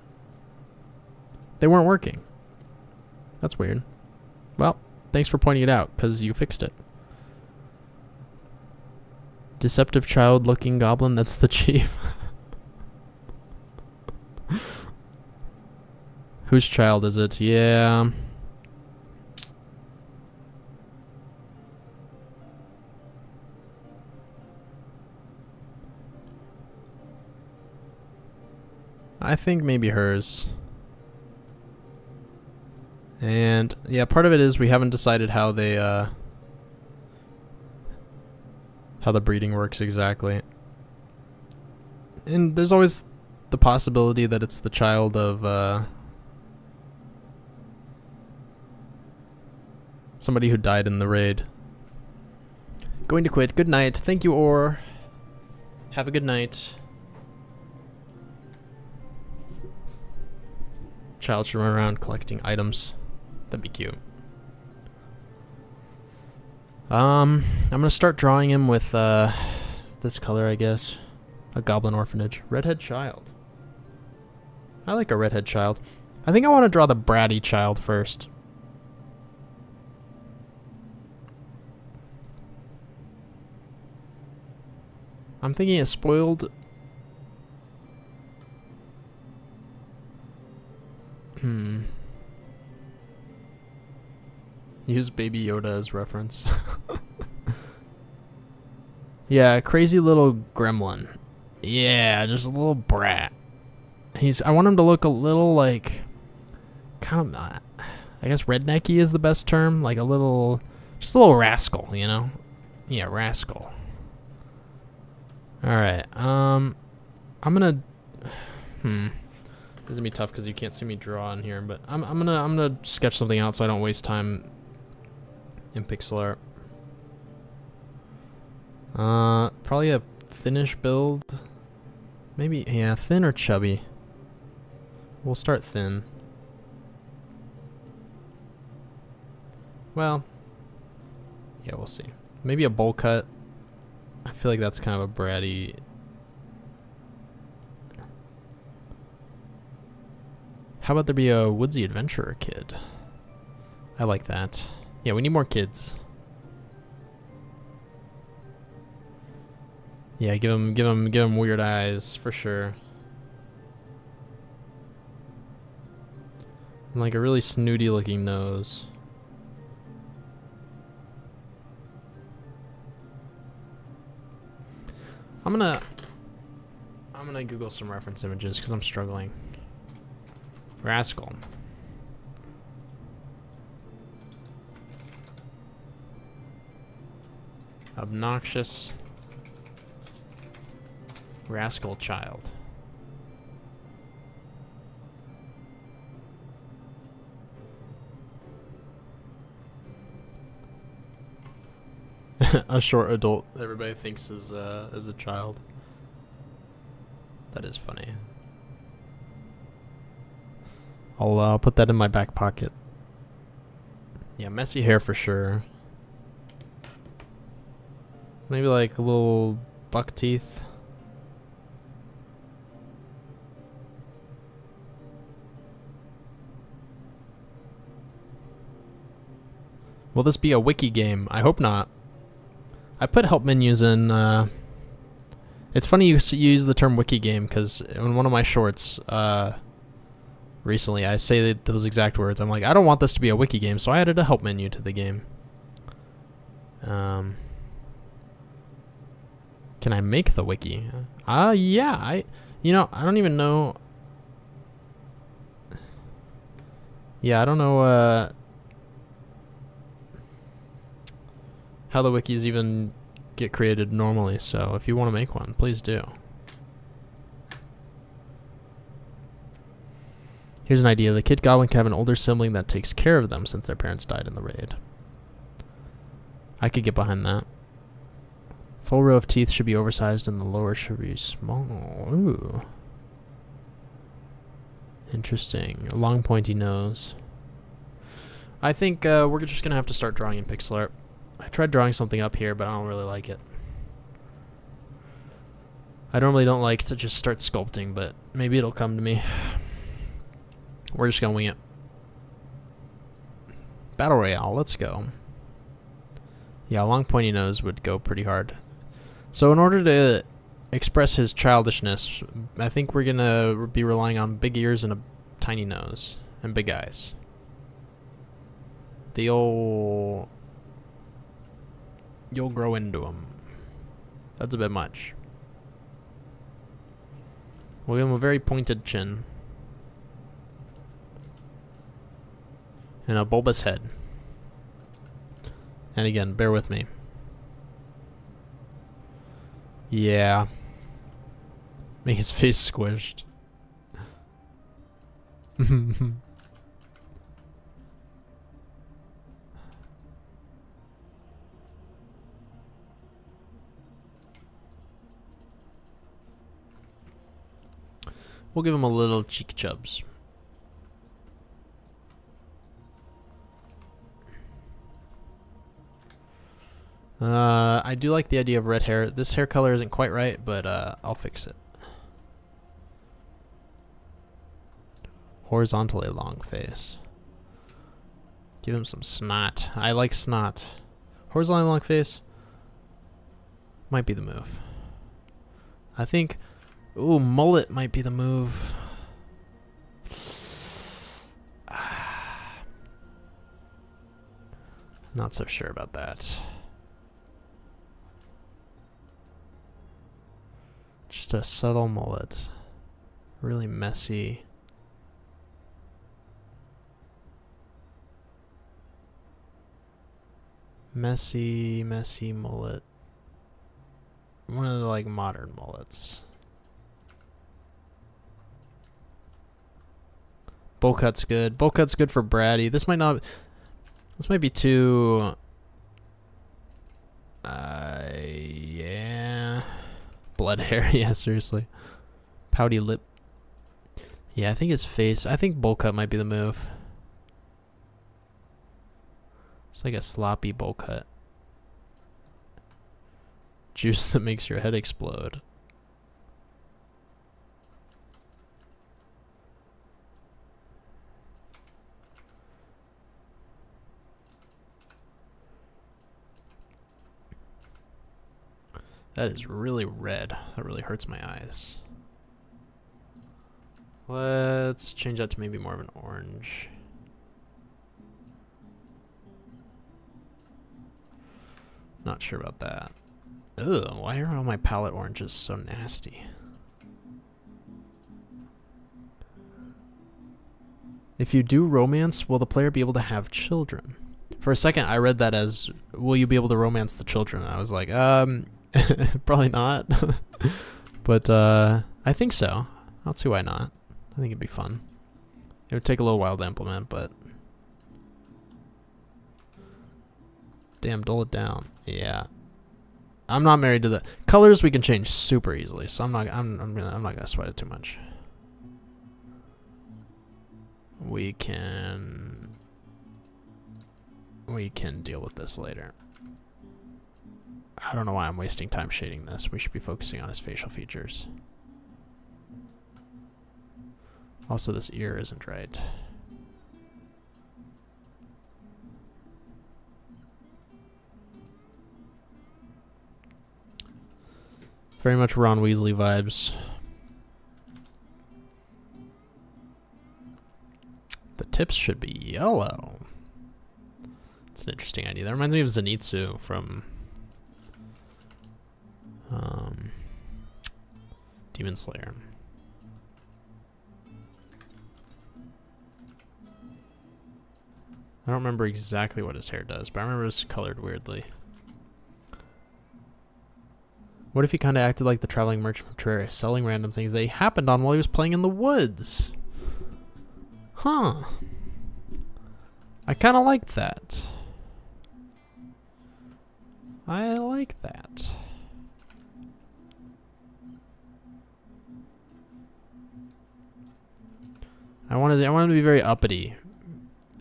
They weren't working. That's weird. Well, thanks for pointing it out, because you fixed it. Deceptive child looking goblin, that's the chief. Whose child is it? Yeah. I think maybe hers. And yeah, part of it is we haven't decided how they how the breeding works exactly. And there's always the possibility that it's the child of somebody who died in the raid. Going to quit. Good night. Thank you, Or. Have a good night. Child should run around collecting items. That'd be cute. I'm gonna start drawing him with this color, I guess. A goblin orphanage. Redhead child. I like a redhead child. I think I want to draw the bratty child first. I'm thinking a spoiled... Use Baby Yoda as reference. Yeah, crazy little gremlin. Yeah, just a little brat. I want him to look a little like... kind of... I guess rednecky is the best term. Like a little... just a little rascal, you know? Yeah, rascal. Alright, I'm gonna... This is gonna be tough because you can't see me draw in here, but I'm gonna sketch something out so I don't waste time in pixel art. Probably a thinnish build. Maybe, yeah, thin or chubby. We'll start thin. Well, yeah, we'll see. Maybe a bowl cut. I feel like that's kind of a bratty. How about there be a woodsy adventurer kid? I like that. Yeah, we need more kids. Yeah, give him weird eyes for sure. And like a really snooty looking nose. I'm gonna Google some reference images because I'm struggling. Rascal. Obnoxious rascal child. A short adult everybody thinks is a child. That is funny. I'll put that in my back pocket. Yeah, messy hair for sure. Maybe like a little buck teeth. Will this be a wiki game? I hope not. I put help menus in. It's funny you use the term wiki game because in one of my shorts recently I say those exact words. I'm like, I don't want this to be a wiki game, so I added a help menu to the game. Can I make the wiki? Yeah. I don't even know. Yeah, I don't know how the wikis even get created normally, so if you want to make one, please do. Here's an idea. The kid goblin can have an older sibling that takes care of them since their parents died in the raid. I could get behind that. Full row of teeth should be oversized and the lower should be small. Ooh. Interesting. A long pointy nose. I think we're just going to have to start drawing in pixel art. I tried drawing something up here, but I don't really like it. I normally don't like to just start sculpting, but maybe it'll come to me. We're just going to wing it. Battle Royale, let's go. Yeah, a long pointy nose would go pretty hard. So in order to express his childishness, I think we're going to be relying on big ears and a tiny nose and big eyes. You'll grow into them. That's a bit much. We'll give him a very pointed chin. And a bulbous head. And again, bear with me. Yeah. Make his face squished. We'll give him a little cheek chubs. I do like the idea of red hair. This hair color isn't quite right, but I'll fix it. Horizontally long face. Give him some snot. I like snot. Horizontally long face might be the move. I think... Ooh, mullet might be the move. Not so sure about that. Just a subtle mullet. Really messy. Messy mullet. One of the like modern mullets. Bowl cut's good. Bowl cut's good for bratty. This might not... This might be too... yeah... Blood hair, yeah, seriously. Pouty lip. Yeah, I think his face... I think bowl cut might be the move. It's like a sloppy bowl cut. Juice that makes your head explode. That is really red. That really hurts my eyes. Let's change that to maybe more of an orange. Not sure about that. Ugh, why are all my palette oranges so nasty? If you do romance, will the player be able to have children? For a second, I read that as, will you be able to romance the children? And I was like, probably not. But I think so. I don't see why not. I think it'd be fun. It would take a little while to implement, but damn, dull it down. Yeah. I'm not married to the colors. We can change super easily, so I'm not gonna sweat it too much. We can deal with this later. I don't know why I'm wasting time shading this. We should be focusing on his facial features. Also, this ear isn't right. Very much Ron Weasley vibes. The tips should be yellow. It's an interesting idea. That reminds me of Zenitsu from Demon Slayer. I don't remember exactly what his hair does, but I remember it's colored weirdly. What if he kind of acted like the traveling merchant from Terraria, selling random things that he happened on while he was playing in the woods? Huh. I kind of like that. I like that. I wanted to be very uppity,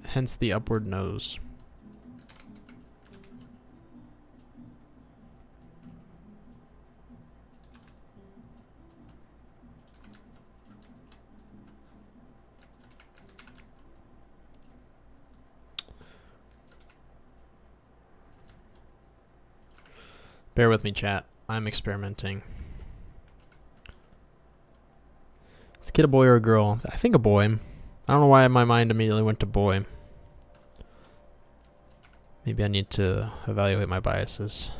hence the upward nose. Bear with me, chat. I'm experimenting. Is this kid a boy or a girl? I think a boy. I don't know why my mind immediately went to boy. Maybe I need to evaluate my biases.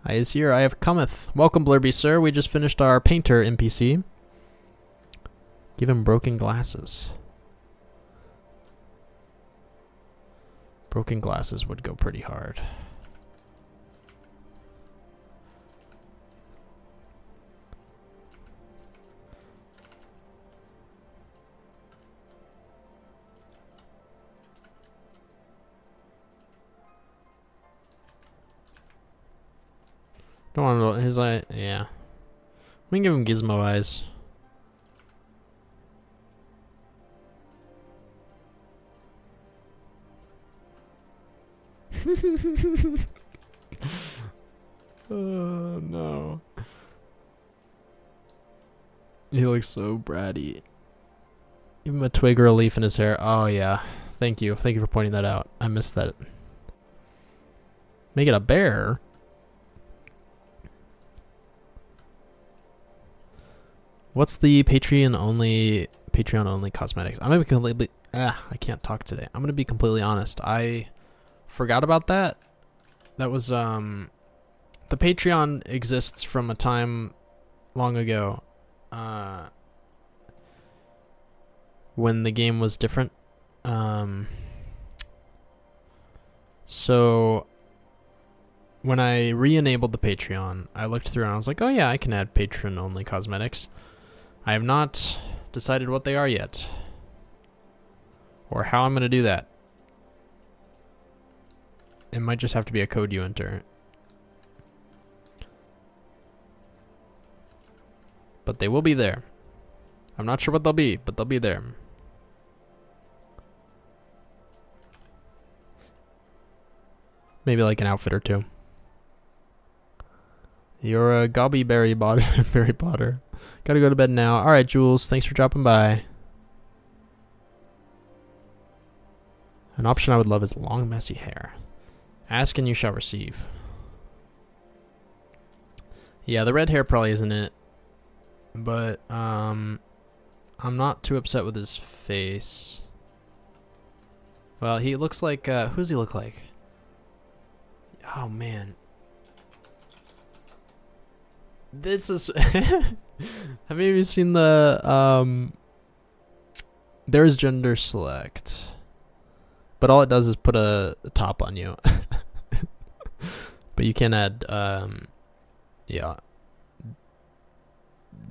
I is here, I have cometh. Welcome, Blurby sir. We just finished our painter NPC. Give him broken glasses. Broken glasses would go pretty hard. Don't want his eye. Yeah, we can give him gizmo eyes. Oh no. He looks so bratty. Give him a twig or a leaf in his hair. Oh yeah. Thank you. Thank you for pointing that out. I missed that. Make it a bear. What's the Patreon only cosmetics? I'm gonna be completely I can't talk today. I'm gonna be completely honest. I forgot about that. That was the Patreon exists from a time long ago when the game was different. So when I re-enabled the Patreon, I looked through and I was like, oh yeah, I can add patron only cosmetics. I have not decided what they are yet or how I'm going to do that. It might just have to be a code you enter. But they will be there. I'm not sure what they'll be, but they'll be there. Maybe like an outfit or two. You're a gobby berry botter. Gotta go to bed now. Alright, Jules, thanks for dropping by. An option I would love is long, messy hair. Ask and you shall receive. Yeah, the red hair probably isn't it. But, I'm not too upset with his face. Well, he looks like, who does he look like? Oh, man. This is... Have any of you seen the, there's gender select. But all it does is put a top on you. But you can add, yeah.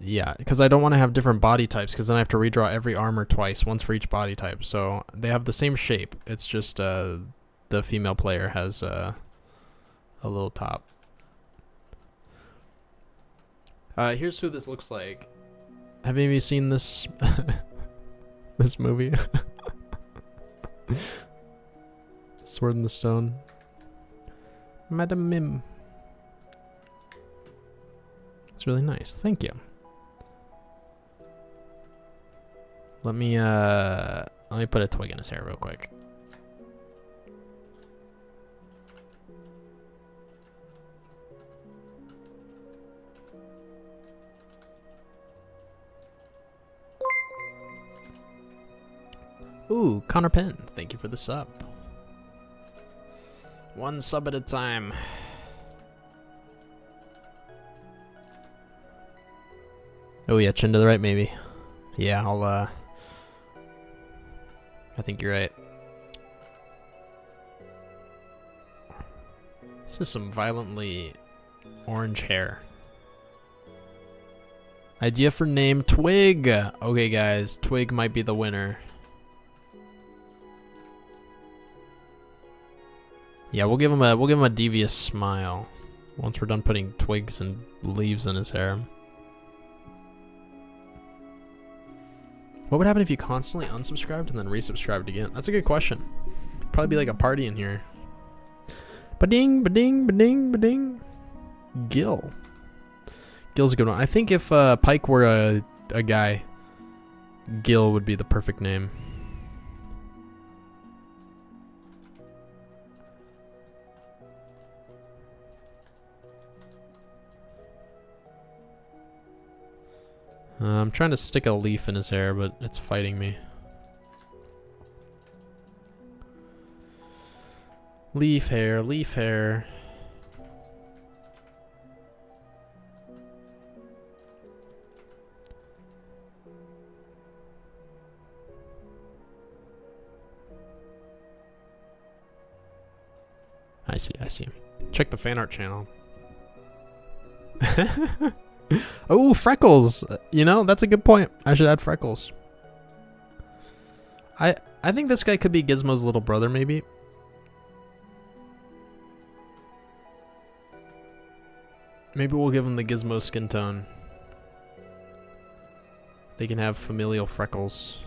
Yeah, because I don't want to have different body types, because then I have to redraw every armor twice, once for each body type. So they have the same shape. It's just the female player has a little top. Here's who this looks like. Have any of you seen this this movie? Sword in the Stone. Madam Mim. It's really nice. Thank you. Let me put a twig in his hair real quick. Ooh, Connor Penn, thank you for the sub. One sub at a time. Oh yeah, chin to the right maybe. Yeah, I think you're right. This is some violently orange hair. Idea for name, Twig. Okay guys, Twig might be the winner. Yeah, we'll give him a devious smile once we're done putting twigs and leaves in his hair. What would happen if you constantly unsubscribed and then resubscribed again? That's a good question. Probably be like a party in here. Ba-ding, ba-ding, ba-ding, ba-ding. Gil. Gil's a good one. I think if Pike were a guy, Gil would be the perfect name. I'm trying to stick a leaf in his hair, but it's fighting me. Leaf hair, leaf hair. I see, I see. Check the fan art channel. Oh, freckles. You know, that's a good point. I should add freckles. I think this guy could be Gizmo's little brother, maybe. Maybe we'll give him the Gizmo skin tone. They can have familial freckles.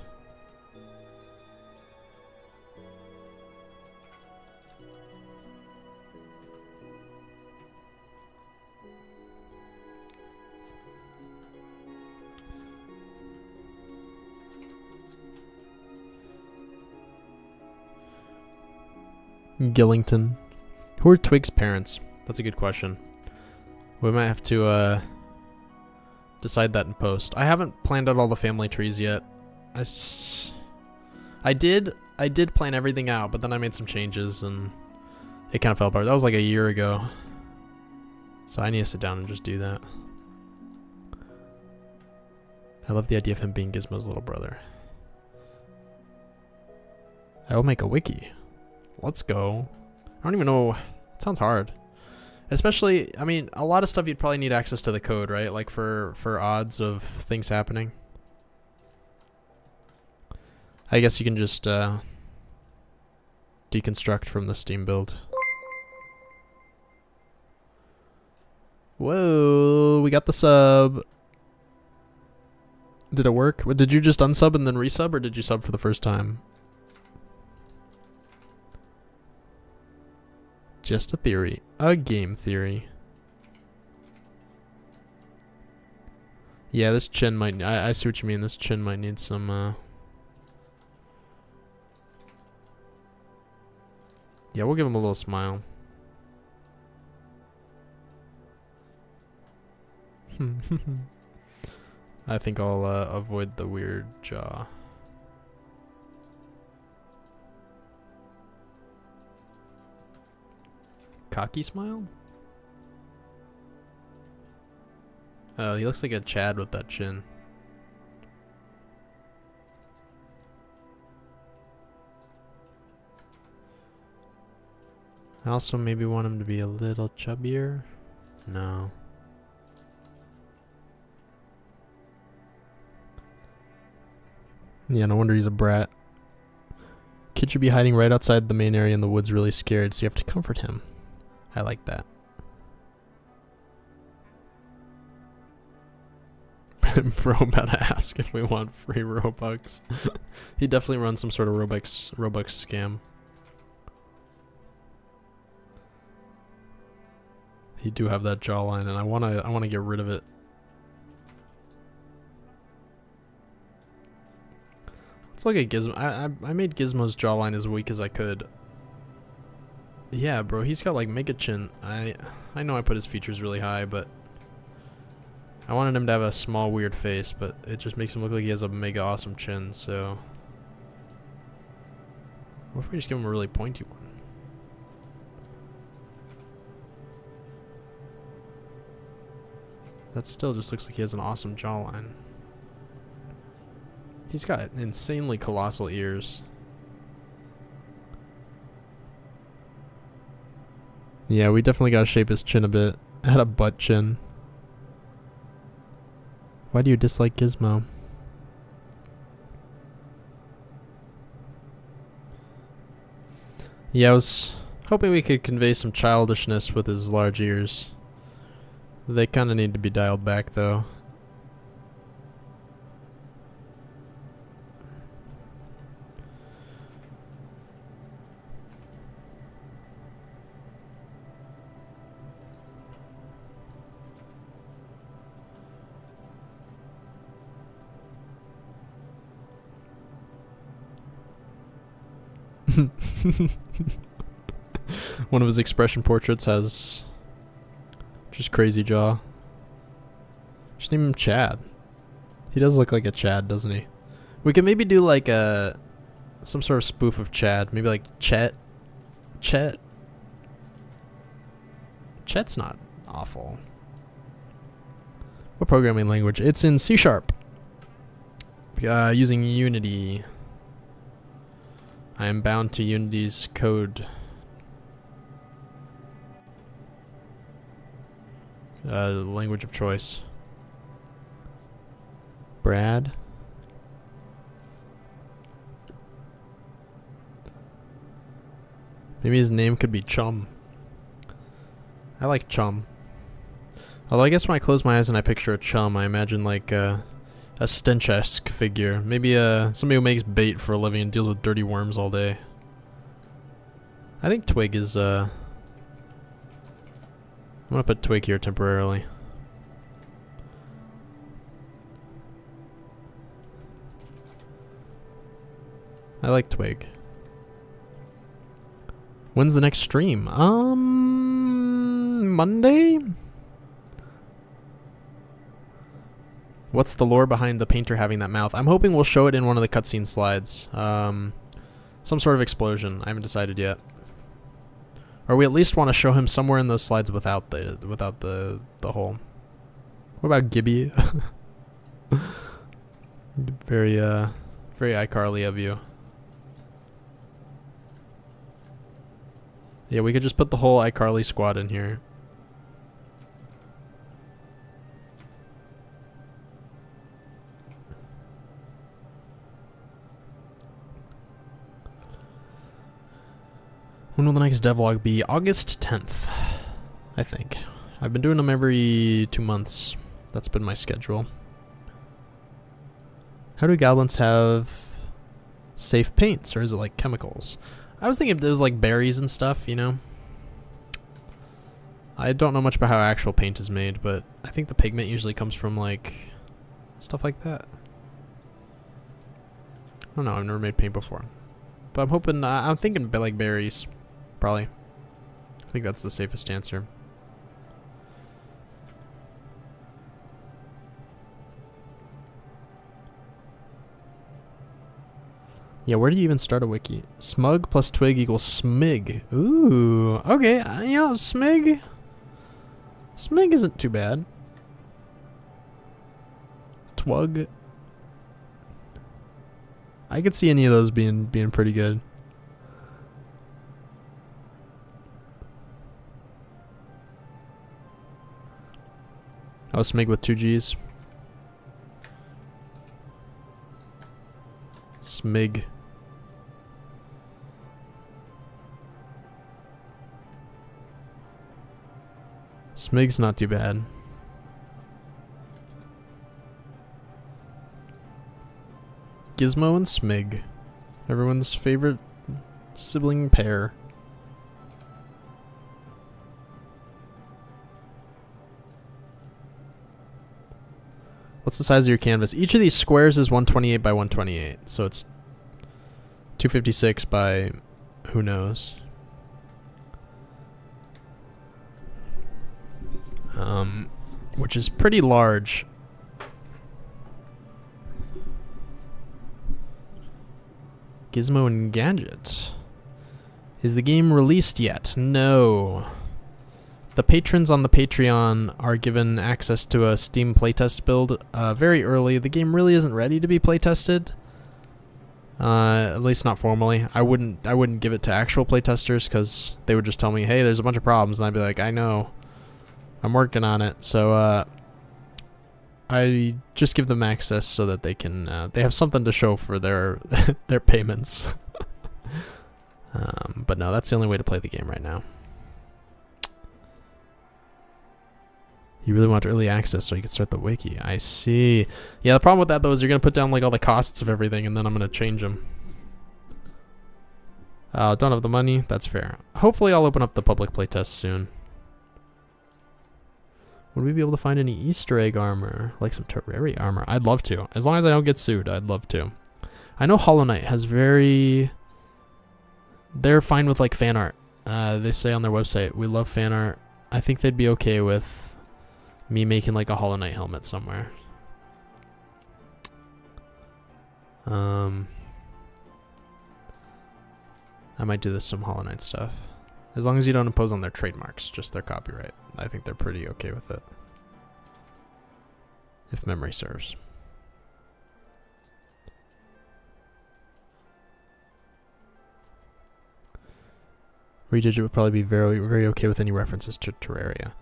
Gillington. Who are Twig's parents? That's a good question. We might have to decide that in post. I haven't planned out all the family trees yet. I did plan everything out, but then I made some changes and it kind of fell apart. That was like a year ago. So I need to sit down and just do that. I love the idea of him being Gizmo's little brother. I will make a wiki. Let's go. I don't even know. It sounds hard. Especially, I mean, a lot of stuff you'd probably need access to the code, right? Like for odds of things happening. I guess you can just deconstruct from the Steam build. Whoa, we got the sub. Did it work? Did you just unsub and then resub, or did you sub for the first time? Just a theory. A game theory. Yeah, this chin might... I see what you mean. This chin might need some... Yeah, we'll give him a little smile. I think I'll avoid the weird jaw. Cocky smile? Oh, he looks like a Chad with that chin. I also maybe want him to be a little chubbier. No. Yeah, no wonder he's a brat. Kid should be hiding right outside the main area in the woods, really scared, so you have to comfort him. I like that. Bro, about to ask if we want free Robux. He definitely runs some sort of Robux scam. He do have that jawline, and I wanna get rid of it. Let's look at Gizmo. I made Gizmo's jawline as weak as I could. Yeah, bro, he's got like mega chin. I know I put his features really high, but I wanted him to have a small weird face, but it just makes him look like he has a mega awesome chin, so what if we just give him a really pointy one? That still just looks like he has an awesome jawline. He's got insanely colossal ears. Yeah, we definitely gotta shape his chin a bit. I had a butt chin. Why do you dislike Gizmo? Yeah, I was hoping we could convey some childishness with his large ears. They kind of need to be dialed back, though. One of his expression portraits has just crazy jaw. Just name him Chad. He does look like a Chad, doesn't he? We could maybe do like some sort of spoof of Chad. Maybe like Chet's not awful. What programming language? It's in C#. Using Unity. I am bound to Unity's code. Language of choice. Brad. Maybe his name could be Chum. I like Chum. Although I guess when I close my eyes and I picture a chum, I imagine like a stench-esque figure. Maybe somebody who makes bait for a living and deals with dirty worms all day. I think Twig is I'm gonna put Twig here temporarily. I like Twig. When's the next stream? Monday? What's the lore behind the painter having that mouth? I'm hoping we'll show it in one of the cutscene slides. Some sort of explosion. I haven't decided yet. Or we at least want to show him somewhere in those slides without the hole. What about Gibby? Very iCarly of you. Yeah, we could just put the whole iCarly squad in here. When will the next devlog be? August 10th, I think. I've been doing them every 2 months. That's been my schedule. How do goblins have safe paints, or is it like chemicals? I was thinking if there was like berries and stuff, you know? I don't know much about how actual paint is made, but I think the pigment usually comes from like stuff like that. I don't know, I've never made paint before. But I'm hoping, I'm thinking like berries, probably. I think that's the safest answer. Yeah, where do you even start a wiki? Smug plus twig equals smig. Ooh, okay, you know, smig. Smig isn't too bad. Twug. I could see any of those being pretty good. Oh, smig with 2 G's. Smig. Smig's not too bad. Gizmo and Smig. Everyone's favorite sibling pair. What's the size of your canvas? Each of these squares is 128 by 128. So it's 256 by who knows. Which is pretty large. Gizmo and Gadget. Is the game released yet? No. The patrons on the Patreon are given access to a Steam playtest build very early. The game really isn't ready to be playtested. At least not formally. I wouldn't give it to actual playtesters because they would just tell me, hey, there's a bunch of problems, and I'd be like, I know. I'm working on it. So I just give them access so that they can they have something to show for their their payments. But no, that's the only way to play the game right now. You really want early access so you can start the wiki. I see. Yeah, the problem with that though is you're gonna put down like all the costs of everything, and then I'm gonna change them. Don't have the money. That's fair. Hopefully, I'll open up the public playtest soon. Would we be able to find any Easter egg armor? Like some Terraria armor? I'd love to. As long as I don't get sued, I'd love to. I know Hollow Knight has very... They're fine with like fan art. They say on their website, we love fan art. I think they'd be okay with me making like a Hollow Knight helmet somewhere. I might do this some Hollow Knight stuff. As long as you don't impose on their trademarks, just their copyright. I think they're pretty okay with it. If memory serves. Redigit would probably be very, very okay with any references to Terraria.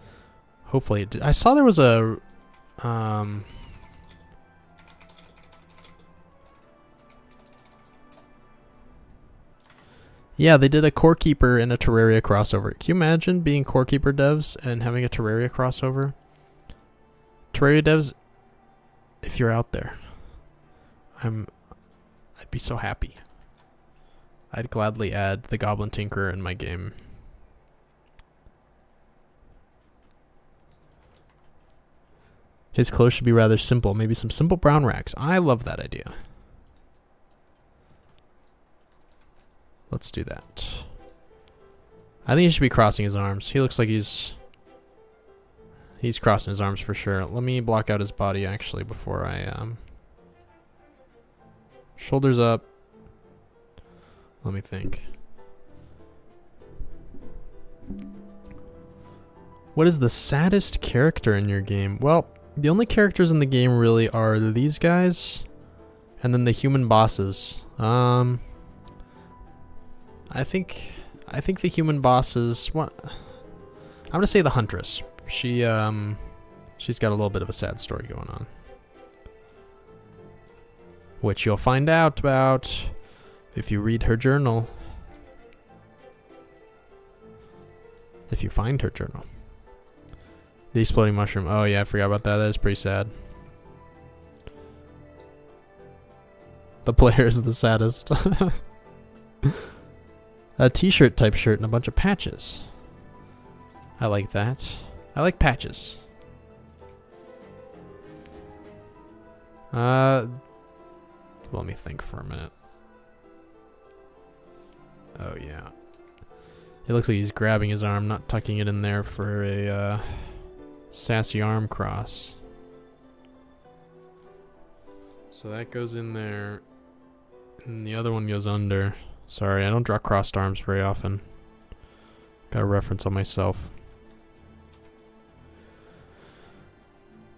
Hopefully it did. I saw there was a... yeah, they did a Core Keeper and a Terraria crossover. Can you imagine being Core Keeper devs and having a Terraria crossover? Terraria devs, if you're out there, I'd be so happy. I'd gladly add the Goblin Tinkerer in my game. His clothes should be rather simple. Maybe some simple brown racks. I love that idea. Let's do that. I think he should be crossing his arms. He looks like he's crossing his arms for sure. Let me block out his body actually before I shoulders up. Let me think. What is the saddest character in your game? Well, the only characters in the game really are these guys and then the human bosses. I think the human bosses, what? I'm gonna say the Huntress. She's got a little bit of a sad story going on, which you'll find out about if you read her journal. If you find her journal. The exploding mushroom. Oh yeah, I forgot about that. That is pretty sad. The player is the saddest. A t-shirt type shirt and a bunch of patches. I like that. I like patches. Let me think for a minute. Oh yeah. It looks like he's grabbing his arm, not tucking it in there for a sassy arm cross. So that goes in there, and the other one goes under. Sorry, I don't draw crossed arms very often. Got a reference on myself.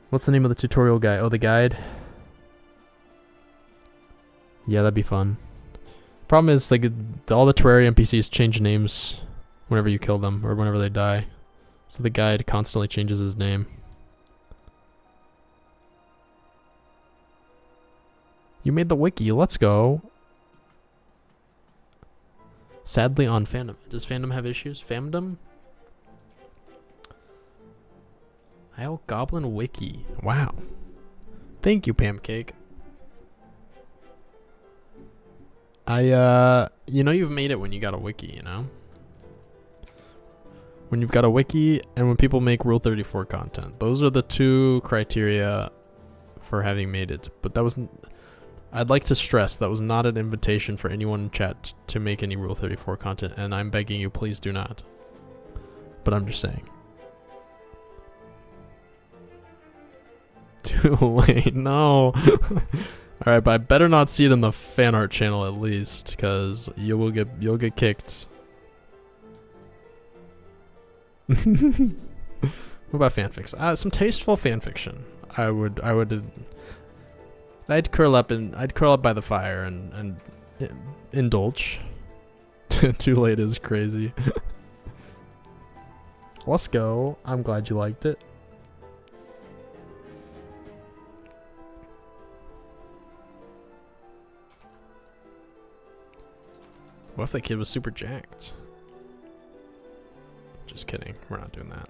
What's the name of the tutorial guide? Oh, the guide? Yeah, that'd be fun. Problem is, like, all the Terraria NPCs change names whenever you kill them, or whenever they die. So the guide constantly changes his name. You made the wiki, let's go. Sadly on fandom. Does fandom have issues? Fandom? Goblin wiki. Wow. Thank you, Pancake. You know you've made it when you got a wiki, you know? When you've got a wiki and when people make Rule 34 content. Those are the two criteria for having made it. But that wasn't... I'd like to stress that was not an invitation for anyone in chat to make any Rule 34 content, and I'm begging you, please do not. But I'm just saying. Too late, no. Alright, but I better not see it in the fan art channel at least, because you'll get kicked. What about fanfics? Some tasteful fanfiction. I'd curl up by the fire and indulge. Too late is crazy. Let's go. I'm glad you liked it. What if the kid was super jacked? Just kidding. We're not doing that.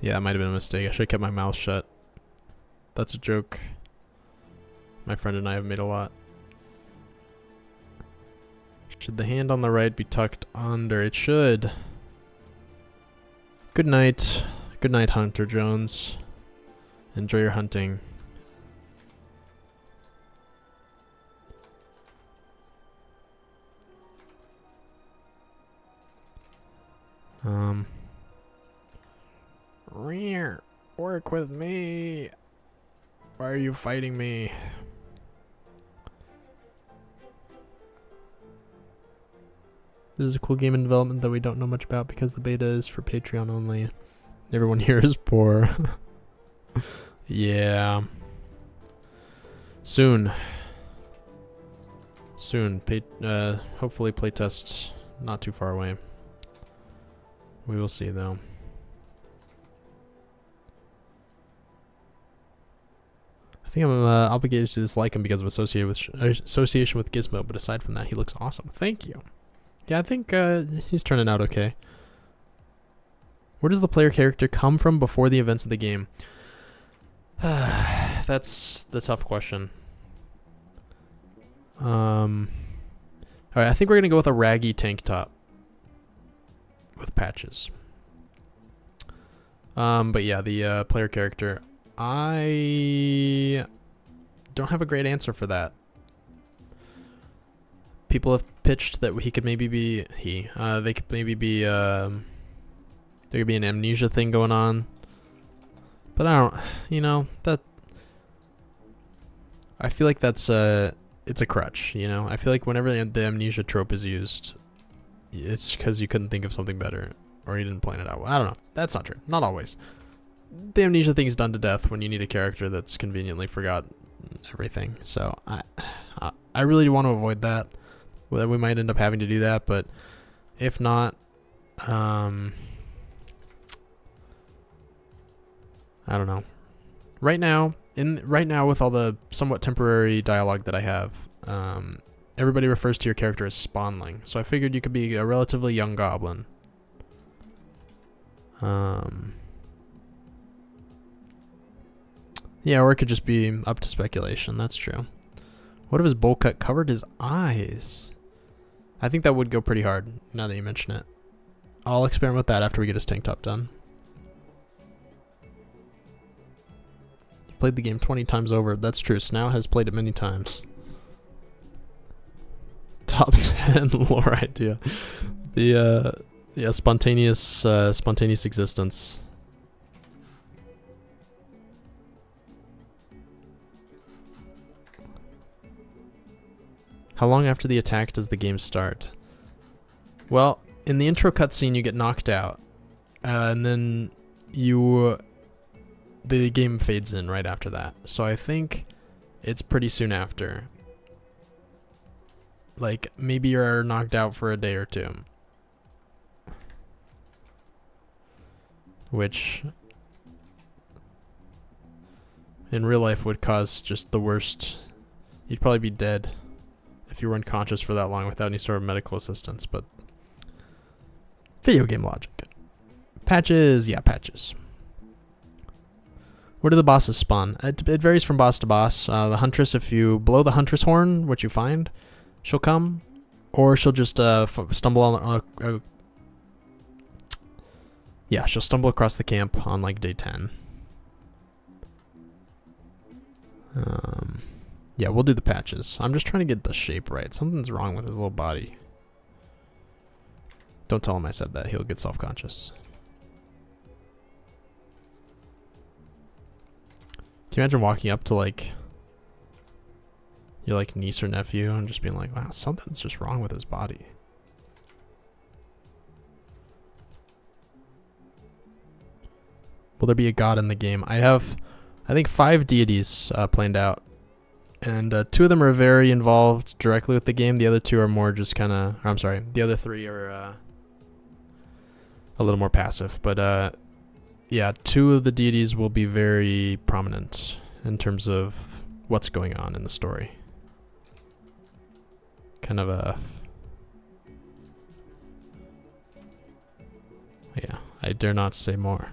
Yeah, it might have been a mistake. I should have kept my mouth shut. That's a joke my friend and I have made a lot. Should the hand on the right be tucked under? It should. Good night. Good night, Hunter Jones. Enjoy your hunting. Work with me. Why are you fighting me? This is a cool game in development that we don't know much about because the beta is for Patreon only. Everyone here is poor. Yeah. Soon. Hopefully playtest not too far away. We will see though. I think I'm obligated to dislike him because of association with Gizmo, but aside from that, he looks awesome. Thank you. Yeah, I think he's turning out okay. Where does the player character come from before the events of the game? That's the tough question. Alright, I think we're gonna go with a raggy tank top with patches. But yeah, the player character, I don't have a great answer for that. People have pitched that he could maybe be they could maybe be there could be an amnesia thing going on. But I don't, you know, that I feel like that's it's a crutch, you know. I feel like whenever the amnesia trope is used, it's because you couldn't think of something better or you didn't plan it out. I don't know. That's not true. Not always. The amnesia thing is done to death when you need a character that's conveniently forgot everything. So I really want to avoid that. Well, we might end up having to do that, but if not, I don't know. Right now, with all the somewhat temporary dialogue that I have, everybody refers to your character as Spawnling. So I figured you could be a relatively young goblin. Yeah, or it could just be up to speculation. That's true. What if his bowl cut covered his eyes? I think that would go pretty hard, now that you mention it. I'll experiment with that after we get his tank top done. You've played the game 20 times over. That's true. Snout has played it many times. Top 10 lore idea. The, yeah, spontaneous existence. How long after the attack does the game start? Well, in the intro cutscene you get knocked out, and then the game fades in right after that. So I think it's pretty soon after. Like, maybe you're knocked out for a day or two. Which, in real life, would cause just the worst. You'd probably be dead if you were unconscious for that long without any sort of medical assistance, but video game logic. Patches, yeah, patches. Where do the bosses spawn? It varies from boss to boss. The Huntress, if you blow the Huntress horn, which you find, she'll come, or she'll just stumble on. Yeah, she'll stumble across the camp on like day 10. Yeah, we'll do the patches. I'm just trying to get the shape right. Something's wrong with his little body. Don't tell him I said that. He'll get self-conscious. Can you imagine walking up to like your like niece or nephew and just being like, wow, something's just wrong with his body. Will there be a god in the game? I have, I think, 5 deities planned out. And 2 of them are very involved directly with the game. The other 2 are more just kind of, I'm sorry, the other 3 are a little more passive. But yeah, 2 of the deities will be very prominent in terms of what's going on in the story. Kind of a, yeah, I dare not say more.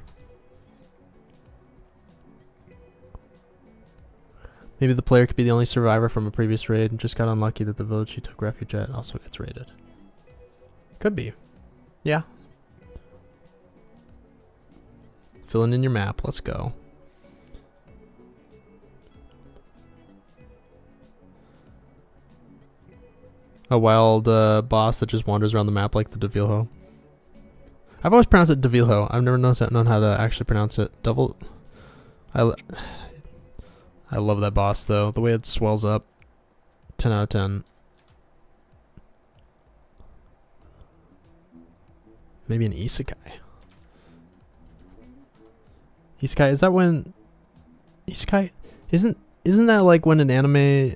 Maybe the player could be the only survivor from a previous raid and just got unlucky that the village he took refuge at also gets raided. Could be. Yeah. Filling in your map. Let's go. A wild boss that just wanders around the map like the Devilho. I've always pronounced it Devilho. I've never known how to actually pronounce it. I love that boss though. The way it swells up. 10 out of 10. Maybe an isekai. Isekai, is that when isekai isn't that like when an anime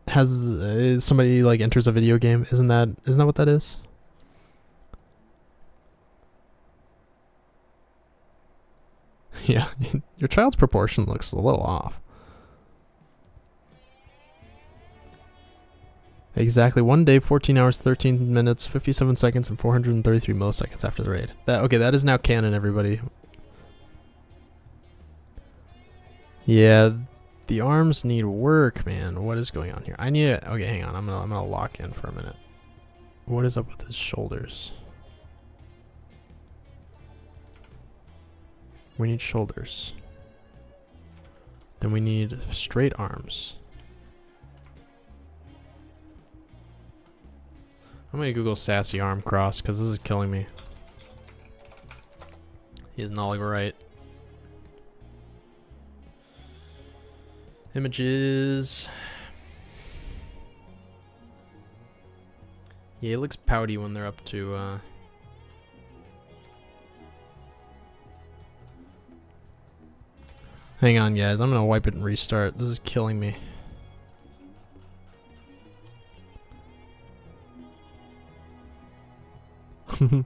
has somebody like enters a video game? Isn't that what that is? Yeah, your child's proportion looks a little off. Exactly 1 day, 14 hours, 13 minutes, 57 seconds, and 433 milliseconds after the raid. Okay, that is now canon, everybody. Yeah, the arms need work, man. What is going on here? I need it. Okay, hang on. I'm gonna lock in for a minute. What is up with his shoulders? We need shoulders. Then we need straight arms. I'm gonna Google sassy arm cross because this is killing me. He is not right. Images. Yeah, it looks pouty when they're up to hang on, guys. I'm gonna wipe it and restart. This is killing me. A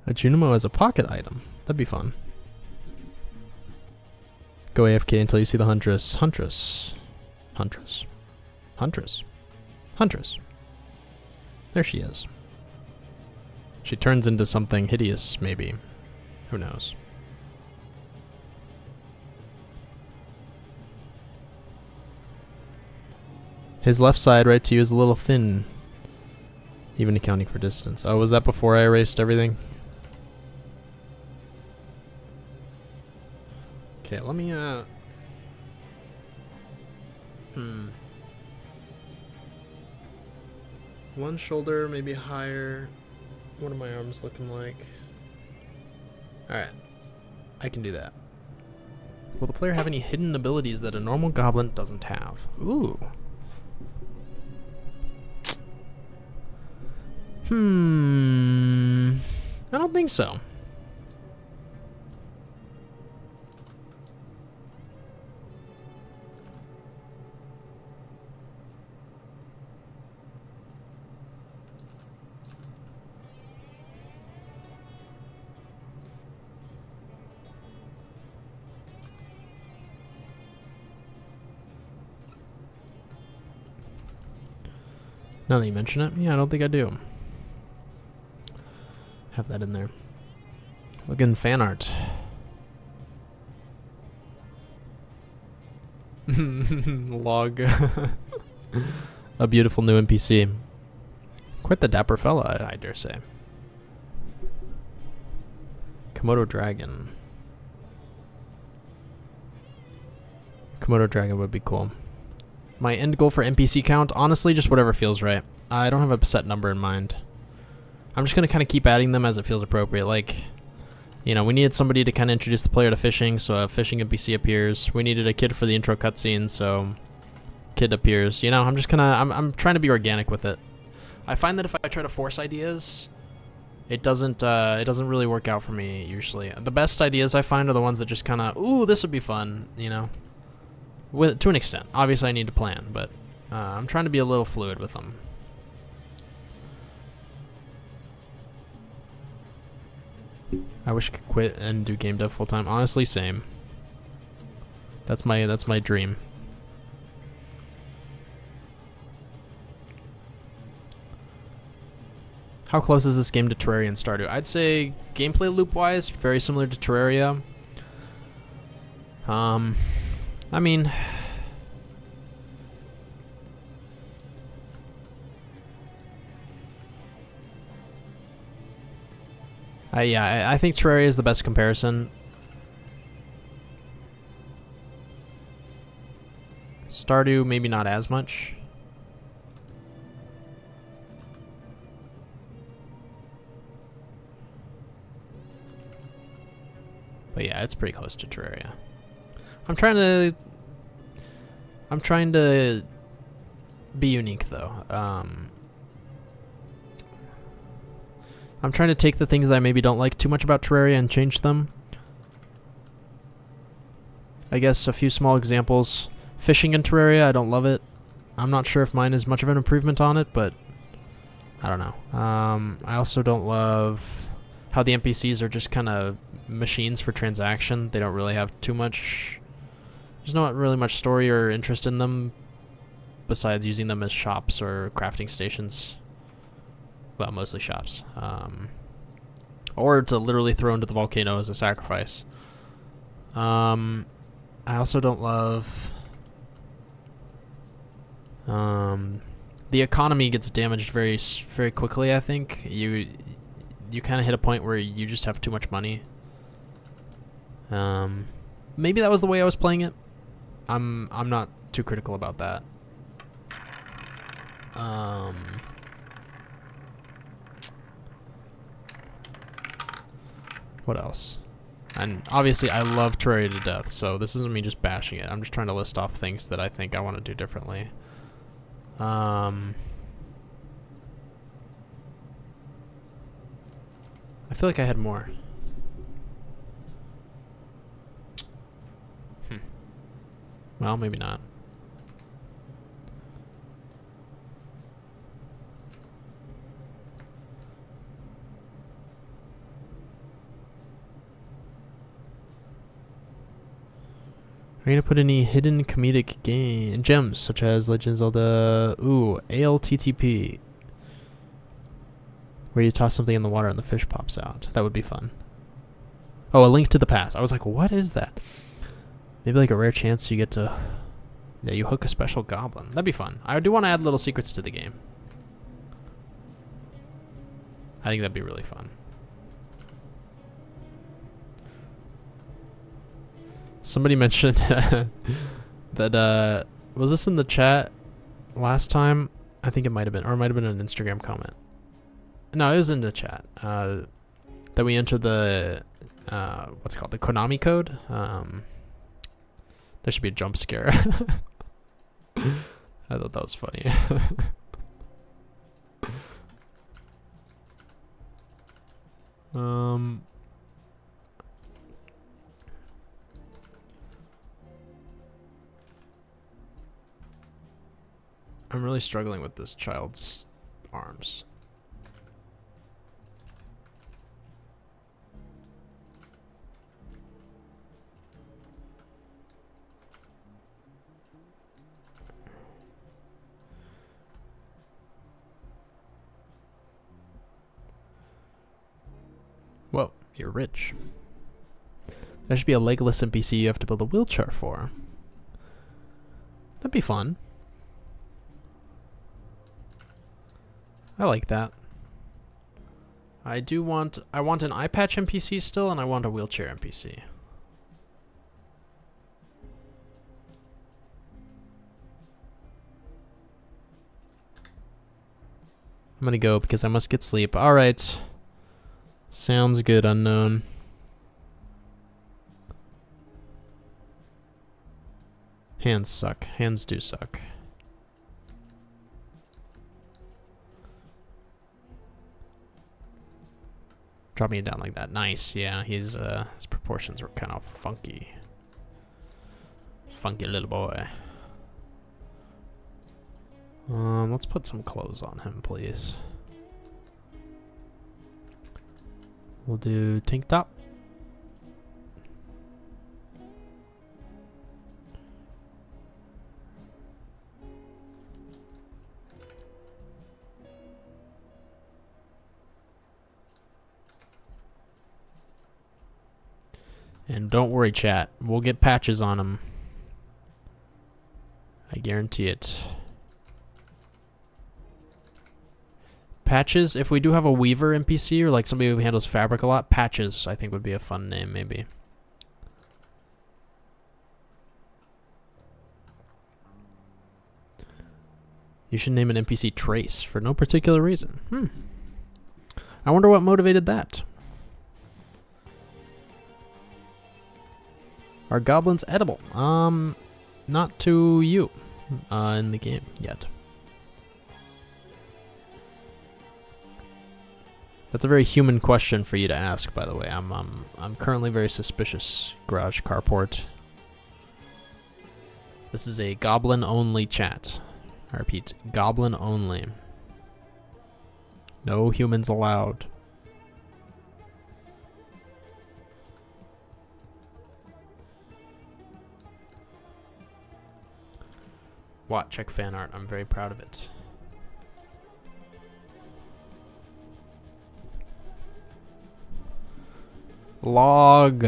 Junimo as a pocket item. That'd be fun. Go AFK until you see the Huntress. Huntress. Huntress. Huntress. Huntress. There she is. She turns into something hideous, maybe. Who knows? His left side, right to you, is a little thin. Even accounting for distance. Oh, was that before I erased everything? Okay, let me, One shoulder, maybe higher. What are my arms looking like? Alright. I can do that. Will the player have any hidden abilities that a normal goblin doesn't have? Ooh. I don't think so. Now that you mention it, yeah, I don't think I do. Have that in there. Looking fan art. Log. A beautiful new NPC. Quite the dapper fella, I dare say. Komodo dragon. Komodo dragon would be cool. My end goal for NPC count, honestly, just whatever feels right. I don't have a set number in mind. I'm just going to kind of keep adding them as it feels appropriate. Like, you know, we needed somebody to kind of introduce the player to fishing, so a fishing NPC appears. We needed a kid for the intro cutscene, so kid appears. You know, I'm just kind of, I'm trying to be organic with it. I find that if I try to force ideas, it doesn't really work out for me usually. The best ideas I find are the ones that just kind of, ooh, this would be fun, you know. To an extent. Obviously I need to plan, but I'm trying to be a little fluid with them. I wish I could quit and do game dev full time. Honestly, same. That's my dream. How close is this game to Terraria and Stardew? I'd say gameplay loop wise, very similar to Terraria. I mean, I think Terraria is the best comparison. Stardew, maybe not as much. But yeah, it's pretty close to Terraria. I'm trying to be unique though. I'm trying to take the things that I maybe don't like too much about Terraria and change them. I guess a few small examples. Fishing in Terraria, I don't love it. I'm not sure if mine is much of an improvement on it, but I don't know. I also don't love how the NPCs are just kind of machines for transaction. They don't really have too much. There's not really much story or interest in them besides using them as shops or crafting stations. Well, mostly shops. Or to literally throw into the volcano as a sacrifice. I also don't love... the economy gets damaged very quickly, I think. You kind of hit a point where you just have too much money. Maybe that was the way I was playing it. I'm not too critical about that. What else? And obviously I love Terraria to death, so this isn't me just bashing it. I'm just trying to list off things that I think I want to do differently. I feel like I had more. Well, maybe not. Are you gonna put any hidden comedic gems such as Legend of Zelda? Ooh, ALTTP. Where you toss something in the water and the fish pops out. That would be fun. Oh, a link to the past. I was like, what is that? Maybe like a rare chance you get to Yeah, you hook a special goblin. That'd be fun. I do want to add little secrets to the game. I think that'd be really fun. Somebody mentioned that, was this in the chat last time? I think it might have been, or it might have been an Instagram comment. No, it was in the chat. That we entered the, what's it called? The Konami code. There should be a jump scare. I thought that was funny. I'm really struggling with this child's arms. Whoa, you're rich. There should be a legless NPC you have to build a wheelchair for. That'd be fun. I like that. I want an eye patch NPC still, and I want a wheelchair NPC. I'm gonna go because I must get sleep. Alright. Sounds good, unknown. Hands suck. Hands do suck. Dropping it down like that. Nice. Yeah, his proportions were kind of funky. Funky little boy. Let's put some clothes on him, please. We'll do tank top. And don't worry, chat. We'll get patches on him. I guarantee it. Patches, if we do have a weaver NPC or like somebody who handles fabric a lot, Patches I think would be a fun name, maybe. You should name an NPC Trace for no particular reason. I wonder what motivated that. Are goblins edible? Not to you in the game yet. That's a very human question for you to ask, by the way. I'm currently very suspicious, Garage Carport. This is a goblin only chat. I repeat, goblin only. No humans allowed. What? Check fan art. I'm very proud of it. Log.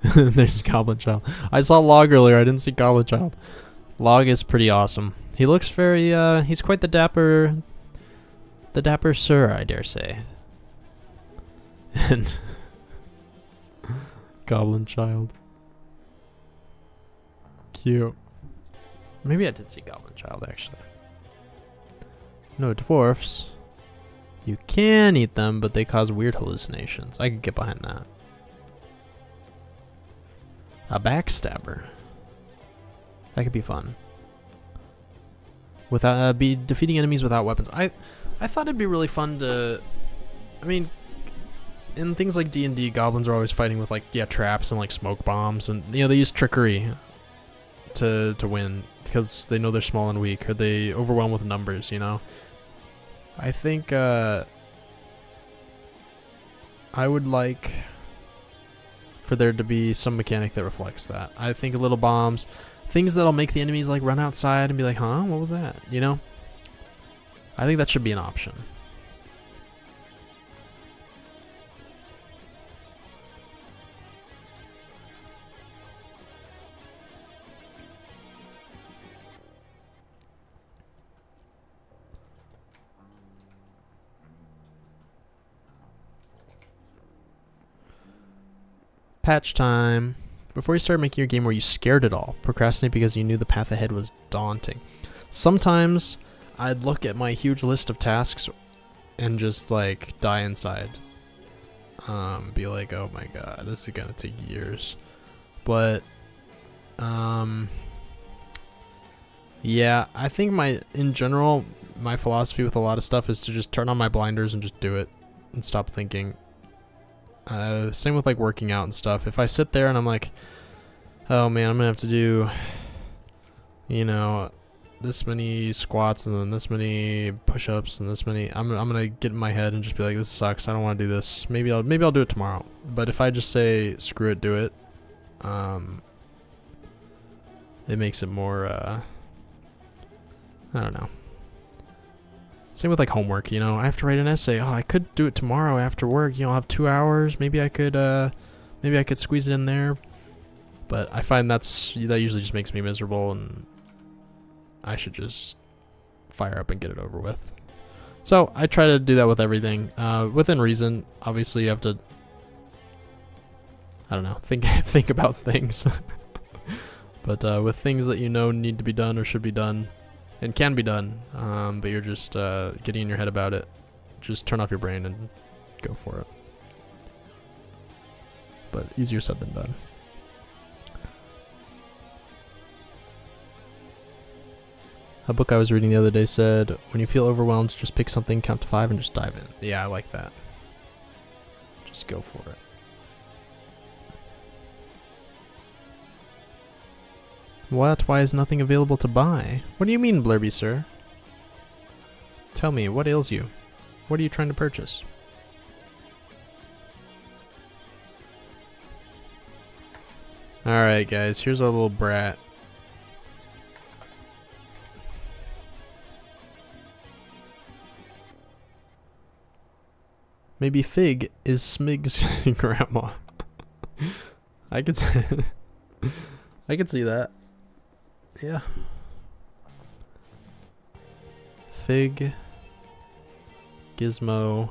There's Goblin Child. I saw Log earlier. I didn't see Goblin Child. Log is pretty awesome. He looks very, he's quite the dapper sir, I dare say. And Goblin Child. Cute. Maybe I did see Goblin Child, actually. No dwarfs. You can eat them, but they cause weird hallucinations. I could get behind that. A backstabber. That could be fun. Without be defeating enemies without weapons. I thought it'd be really fun to. I mean, in things like D&D, goblins are always fighting with traps and smoke bombs, and they use trickery to win because they know they're small and weak, or they overwhelm with numbers. I think I would like for there to be some mechanic that reflects that. I think little bombs, things that'll make the enemies run outside and be like, huh, what was that? I think that should be an option. Patch time. Before you start making your game, were you scared at all? Procrastinate because you knew the path ahead was daunting. Sometimes I'd look at my huge list of tasks and just like die inside. Be like, oh my god, this is gonna take years. But yeah, I think in general my philosophy with a lot of stuff is to just turn on my blinders and just do it and stop thinking. Same with like working out and stuff. If I sit there and I'm like, oh man, I'm gonna have to do, you know, this many squats and then this many push-ups and this many, I'm gonna get in my head and just be like, this sucks, I don't want to do this. Maybe I'll do it tomorrow. But if I just say screw it, do it, it makes it more I don't know. Same with like homework, you know, I have to write an essay. Oh, I could do it tomorrow after work, you know, I'll have 2 hours. Maybe I could squeeze it in there. But I find that usually just makes me miserable, and I should just fire up and get it over with. So I try to do that with everything, within reason. Obviously you have to, I don't know, think about things. But with things that you know need to be done or should be done and can be done, but you're just getting in your head about it, just turn off your brain and go for it. But easier said than done. A book I was reading the other day said, when you feel overwhelmed, just pick something, count to 5, and just dive in. Yeah, I like that. Just go for it. What? Why is nothing available to buy? What do you mean, Blurby, sir? Tell me, what ails you? What are you trying to purchase? Alright, guys, here's our little brat. Maybe Fig is Smig's grandma. I could see that. Yeah. Fig. Gizmo.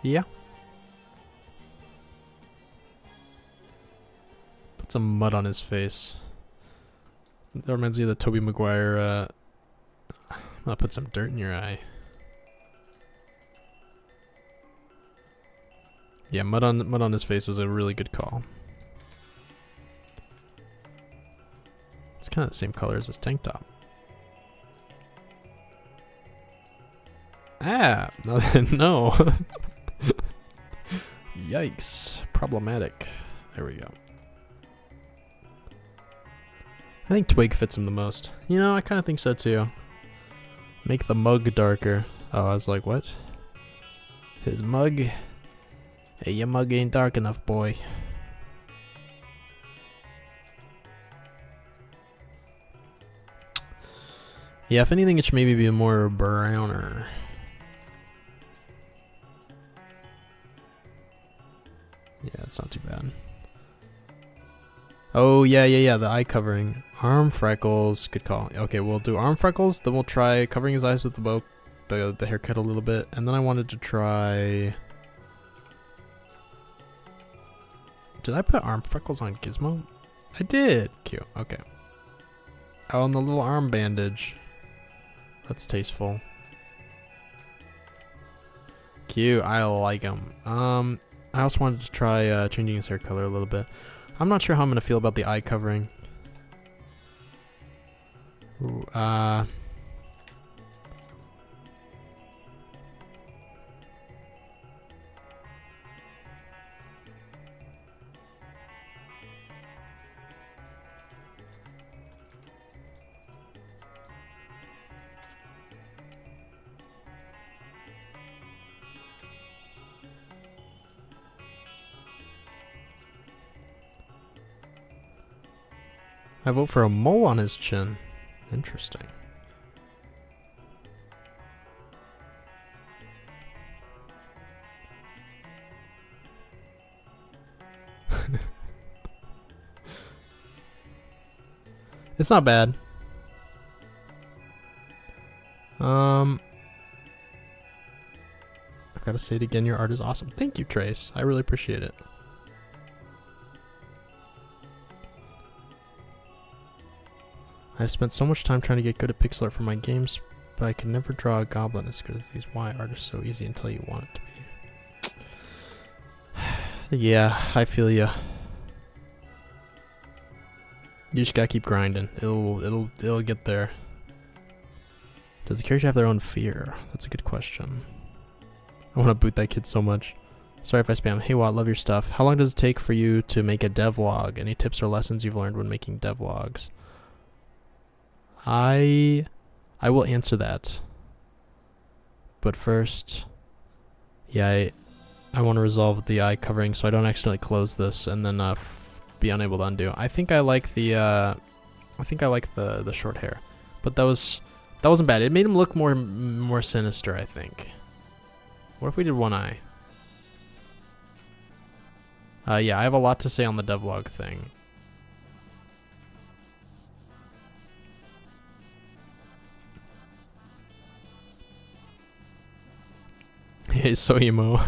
Yeah. Put some mud on his face. That reminds me of the Tobey Maguire, I'll put some dirt in your eye. Yeah, mud on his face was a really good call. It's kind of the same color as his tank top. Ah, no. Yikes, problematic. There we go. I think Twig fits him the most. You know, I kind of think so too. Make the mug darker. Oh, I was like, what? His mug? Hey, your mug ain't dark enough, boy. Yeah, if anything, it should maybe be more browner. Yeah, it's not too bad. Oh, yeah, the eye covering. Arm freckles, good call. Okay, we'll do arm freckles, then we'll try covering his eyes with the haircut a little bit, and then I wanted to try... Did I put arm freckles on Gizmo? I did! Cute, okay. Oh, and the little arm bandage. That's tasteful. Cute, I like him. I also wanted to try changing his hair color a little bit. I'm not sure how I'm going to feel about the eye covering. Ooh, I vote for a mole on his chin. Interesting. It's not bad. I gotta say it again, your art is awesome. Thank you, Trace. I really appreciate it. I've spent so much time trying to get good at pixel art for my games, but I can never draw a goblin as good as these. Why? Art is so easy until you want it to be. Yeah, I feel ya. You just gotta keep grinding. It'll get there. Does the character have their own fear? That's a good question. I want to boot that kid so much. Sorry if I spam. Hey Watt, love your stuff. How long does it take for you to make a devlog? Any tips or lessons you've learned when making devlogs? I will answer that. But first, yeah, I want to resolve the eye covering so I don't accidentally close this and then be unable to undo. I think I like the the short hair, but that wasn't bad. It made him look more sinister, I think. What if we did one eye? Yeah, I have a lot to say on the devlog thing. He's so emo.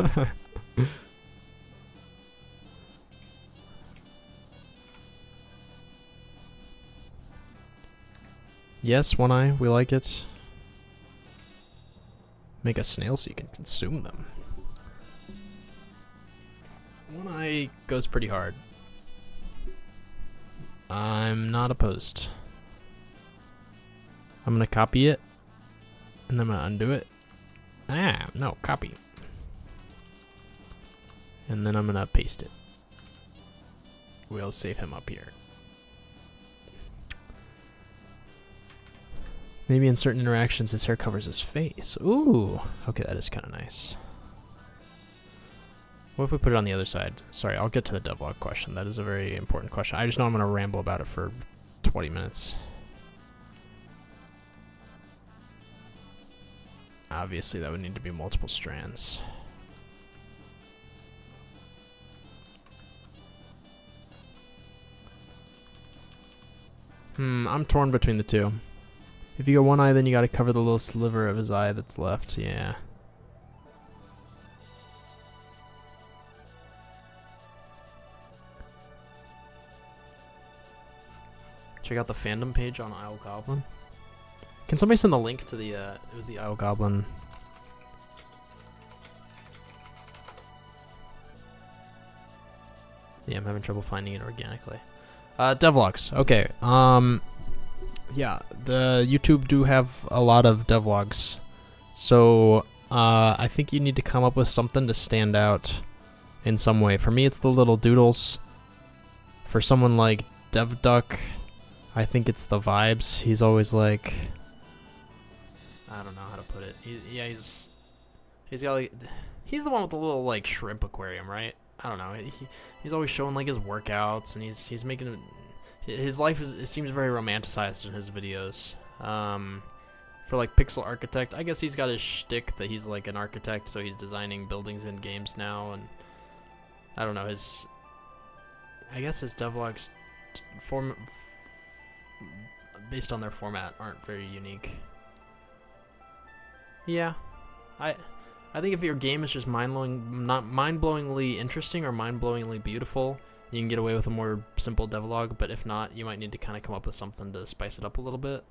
Yes, one eye, we like it. Make a snail so you can consume them. One eye goes pretty hard. I'm not opposed. I'm gonna copy it, and then I'm gonna undo it. Ah, no, copy. And then I'm gonna paste it. We'll save him up here. Maybe in certain interactions his hair covers his face. Ooh, okay, that is kind of nice. What if we put it on the other side? Sorry, I'll get to the devlog question. That is a very important question. I just know I'm gonna ramble about it for 20 minutes. Obviously, that would need to be multiple strands. I'm torn between the two. If you go one eye, then you gotta cover the little sliver of his eye that's left. Yeah. Check out the fandom page on Isle Goblin. Can somebody send the link to the, it was the Isle Goblin. Yeah, I'm having trouble finding it organically. Devlogs, okay. Yeah, the YouTube do have a lot of devlogs. So, I think you need to come up with something to stand out in some way. For me, it's the little doodles. For someone like DevDuck, I think it's the vibes. He's always like, I don't know how to put it. He's got like, he's the one with the little like shrimp aquarium, right? I don't know. He's always showing like his workouts, and he's making his life it seems very romanticized in his videos. For like Pixel Architect, I guess he's got his shtick that he's like an architect, so he's designing buildings in games now, and I don't know, I guess his devlogs based on their format aren't very unique. Yeah, I think if your game is just not mind-blowingly interesting or mind-blowingly beautiful, you can get away with a more simple devlog. But if not, you might need to kind of come up with something to spice it up a little bit.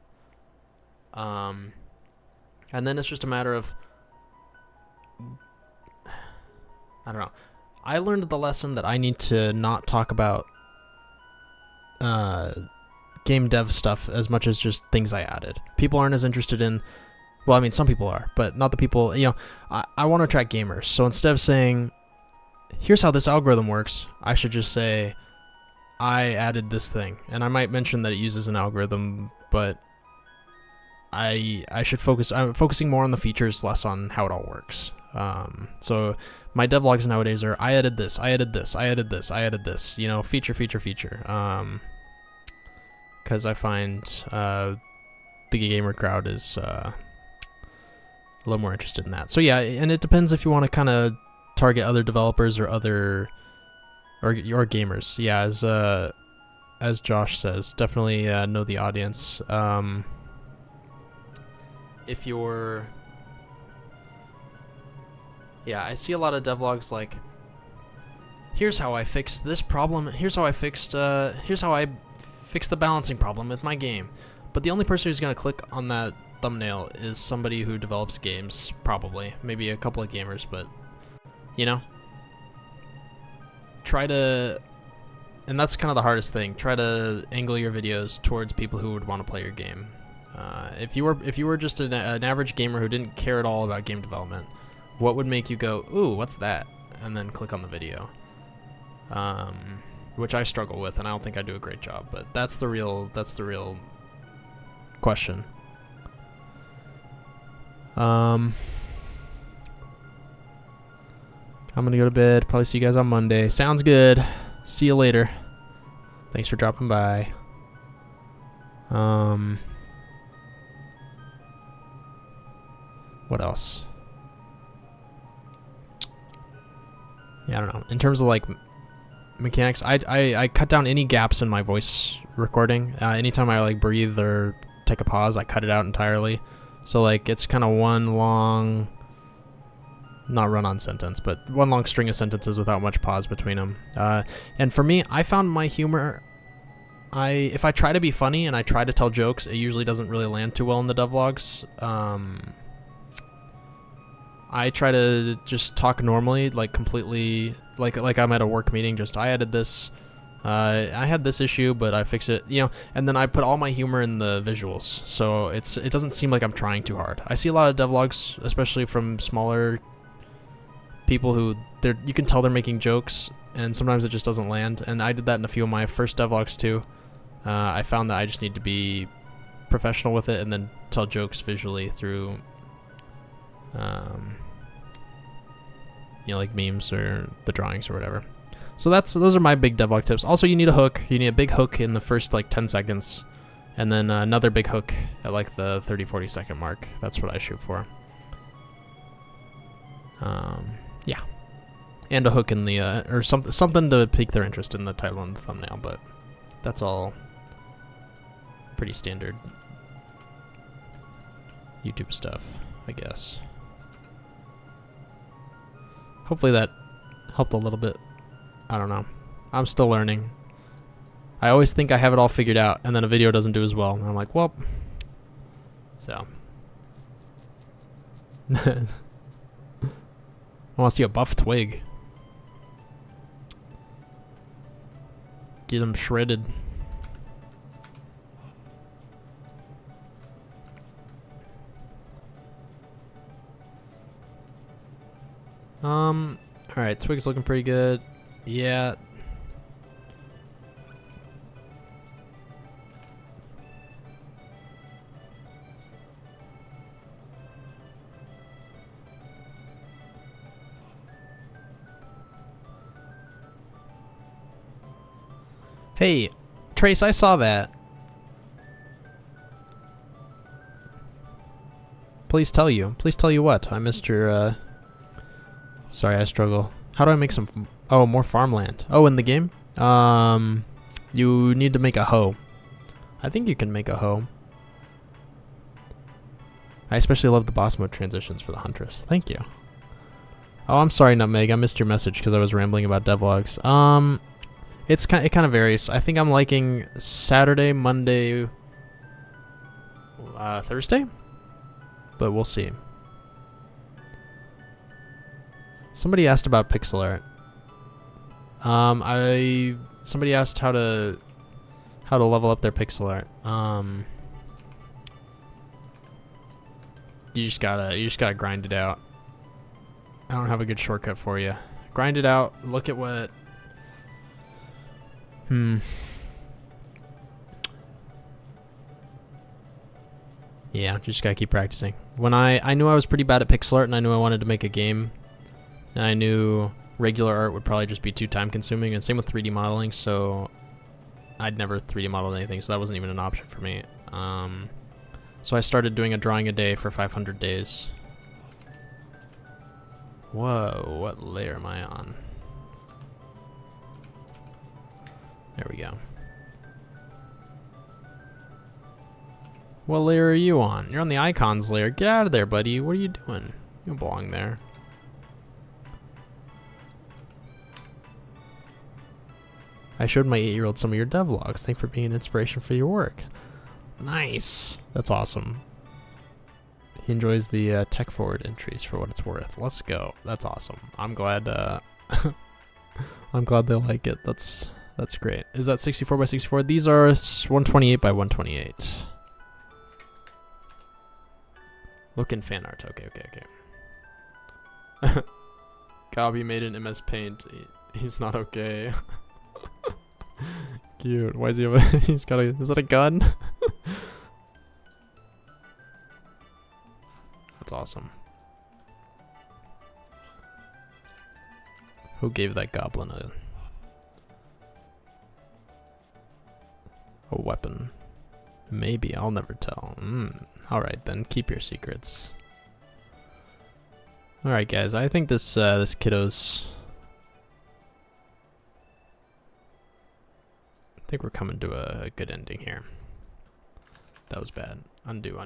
And then it's just a matter of, I don't know. I learned the lesson that I need to not talk about game dev stuff as much as just things I added. People aren't as interested in, well, I mean, some people are, but not the people, you know, I want to attract gamers. So instead of saying, here's how this algorithm works, I should just say, I added this thing. And I might mention that it uses an algorithm, but I'm focusing more on the features, less on how it all works. So my devlogs nowadays are, I added this, I added this, I added this, I added this, you know, feature. Because I find the gamer crowd is a little more interested in that. So yeah, and it depends if you want to kind of target other developers or or gamers. Yeah, as Josh says, definitely know the audience. If you're, yeah, I see a lot of devlogs like, here's how I fixed this problem. Here's how I fixed the balancing problem with my game. But the only person who's going to click on that thumbnail is somebody who develops games, probably. Maybe a couple of gamers, but, you know? Try to... And that's kind of the hardest thing. Try to angle your videos towards people who would want to play your game. If you were just an average gamer who didn't care at all about game development, what would make you go, ooh, what's that? And then click on the video. Which I struggle with, and I don't think I do a great job. But that's the real question. I'm gonna go to bed. Probably see you guys on Monday. Sounds good. See you later. Thanks for dropping by. What else? Yeah, I don't know. In terms of like mechanics, I cut down any gaps in my voice recording. Anytime I like breathe or take a pause, I cut it out entirely. So like it's kind of one long, not run-on sentence, but one long string of sentences without much pause between them. And for me, I found my humor, if I try to be funny and I try to tell jokes, it usually doesn't really land too well in the devlogs. I try to just talk normally, like completely, like I'm at a work meeting, just I added this, I had this issue, but I fixed it, you know, and then I put all my humor in the visuals, so it doesn't seem like I'm trying too hard. I see a lot of devlogs, especially from smaller people who you can tell they're making jokes, and sometimes it just doesn't land. And I did that in a few of my first devlogs too. I found that I just need to be professional with it and then tell jokes visually through, you know, like memes or the drawings or whatever. So those are my big devlog tips. Also, you need a hook. You need a big hook in the first like 10 seconds, and then another big hook at like the 30-40 second mark. That's what I shoot for. Yeah, and a hook in the or something to pique their interest in the title and the thumbnail. But that's all pretty standard YouTube stuff, I guess. Hopefully that helped a little bit. I don't know. I'm still learning. I always think I have it all figured out, and then a video doesn't do as well. And I'm like, well, so. I want to see a buff twig. Get them shredded. Alright, twig's looking pretty good. Yeah. Hey, Trace, I saw that. Please tell you. Please tell you what? I missed your, Sorry, I struggle. How do I make some... Oh, more farmland. Oh, in the game? You need to make a hoe. I think you can make a hoe. I especially love the boss mode transitions for the Huntress. Thank you. Oh, I'm sorry, Nutmeg. I missed your message because I was rambling about devlogs. It kind of varies. I think I'm liking Saturday, Monday, Thursday, but we'll see. Somebody asked about pixel art. Somebody asked how to level up their pixel art. You just gotta grind it out. I don't have a good shortcut for you. Grind it out. Look at what. Yeah, just gotta keep practicing. When I knew I was pretty bad at pixel art, and I knew I wanted to make a game, and I knew regular art would probably just be too time consuming, and same with 3D modeling, so I'd never 3D modeled anything, so that wasn't even an option for me. So I started doing a drawing a day for 500 days. Whoa, what layer am I on? There we go. What layer are you on? You're on the icons layer. Get out of there, buddy. What are you doing? You don't belong there. I showed my 8-year-old some of your devlogs. Thanks for being an inspiration for your work. Nice. That's awesome. He enjoys the tech forward entries for what it's worth. Let's go. That's awesome. I'm glad I'm glad they like it. That's great. Is that 64 by 64? These are 128 by 128. Look in fan art. Okay. Gobby made an MS Paint. He's not okay. Cute. Why is he have a he's got a, is that a gun? That's awesome. Who gave that goblin a weapon? Maybe, I'll never tell. Alright then, keep your secrets. Alright guys, I think this kiddo's... I think we're coming to a good ending here. That was bad. Undo.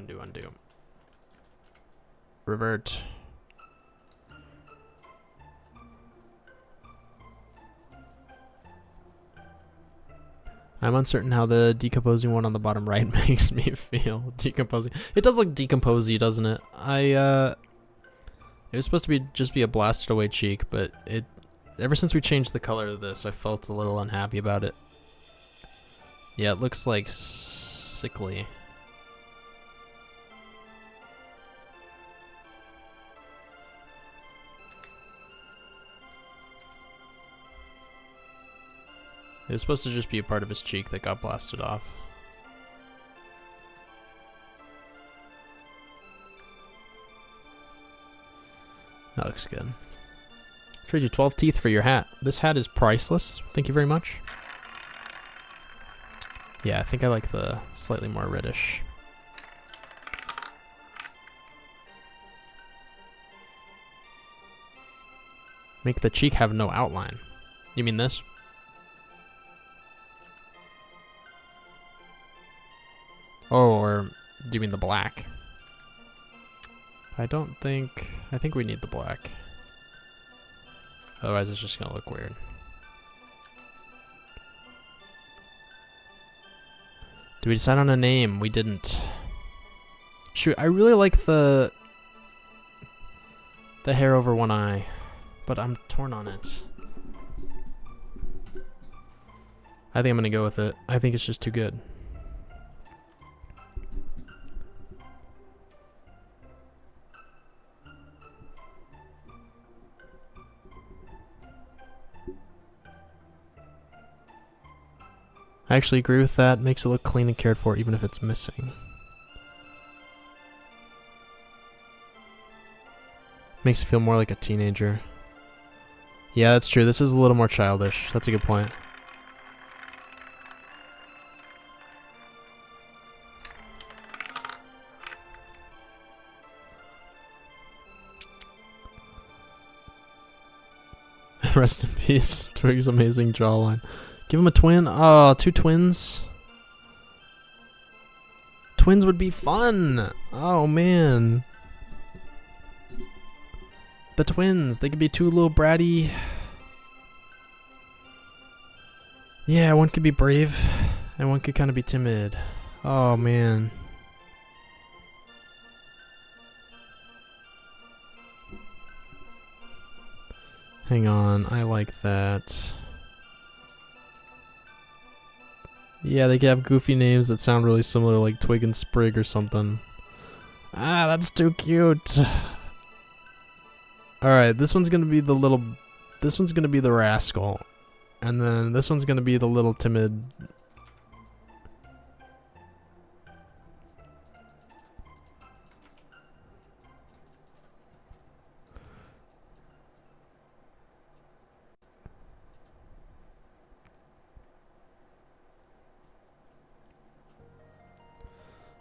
Revert. I'm uncertain how the decomposing one on the bottom right makes me feel. Decomposing. It does look decomposy, doesn't it? It was supposed to just be a blasted away cheek, but ever since we changed the color of this, I felt a little unhappy about it. Yeah, it looks like sickly. It was supposed to just be a part of his cheek that got blasted off. That looks good. Trade you 12 teeth for your hat. This hat is priceless. Thank you very much. Yeah, I think I like the slightly more reddish. Make the cheek have no outline. You mean this? Oh, or do you mean the black? I think we need the black. Otherwise it's just gonna look weird. Did we decide on a name? We didn't. Shoot, I really like the hair over one eye, but I'm torn on it. I think I'm gonna go with it. I think it's just too good. I actually agree with that. Makes it look clean and cared for even if it's missing. Makes it feel more like a teenager. Yeah, that's true. This is a little more childish. That's a good point. Rest in peace. Twig's amazing jawline. Give him a twin. Oh, 2 twins. Twins would be fun. Oh, man. The twins. They could be 2 little bratty. Yeah, one could be brave, and one could kind of be timid. Oh, man. Hang on. I like that. Yeah, they could have goofy names that sound really similar, like Twig and Sprig or something. Ah, that's too cute. Alright, this one's gonna be the little... This one's gonna be the rascal. And then this one's gonna be the little timid...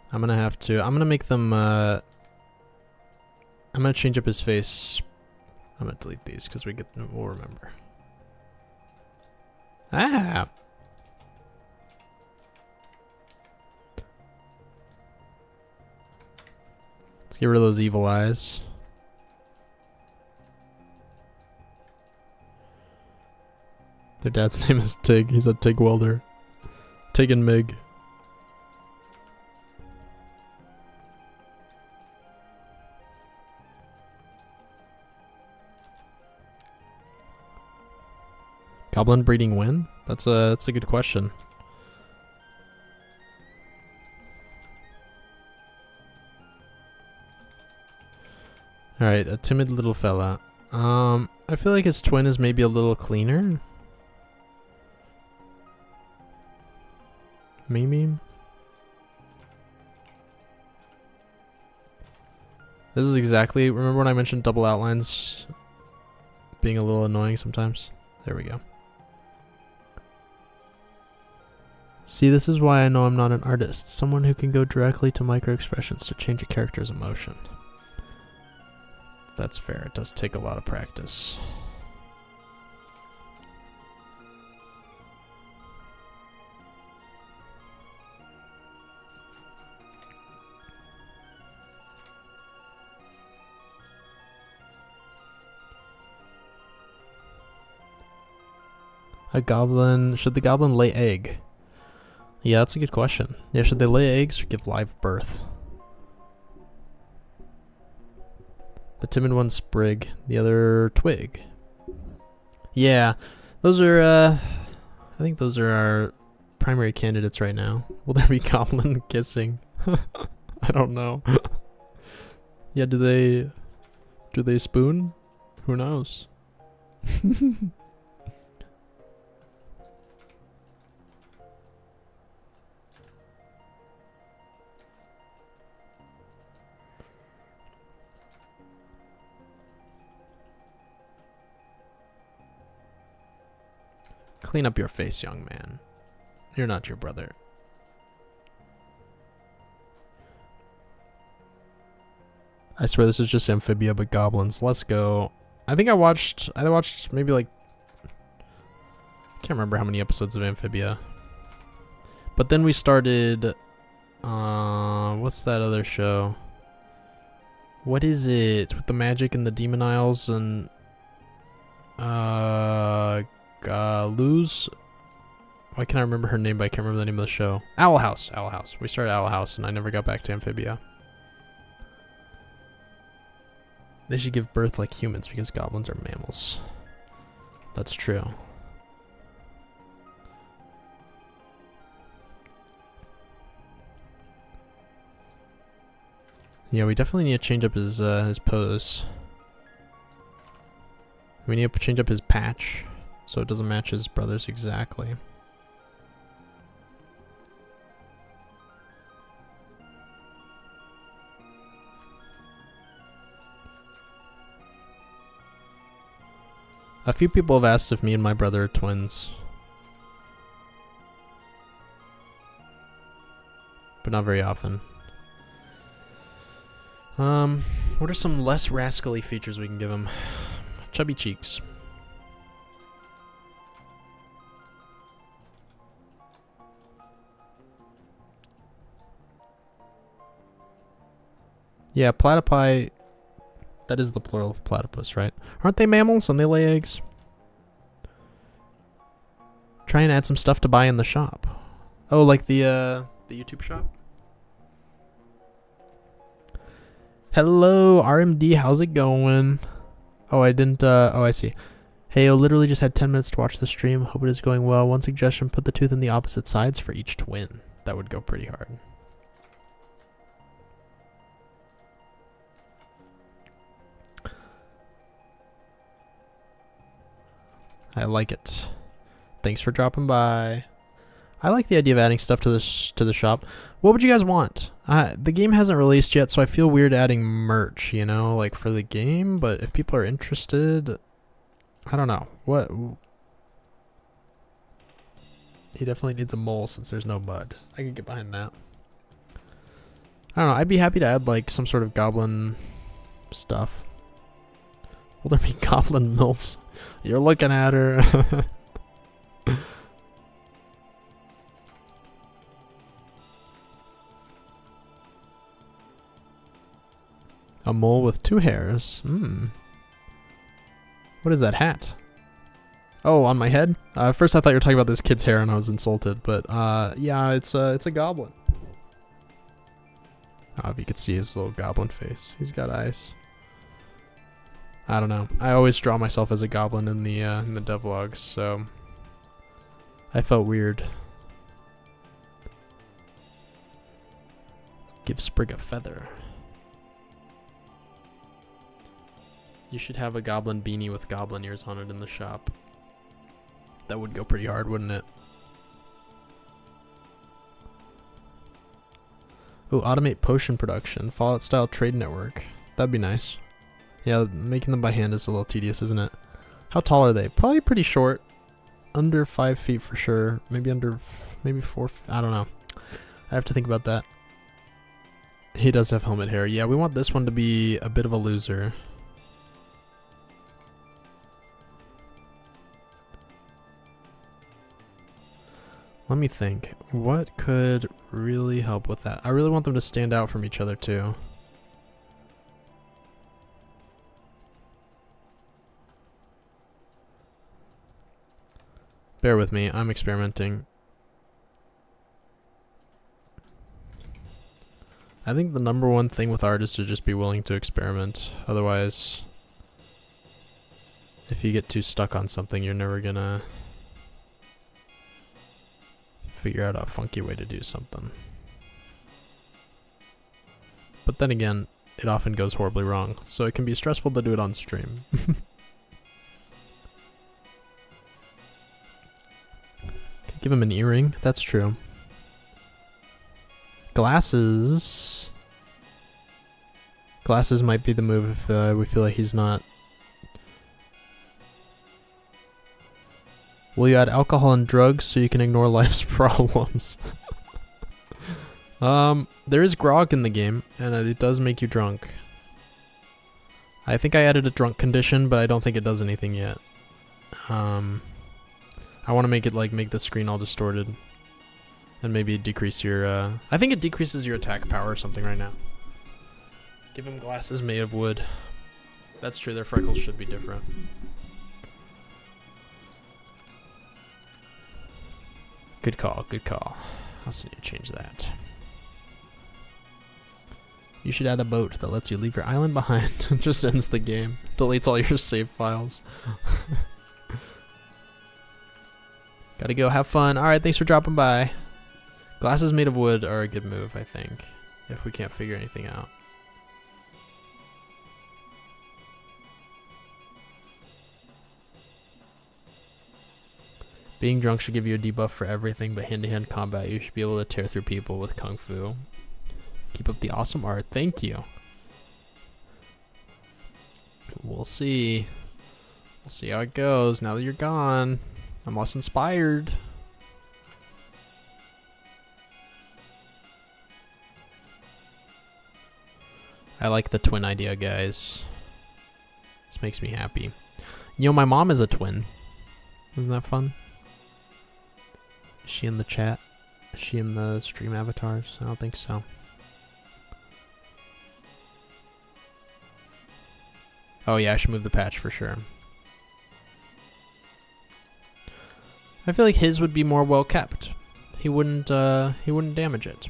I'm gonna make them, I'm gonna change up his face. I'm gonna delete these because we'll remember. Ah! Let's get rid of those evil eyes. Their dad's name is Tig. He's a Tig welder. Tig and Mig. Goblin breeding win? That's a good question. Alright, a timid little fella. I feel like his twin is maybe a little cleaner. Maybe. This is exactly, remember when I mentioned double outlines being a little annoying sometimes? There we go. See, this is why I know I'm not an artist. Someone who can go directly to micro expressions to change a character's emotion. That's fair. It does take a lot of practice. A goblin... Should the goblin lay egg? Yeah, that's a good question. Yeah, should they lay eggs or give live birth? The timid one sprig, the other twig. Yeah, those are, I think those are our primary candidates right now. Will there be goblin kissing? I don't know. Yeah, do they spoon? Who knows? Clean up your face, young man. You're not your brother. I swear this is just Amphibia but goblins. Let's go. I think I watched maybe like, I can't remember how many episodes of Amphibia. But then we started what's that other show? What is it? With the magic and the demon isles and Luz. Why can't I remember her name, but I can't remember the name of the show. Owl House. Owl House. We started Owl House, and I never got back to Amphibia. They should give birth like humans because goblins are mammals. That's true. Yeah, we definitely need to change up his pose. We need to change up his patch so it doesn't match his brother's exactly. A few people have asked if me and my brother are twins. But not very often. What are some less rascally features we can give him? Chubby cheeks. Yeah, platypi, that is the plural of platypus, right? Aren't they mammals and they lay eggs? Try and add some stuff to buy in the shop. Oh, like the YouTube shop? Hello, RMD, how's it going? Oh, I didn't, oh, I see. Hey, I literally just had 10 minutes to watch the stream. Hope it is going well. One suggestion, put the tooth in the opposite sides for each twin. That would go pretty hard. I like it. Thanks for dropping by. I like the idea of adding stuff to the shop. What would you guys want? The game hasn't released yet, so I feel weird adding merch, you know, like for the game. But if people are interested, I don't know. What? He definitely needs a mole since there's no mud. I can get behind that. I don't know. I'd be happy to add like some sort of goblin stuff. Will there be goblin MILFs? You're looking at her. A mole with 2 hairs. What is that hat? Oh, on my head? First I thought you were talking about this kid's hair and I was insulted, but yeah, it's a goblin. Oh, if you could see his little goblin face. He's got eyes. I don't know. I always draw myself as a goblin in the devlogs, so I felt weird. Give Sprig a feather. You should have a goblin beanie with goblin ears on it in the shop. That would go pretty hard, wouldn't it? Ooh, automate potion production. Fallout style trade network. That'd be nice. Yeah, making them by hand is a little tedious, isn't it? How tall are they? Probably pretty short. Under 5 feet for sure. Maybe under, maybe 4 feet. I don't know. I have to think about that. He does have helmet hair. Yeah, we want this one to be a bit of a loser. Let me think. What could really help with that? I really want them to stand out from each other too. Bear with me, I'm experimenting. I think the number one thing with art is to just be willing to experiment. Otherwise, if you get too stuck on something, you're never gonna figure out a funky way to do something. But then again, it often goes horribly wrong, so it can be stressful to do it on stream. Give him an earring, that's true. Glasses. Glasses might be the move if we feel like he's not. Will you add alcohol and drugs so you can ignore life's problems? There is grog in the game, and it does make you drunk. I think I added a drunk condition, but I don't think it does anything yet. I want to make it like make the screen all distorted, and maybe decrease your. I think it decreases your attack power or something right now. Give him glasses made of wood. That's true. Their freckles should be different. Good call. Good call. I also need to change that. You should add a boat that lets you leave your island behind. It just ends the game. Deletes all your save files. Gotta go have fun. Alright, thanks for dropping by. Glasses made of wood are a good move, I think, if we can't figure anything out. Being drunk should give you a debuff for everything, but hand-to-hand combat, you should be able to tear through people with Kung Fu. Keep up the awesome art. Thank you. We'll see. We'll see how it goes now that you're gone. I'm less inspired. I like the twin idea, guys. This makes me happy. You know, my mom is a twin. Isn't that fun? Is she in the chat? Is she in the stream avatars? I don't think so. Oh yeah, I should move the patch for sure. I feel like his would be more well kept. He wouldn't damage it.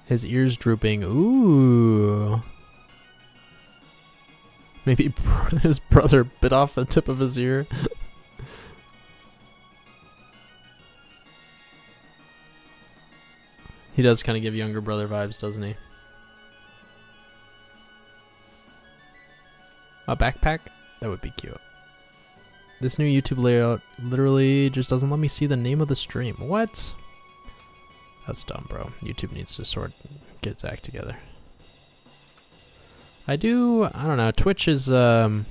His ears drooping. Ooh. Maybe his brother bit off the tip of his ear. He does kind of give younger brother vibes, doesn't he? A backpack? That would be cute. This new YouTube layout literally just doesn't let me see the name of the stream. What? That's dumb, bro. YouTube needs to get its act together. I don't know. Twitch is, I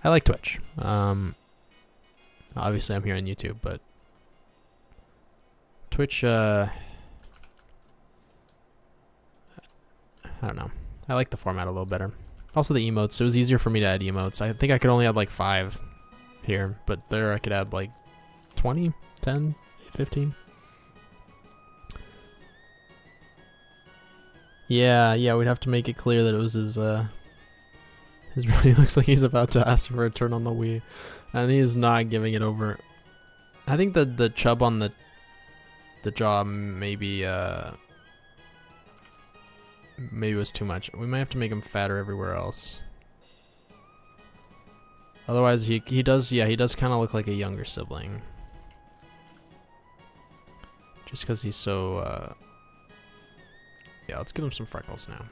like Twitch. Obviously I'm here on YouTube, but Twitch, I don't know. I like the format a little better. Also the emotes. It was easier for me to add emotes. I think I could only add like 5 here, but there I could add like 20, 10, 15. Yeah, we'd have to make it clear that it was his really looks like he's about to ask for a turn on the Wii. And he is not giving it over. I think the chub on the jaw maybe maybe it was too much. We might have to make him fatter everywhere else. Otherwise, he does, yeah, he does kind of look like a younger sibling. Just because he's so, yeah, let's give him some freckles now.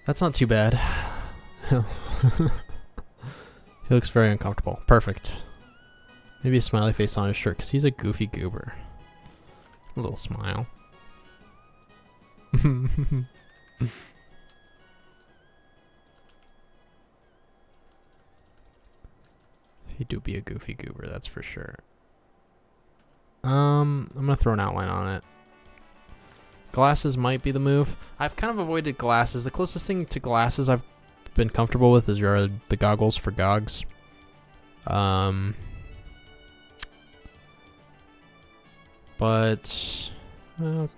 That's not too bad. He looks very uncomfortable. Perfect. Maybe a smiley face on his shirt because he's a goofy goober. A little smile. He do be a goofy goober, that's for sure. I'm gonna throw an outline on it. Glasses might be the move. I've kind of avoided glasses. The closest thing to glasses I've been comfortable with is the goggles for gogs. But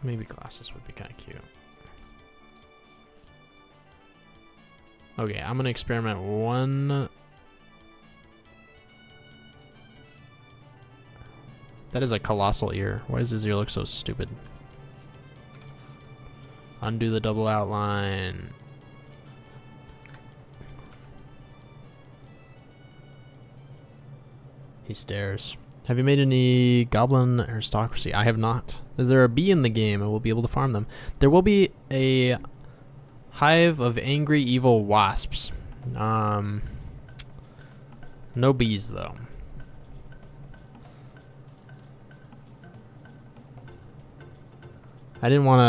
maybe glasses would be kind of cute. Okay, I'm gonna experiment one. That is a colossal ear. Why does his ear look so stupid? Undo the double outline. He stares. Have you made any goblin aristocracy? I have not. Is there a bee in the game? I will be able to farm them. There will be a hive of angry evil wasps. No bees though. I didn't want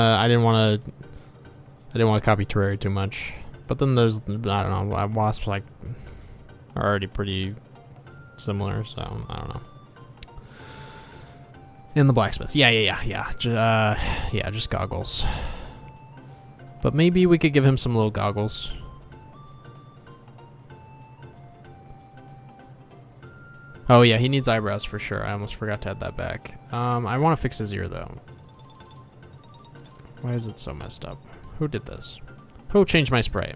to copy Terraria too much. But then there's, I don't know, wasps like are already pretty similar, so I don't know. In the blacksmiths. Yeah, just goggles. But maybe we could give him some little goggles. Oh yeah, he needs eyebrows for sure. I almost forgot to add that back. I want to fix his ear though. Why is it so messed up? Who did this? Who changed my spray?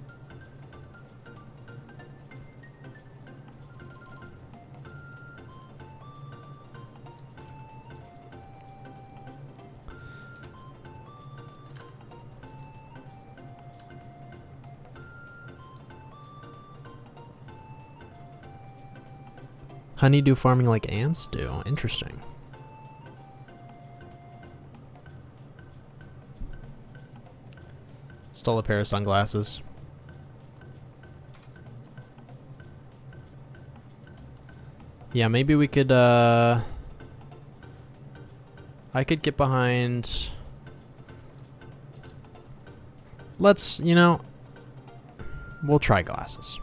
Honeydew farming like ants do. Interesting. Stole a pair of sunglasses. Yeah, maybe we could, I could get behind... Let's, you know, we'll try glasses.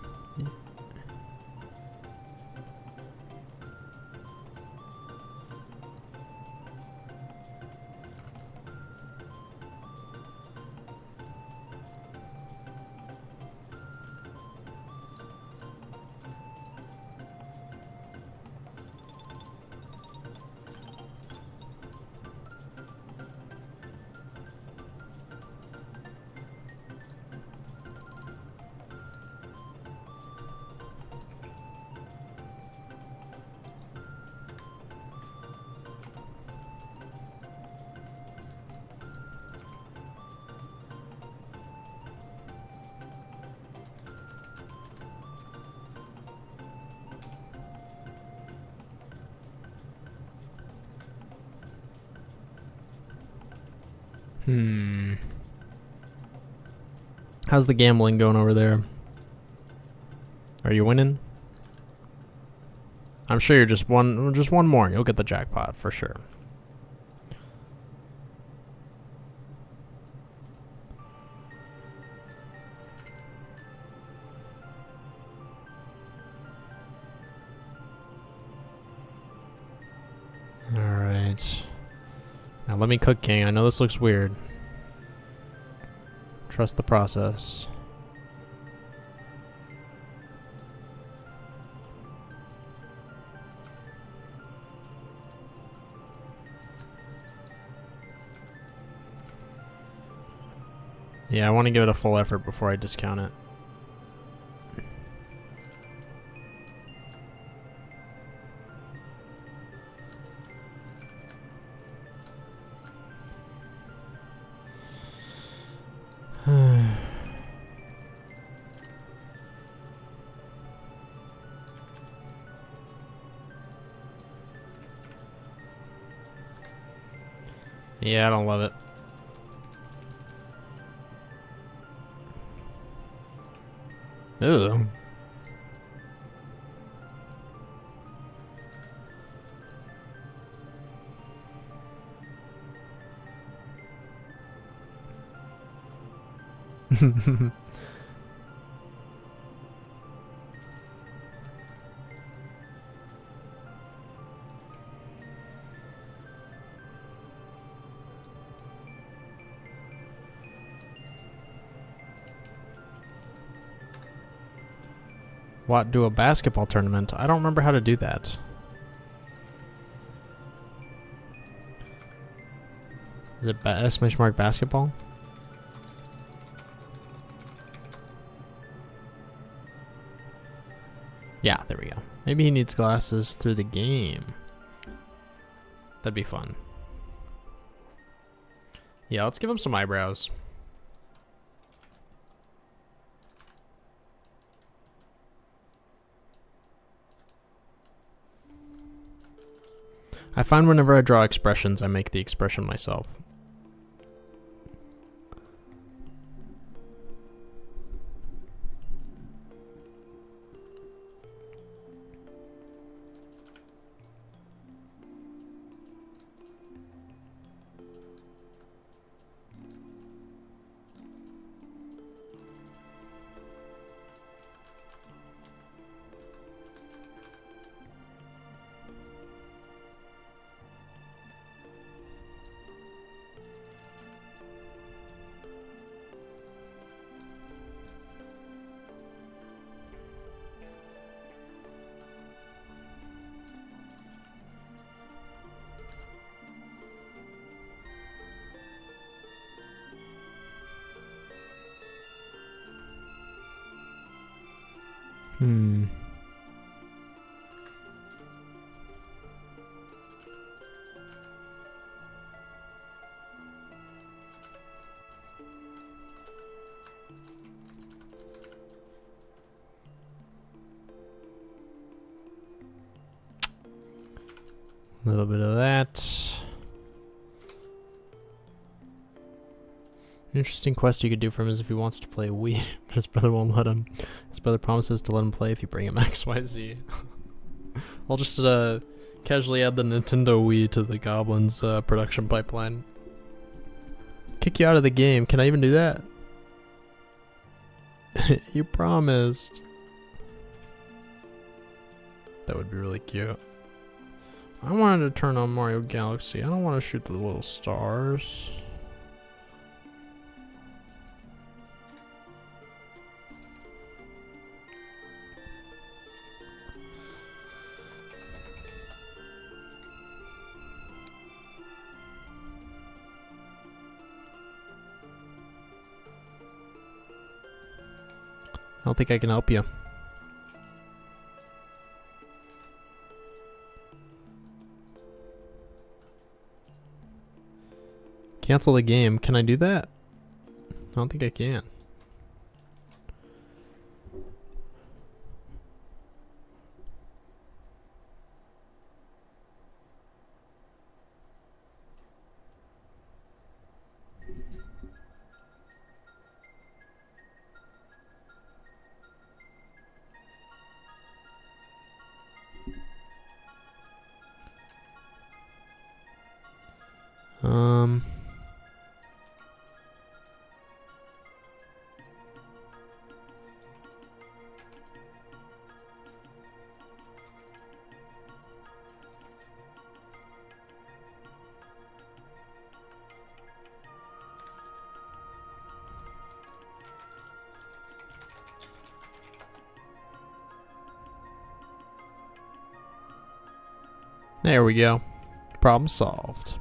How's the gambling going over there? Are you winning? I'm sure you're just one more. You'll get the jackpot for sure. All right. Now let me cook King. I know this looks weird. Trust the process. Yeah, I want to give it a full effort before I discount it. Yeah, I don't love it. Ooh. What, do a basketball tournament? I don't remember how to do that. Is it exclamation mark basketball? Yeah, there we go. Maybe he needs glasses through the game. That'd be fun. Yeah, let's give him some eyebrows. I find whenever I draw expressions, I make the expression myself. A little bit of that. An interesting quest you could do for him is if he wants to play Wii, but his brother won't let him. His brother promises to let him play if you bring him XYZ. I'll just casually add the Nintendo Wii to the Goblin's production pipeline. Kick you out of the game. Can I even do that? You promised. That would be really cute. I wanted to turn on Mario Galaxy. I don't want to shoot the little stars. I don't think I can help you. Cancel the game. Can I do that? I don't think I can. There we go. Problem solved.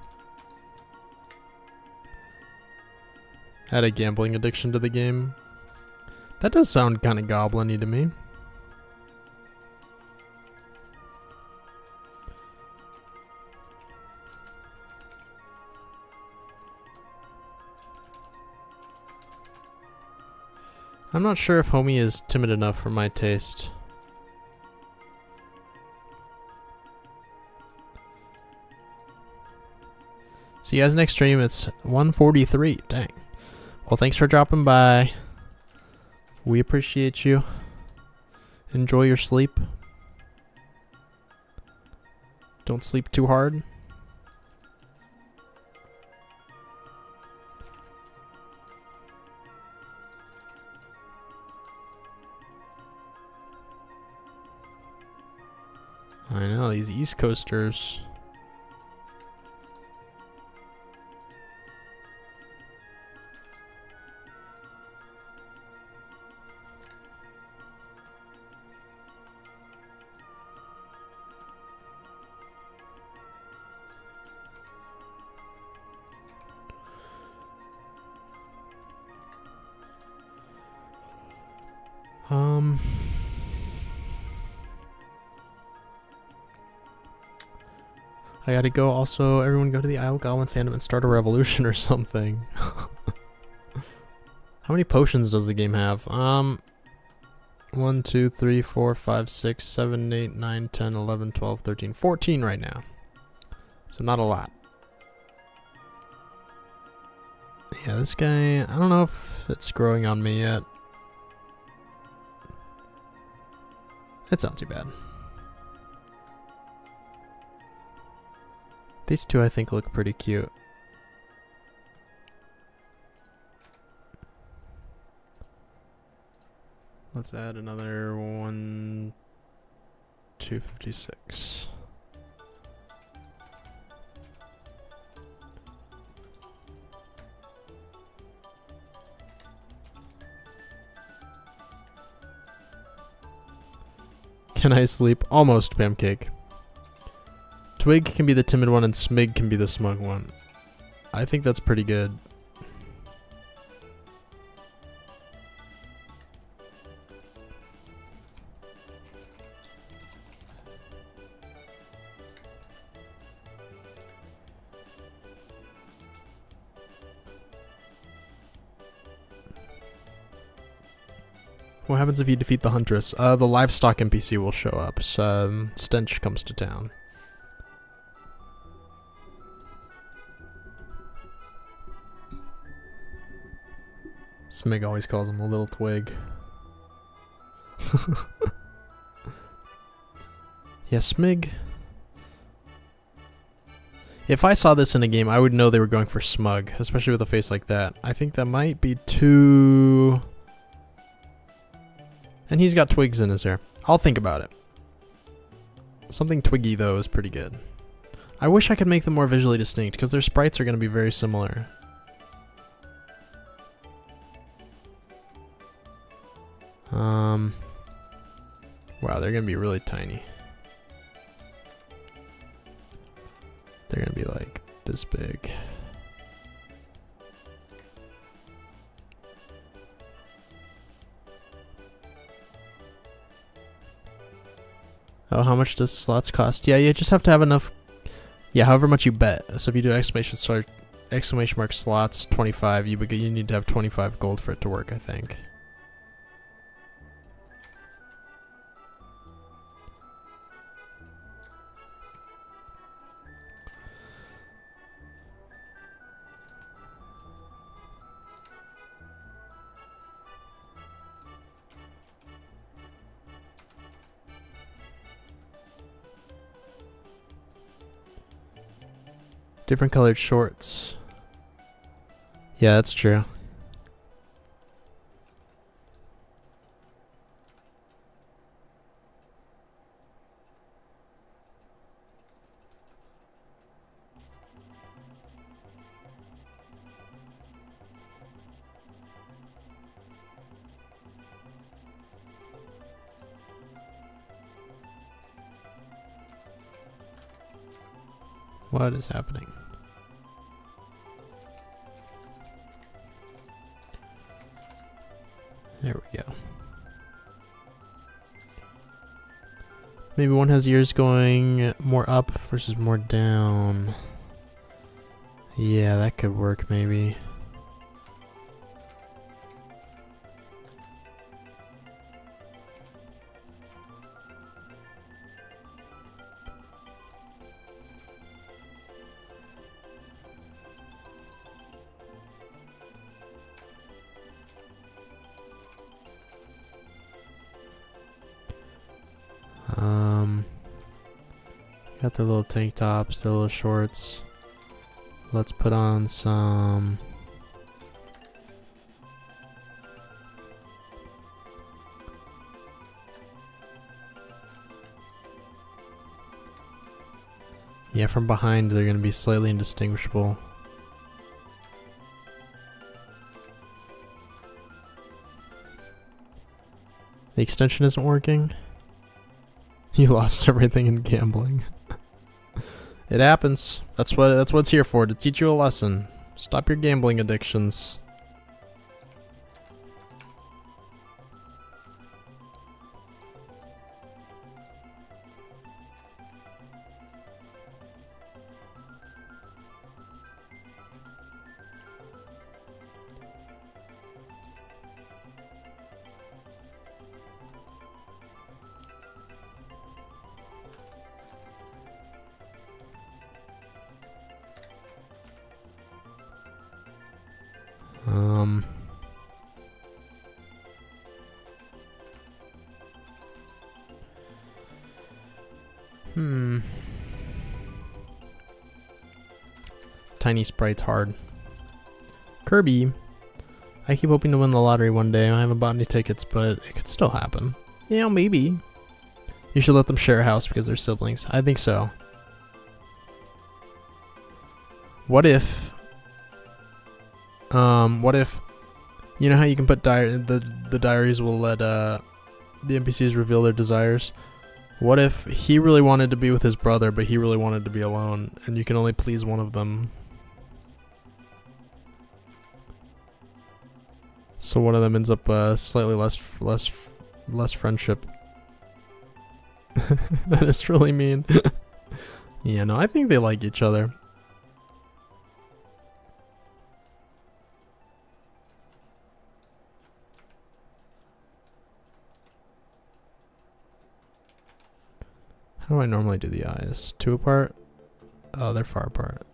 Had a gambling addiction to the game. That does sound kind of goblin-y to me. I'm not sure if Homie is timid enough for my taste. See you guys next stream. It's 1:43. Dang. Well, thanks for dropping by. We appreciate you. Enjoy your sleep. Don't sleep too hard. I know, these East Coasters. I gotta go. Also, everyone go to the Isle Goblin fandom and start a revolution or something. How many potions does the game have? 1, 2, 3, 4, 5, 6, 7, 8, 9, 10, 11, 12, 13, 14 right now. So not a lot. Yeah, this guy, I don't know if it's growing on me yet. It's not too bad. These two I think look pretty cute. Let's add another 1, 256. Can I sleep? Almost, Pancake. Twig can be the timid one and Smig can be the smug one. I think that's pretty good. What happens if you defeat the Huntress? The livestock NPC will show up. So, Stench comes to town. Smig always calls him a little twig. Yeah, Smig. If I saw this in a game, I would know they were going for smug, especially with a face like that. I think that might be too... And he's got twigs in his hair. I'll think about it. Something twiggy, though, is pretty good. I wish I could make them more visually distinct, because their sprites are going to be very similar. Wow, they're going to be really tiny. They're going to be like this big. Oh, how much does slots cost? Yeah, you just have to have enough. Yeah, however much you bet. So if you do exclamation mark slots 25, you need to have 25 gold for it to work, I think. Different colored shorts. Yeah, that's true. What is happening? There we go. Maybe one has ears going more up versus more down. Yeah, that could work maybe. Got their little tank tops, their little shorts. Let's put on some yeah, from behind they're gonna be slightly indistinguishable. The extension isn't working. You lost everything in gambling. It happens. That's what it's here for, to teach you a lesson. Stop your gambling addictions. Tiny sprite's hard. Kirby. I keep hoping to win the lottery one day. I haven't bought any tickets, but it could still happen. Yeah, maybe. You should let them share a house because they're siblings. I think so. What if... you know how you can put the diaries will let the NPCs reveal their desires? What if he really wanted to be with his brother, but he really wanted to be alone, and you can only please one of them? So one of them ends up slightly less friendship. That is really mean. Yeah, no, I think they like each other. How do I normally do the eyes? 2 apart? Oh, they're far apart.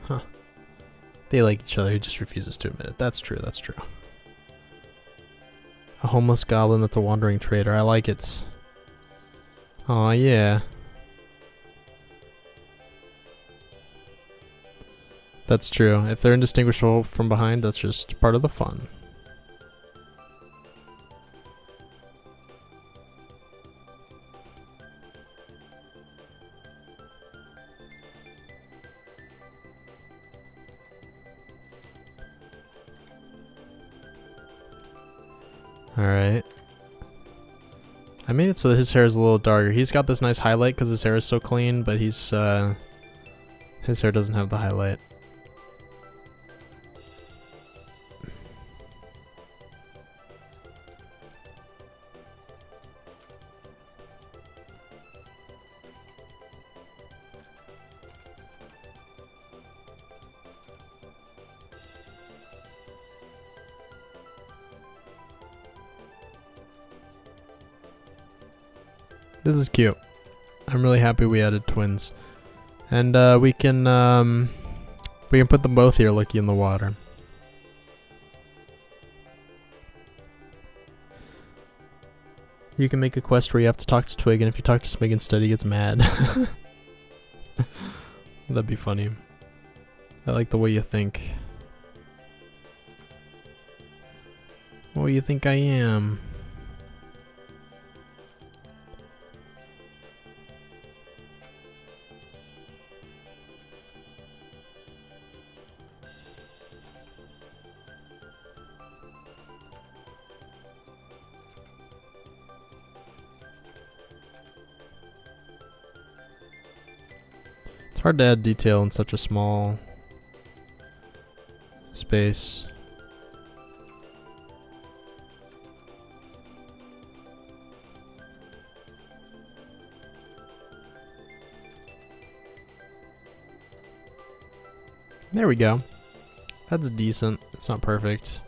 Huh. They like each other, he just refuses to admit it. That's true, that's true. A homeless goblin that's a wandering trader. I like it. Aw, yeah. That's true. If they're indistinguishable from behind, that's just part of the fun. Alright. I made it so that his hair is a little darker. He's got this nice highlight because his hair is so clean, but his hair doesn't have the highlight. This is cute. I'm really happy we added twins. And we can put them both here looking in the water. You can make a quest where you have to talk to Twig, and if you talk to Smig instead, he gets mad. That'd be funny. I like the way you think. What do you think I am? It's hard to add detail in such a small space. There we go. That's decent. It's not perfect.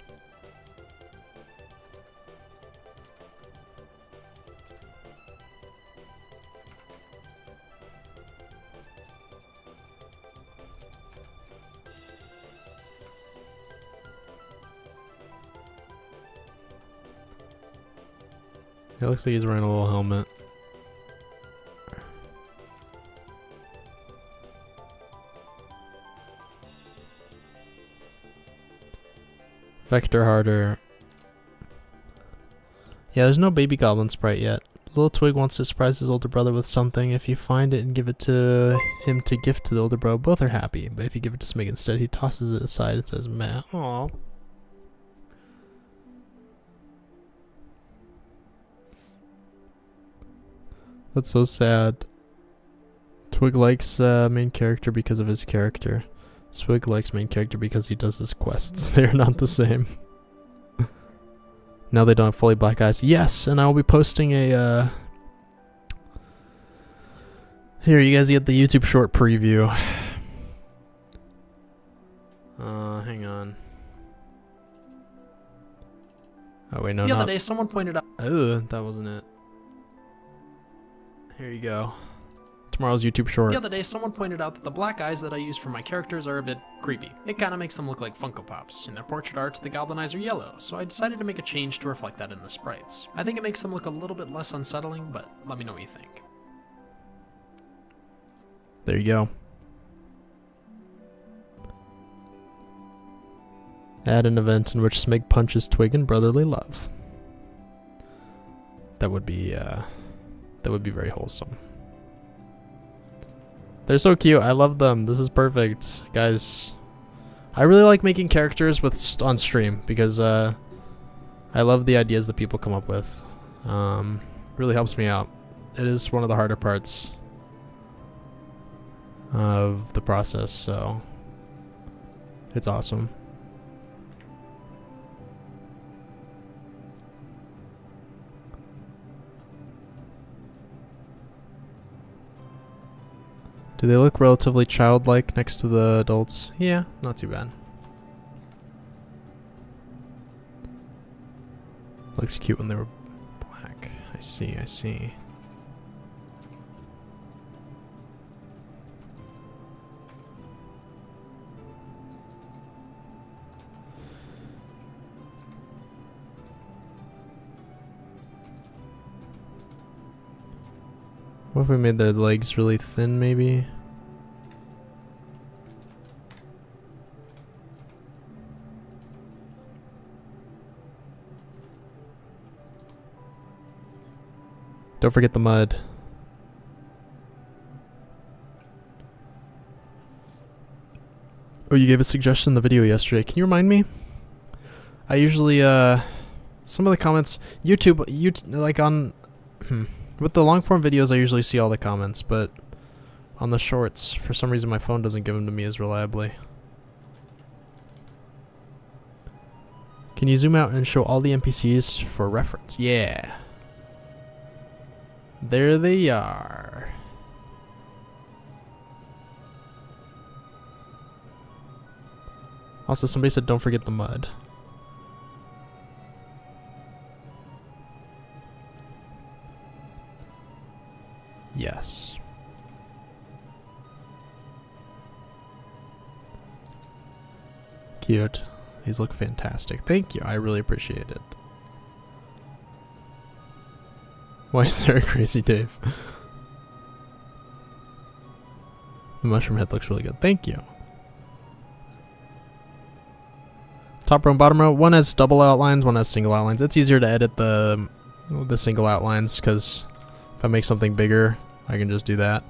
It looks like he's wearing a little helmet. Vector harder. Yeah, there's no baby goblin sprite yet. Little Twig wants to surprise his older brother with something. If you find it and give it to him to gift to the older bro, both are happy. But if you give it to Smig instead, he tosses it aside and says, meh. Aww. That's so sad. Twig likes main character because of his character. Swig likes main character because he does his quests. They are not the same. Now they don't have fully black eyes. Yes, and I will be posting a here, you guys get the YouTube short preview. Hang on. Oh wait, no, the other day someone pointed out. Oh, that wasn't it. Here you go. Tomorrow's YouTube short. The other day, someone pointed out that the black eyes that I use for my characters are a bit creepy. It kind of makes them look like Funko Pops. In their portrait art, the goblin eyes are yellow, so I decided to make a change to reflect that in the sprites. I think it makes them look a little bit less unsettling, but let me know what you think. There you go. Add an event in which Smig punches Twig in brotherly love. That would be very wholesome. They're so cute. I love them. This is perfect, guys. I really like making characters with on stream because I love the ideas that people come up with. Really helps me out. It is one of the harder parts of the process, so it's awesome. Do they look relatively childlike next to the adults? Yeah, not too bad. Looks cute when they were black. I see, I see. What if we made their legs really thin, maybe? Don't forget the mud. Oh, you gave a suggestion in the video yesterday. Can you remind me? I usually, some of the comments, YouTube, like on, with the long form videos, I usually see all the comments, but on the shorts, for some reason my phone doesn't give them to me as reliably. Can you zoom out and show all the NPCs for reference? Yeah. There they are. Also, somebody said don't forget the mud. Yes. Cute. These look fantastic. Thank you. I really appreciate it. Why is there a Crazy Dave? The mushroom head looks really good. Thank you. Top row and bottom row. One has double outlines, one has single outlines. It's easier to edit the single outlines because if I make something bigger, I can just do that.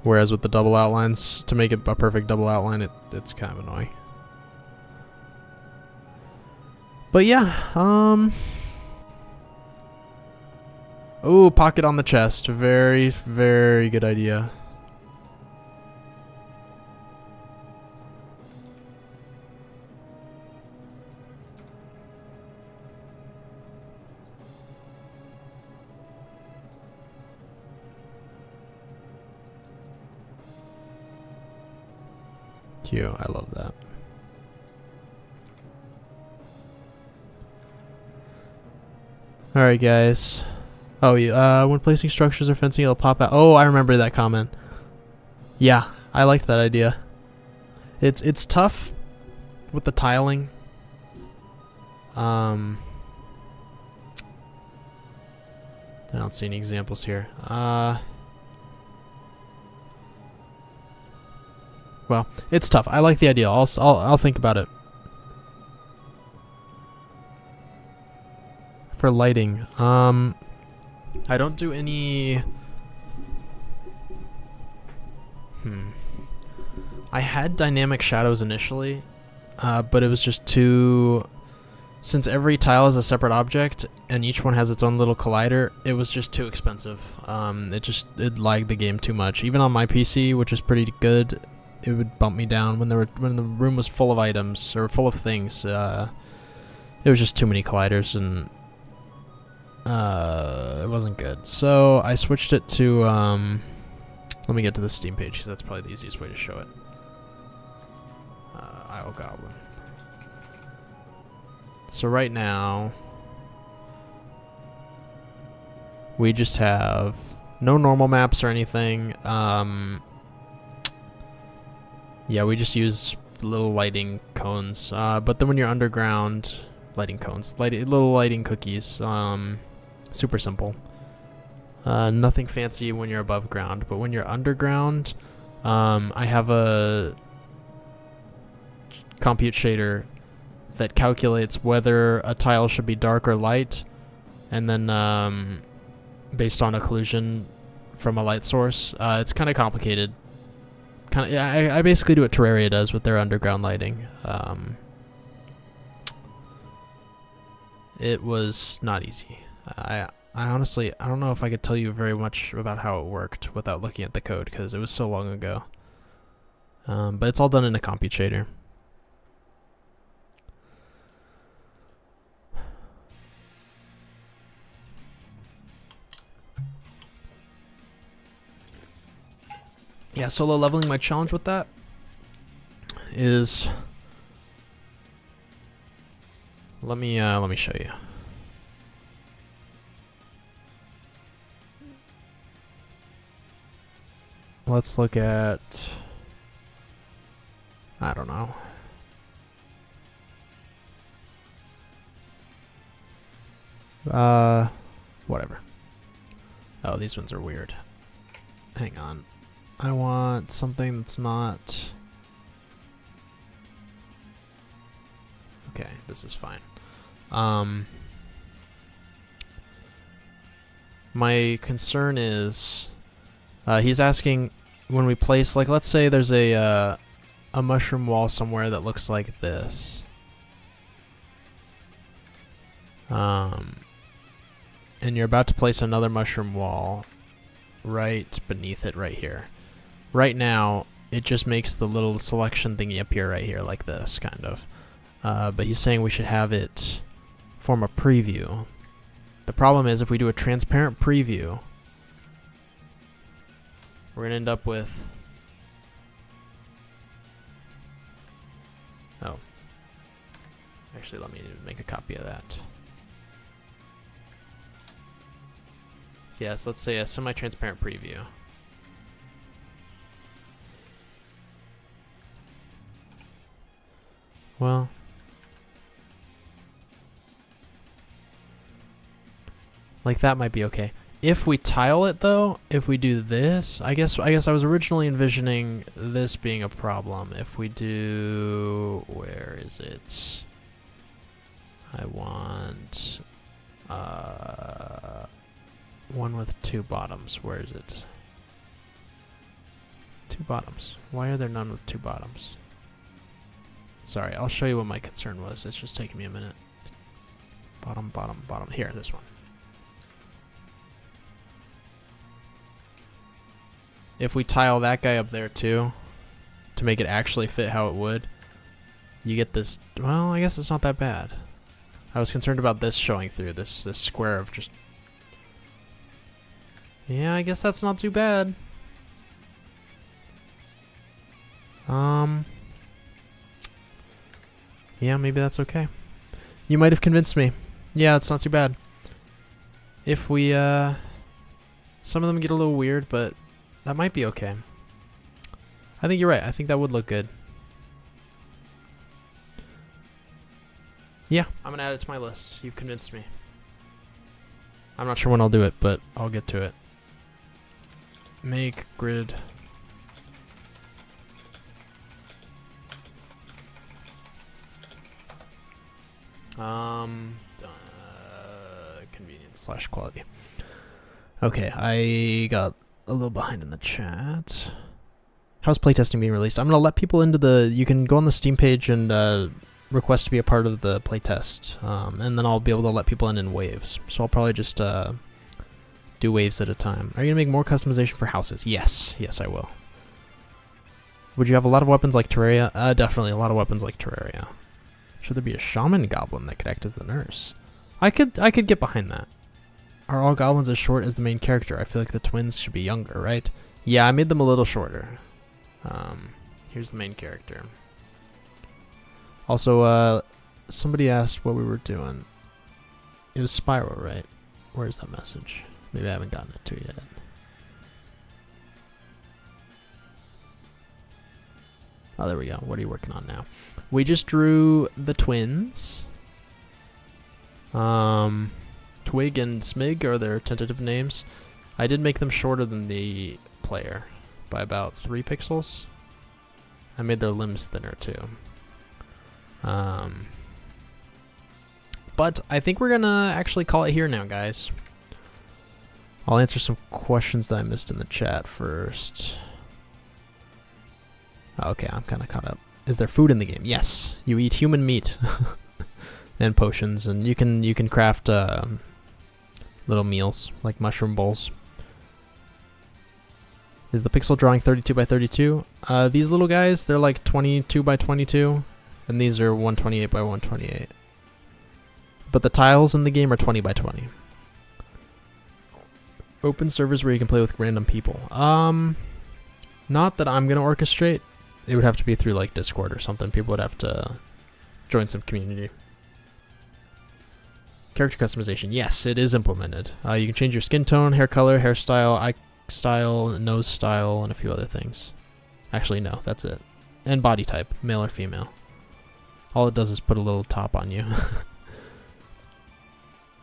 Whereas with the double outlines, to make it a perfect double outline, it's kind of annoying. But yeah, oh, pocket on the chest. Very, very good idea. Cute. I love that. Alright, guys. Oh, yeah, when placing structures or fencing, it'll pop out. Oh, I remember that comment. Yeah, I liked that idea. It's tough with the tiling. I don't see any examples here. Well, it's tough. I like the idea. I'll think about it. For lighting, I don't do any. I had dynamic shadows initially, but it was just too. Since every tile is a separate object and each one has its own little collider, it was just too expensive. It lagged the game too much. Even on my PC, which is pretty good, it would bump me down when the room was full of items or full of things. It was just too many colliders and it wasn't good. So I switched it to let me get to the Steam page because that's probably the easiest way to show it. Isle Goblin. So right now we just have no normal maps or anything. Yeah, we just use little lighting cones. But then when you're underground, lighting cones, little lighting cookies. Super simple. Nothing fancy when you're above ground, but when you're underground, I have a compute shader that calculates whether a tile should be dark or light, and then based on occlusion from a light source. It's kind of complicated. I basically do what Terraria does with their underground lighting. It was not easy. I honestly, I don't know if I could tell you very much about how it worked without looking at the code because it was so long ago. But it's all done in a compute shader. Yeah, solo leveling, my challenge with that is, let me show you. Let's look at, I don't know. Whatever. Oh, these ones are weird. Hang on. I want something that's not. Okay, this is fine. My concern is, he's asking when we place, like, let's say there's a mushroom wall somewhere that looks like this. And you're about to place another mushroom wall right beneath it right here. Right now, it just makes the little selection thingy appear right here like this, kind of. But he's saying we should have it form a preview. The problem is if we do a transparent preview, we're going to end up with... Oh. Actually, let me make a copy of that. So yes, let's say a semi-transparent preview. Well, like that might be okay. If we tile it though, if we do this, I guess I was originally envisioning this being a problem. If we do, where is it? I want one with 2 bottoms. Where is it? 2 bottoms. Why are there none with 2 bottoms? Sorry, I'll show you what my concern was. It's just taking me a minute. Bottom, bottom, bottom. Here, this one. If we tile that guy up there too, to make it actually fit how it would, you get this. Well, I guess it's not that bad. I was concerned about this showing through, this square of just... Yeah, I guess that's not too bad. Yeah, maybe that's okay. You might have convinced me. Yeah, it's not too bad. If we, some of them get a little weird, but that might be okay. I think you're right. I think that would look good. Yeah, I'm gonna add it to my list. You've convinced me. I'm not sure when I'll do it, but I'll get to it. Make grid. Convenience / quality. Okay, I got a little behind in the chat. How's playtesting being released? I'm gonna let people into the. You can go on the Steam page and request to be a part of the playtest, and then I'll be able to let people in waves. So I'll probably just do waves at a time. Are you gonna make more customization for houses? Yes, yes, I will. Would you have a lot of weapons like Terraria? Definitely a lot of weapons like Terraria. Should there be a shaman goblin that could act as the nurse? I could get behind that. Are all goblins as short as the main character? I feel like the twins should be younger, right? Yeah, I made them a little shorter. Here's the main character. Also, somebody asked what we were doing. It was Spiral, right? Where's that message? Maybe I haven't gotten it to yet. Oh, there we go. What are you working on now? We just drew the twins. Twig and Smig are their tentative names. I did make them shorter than the player by about 3 pixels. I made their limbs thinner too. But I think we're gonna actually call it here now, guys. I'll answer some questions that I missed in the chat first. Okay, I'm kind of caught up. Is there food in the game? Yes, you eat human meat and potions, and you can craft little meals like mushroom bowls. Is the pixel drawing 32 by 32? These little guys, they're like 22 by 22, and these are 128 by 128. But the tiles in the game are 20 by 20. Open servers where you can play with random people. Not that I'm gonna orchestrate. It would have to be through like Discord or something. People would have to join some community. Character customization. Yes, it is implemented. You can change your skin tone, hair color, hairstyle, eye style, nose style, and a few other things. Actually, no, that's it. And body type, male or female. All it does is put a little top on you.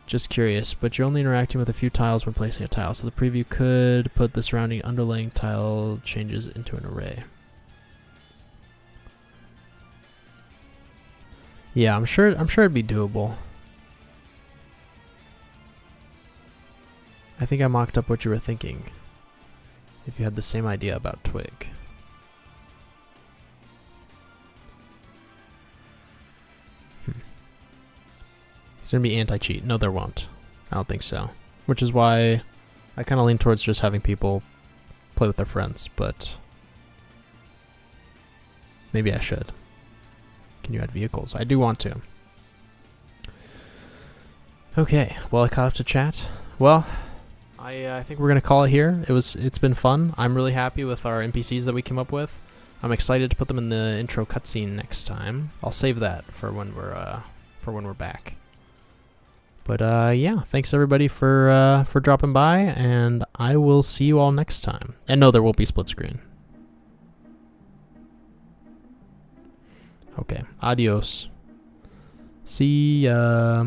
Just curious, but you're only interacting with a few tiles when placing a tile, so the preview could put the surrounding underlying tile changes into an array. Yeah, I'm sure it'd be doable. I think I mocked up what you were thinking. If you had the same idea about Twig. It's gonna be anti-cheat. No, there won't. I don't think so. Which is why I kind of lean towards just having people play with their friends, but maybe I should. Can you add vehicles? I do want to. Okay, well, I caught up to chat. Well, I think we're gonna call it here. It's been fun. I'm really happy with our NPCs that we came up with. I'm excited to put them in the intro cutscene next time. I'll save that for when we're back. But yeah, thanks everybody for dropping by, and I will see you all next time. And no, there won't be split screen. Okay, adios. See ya.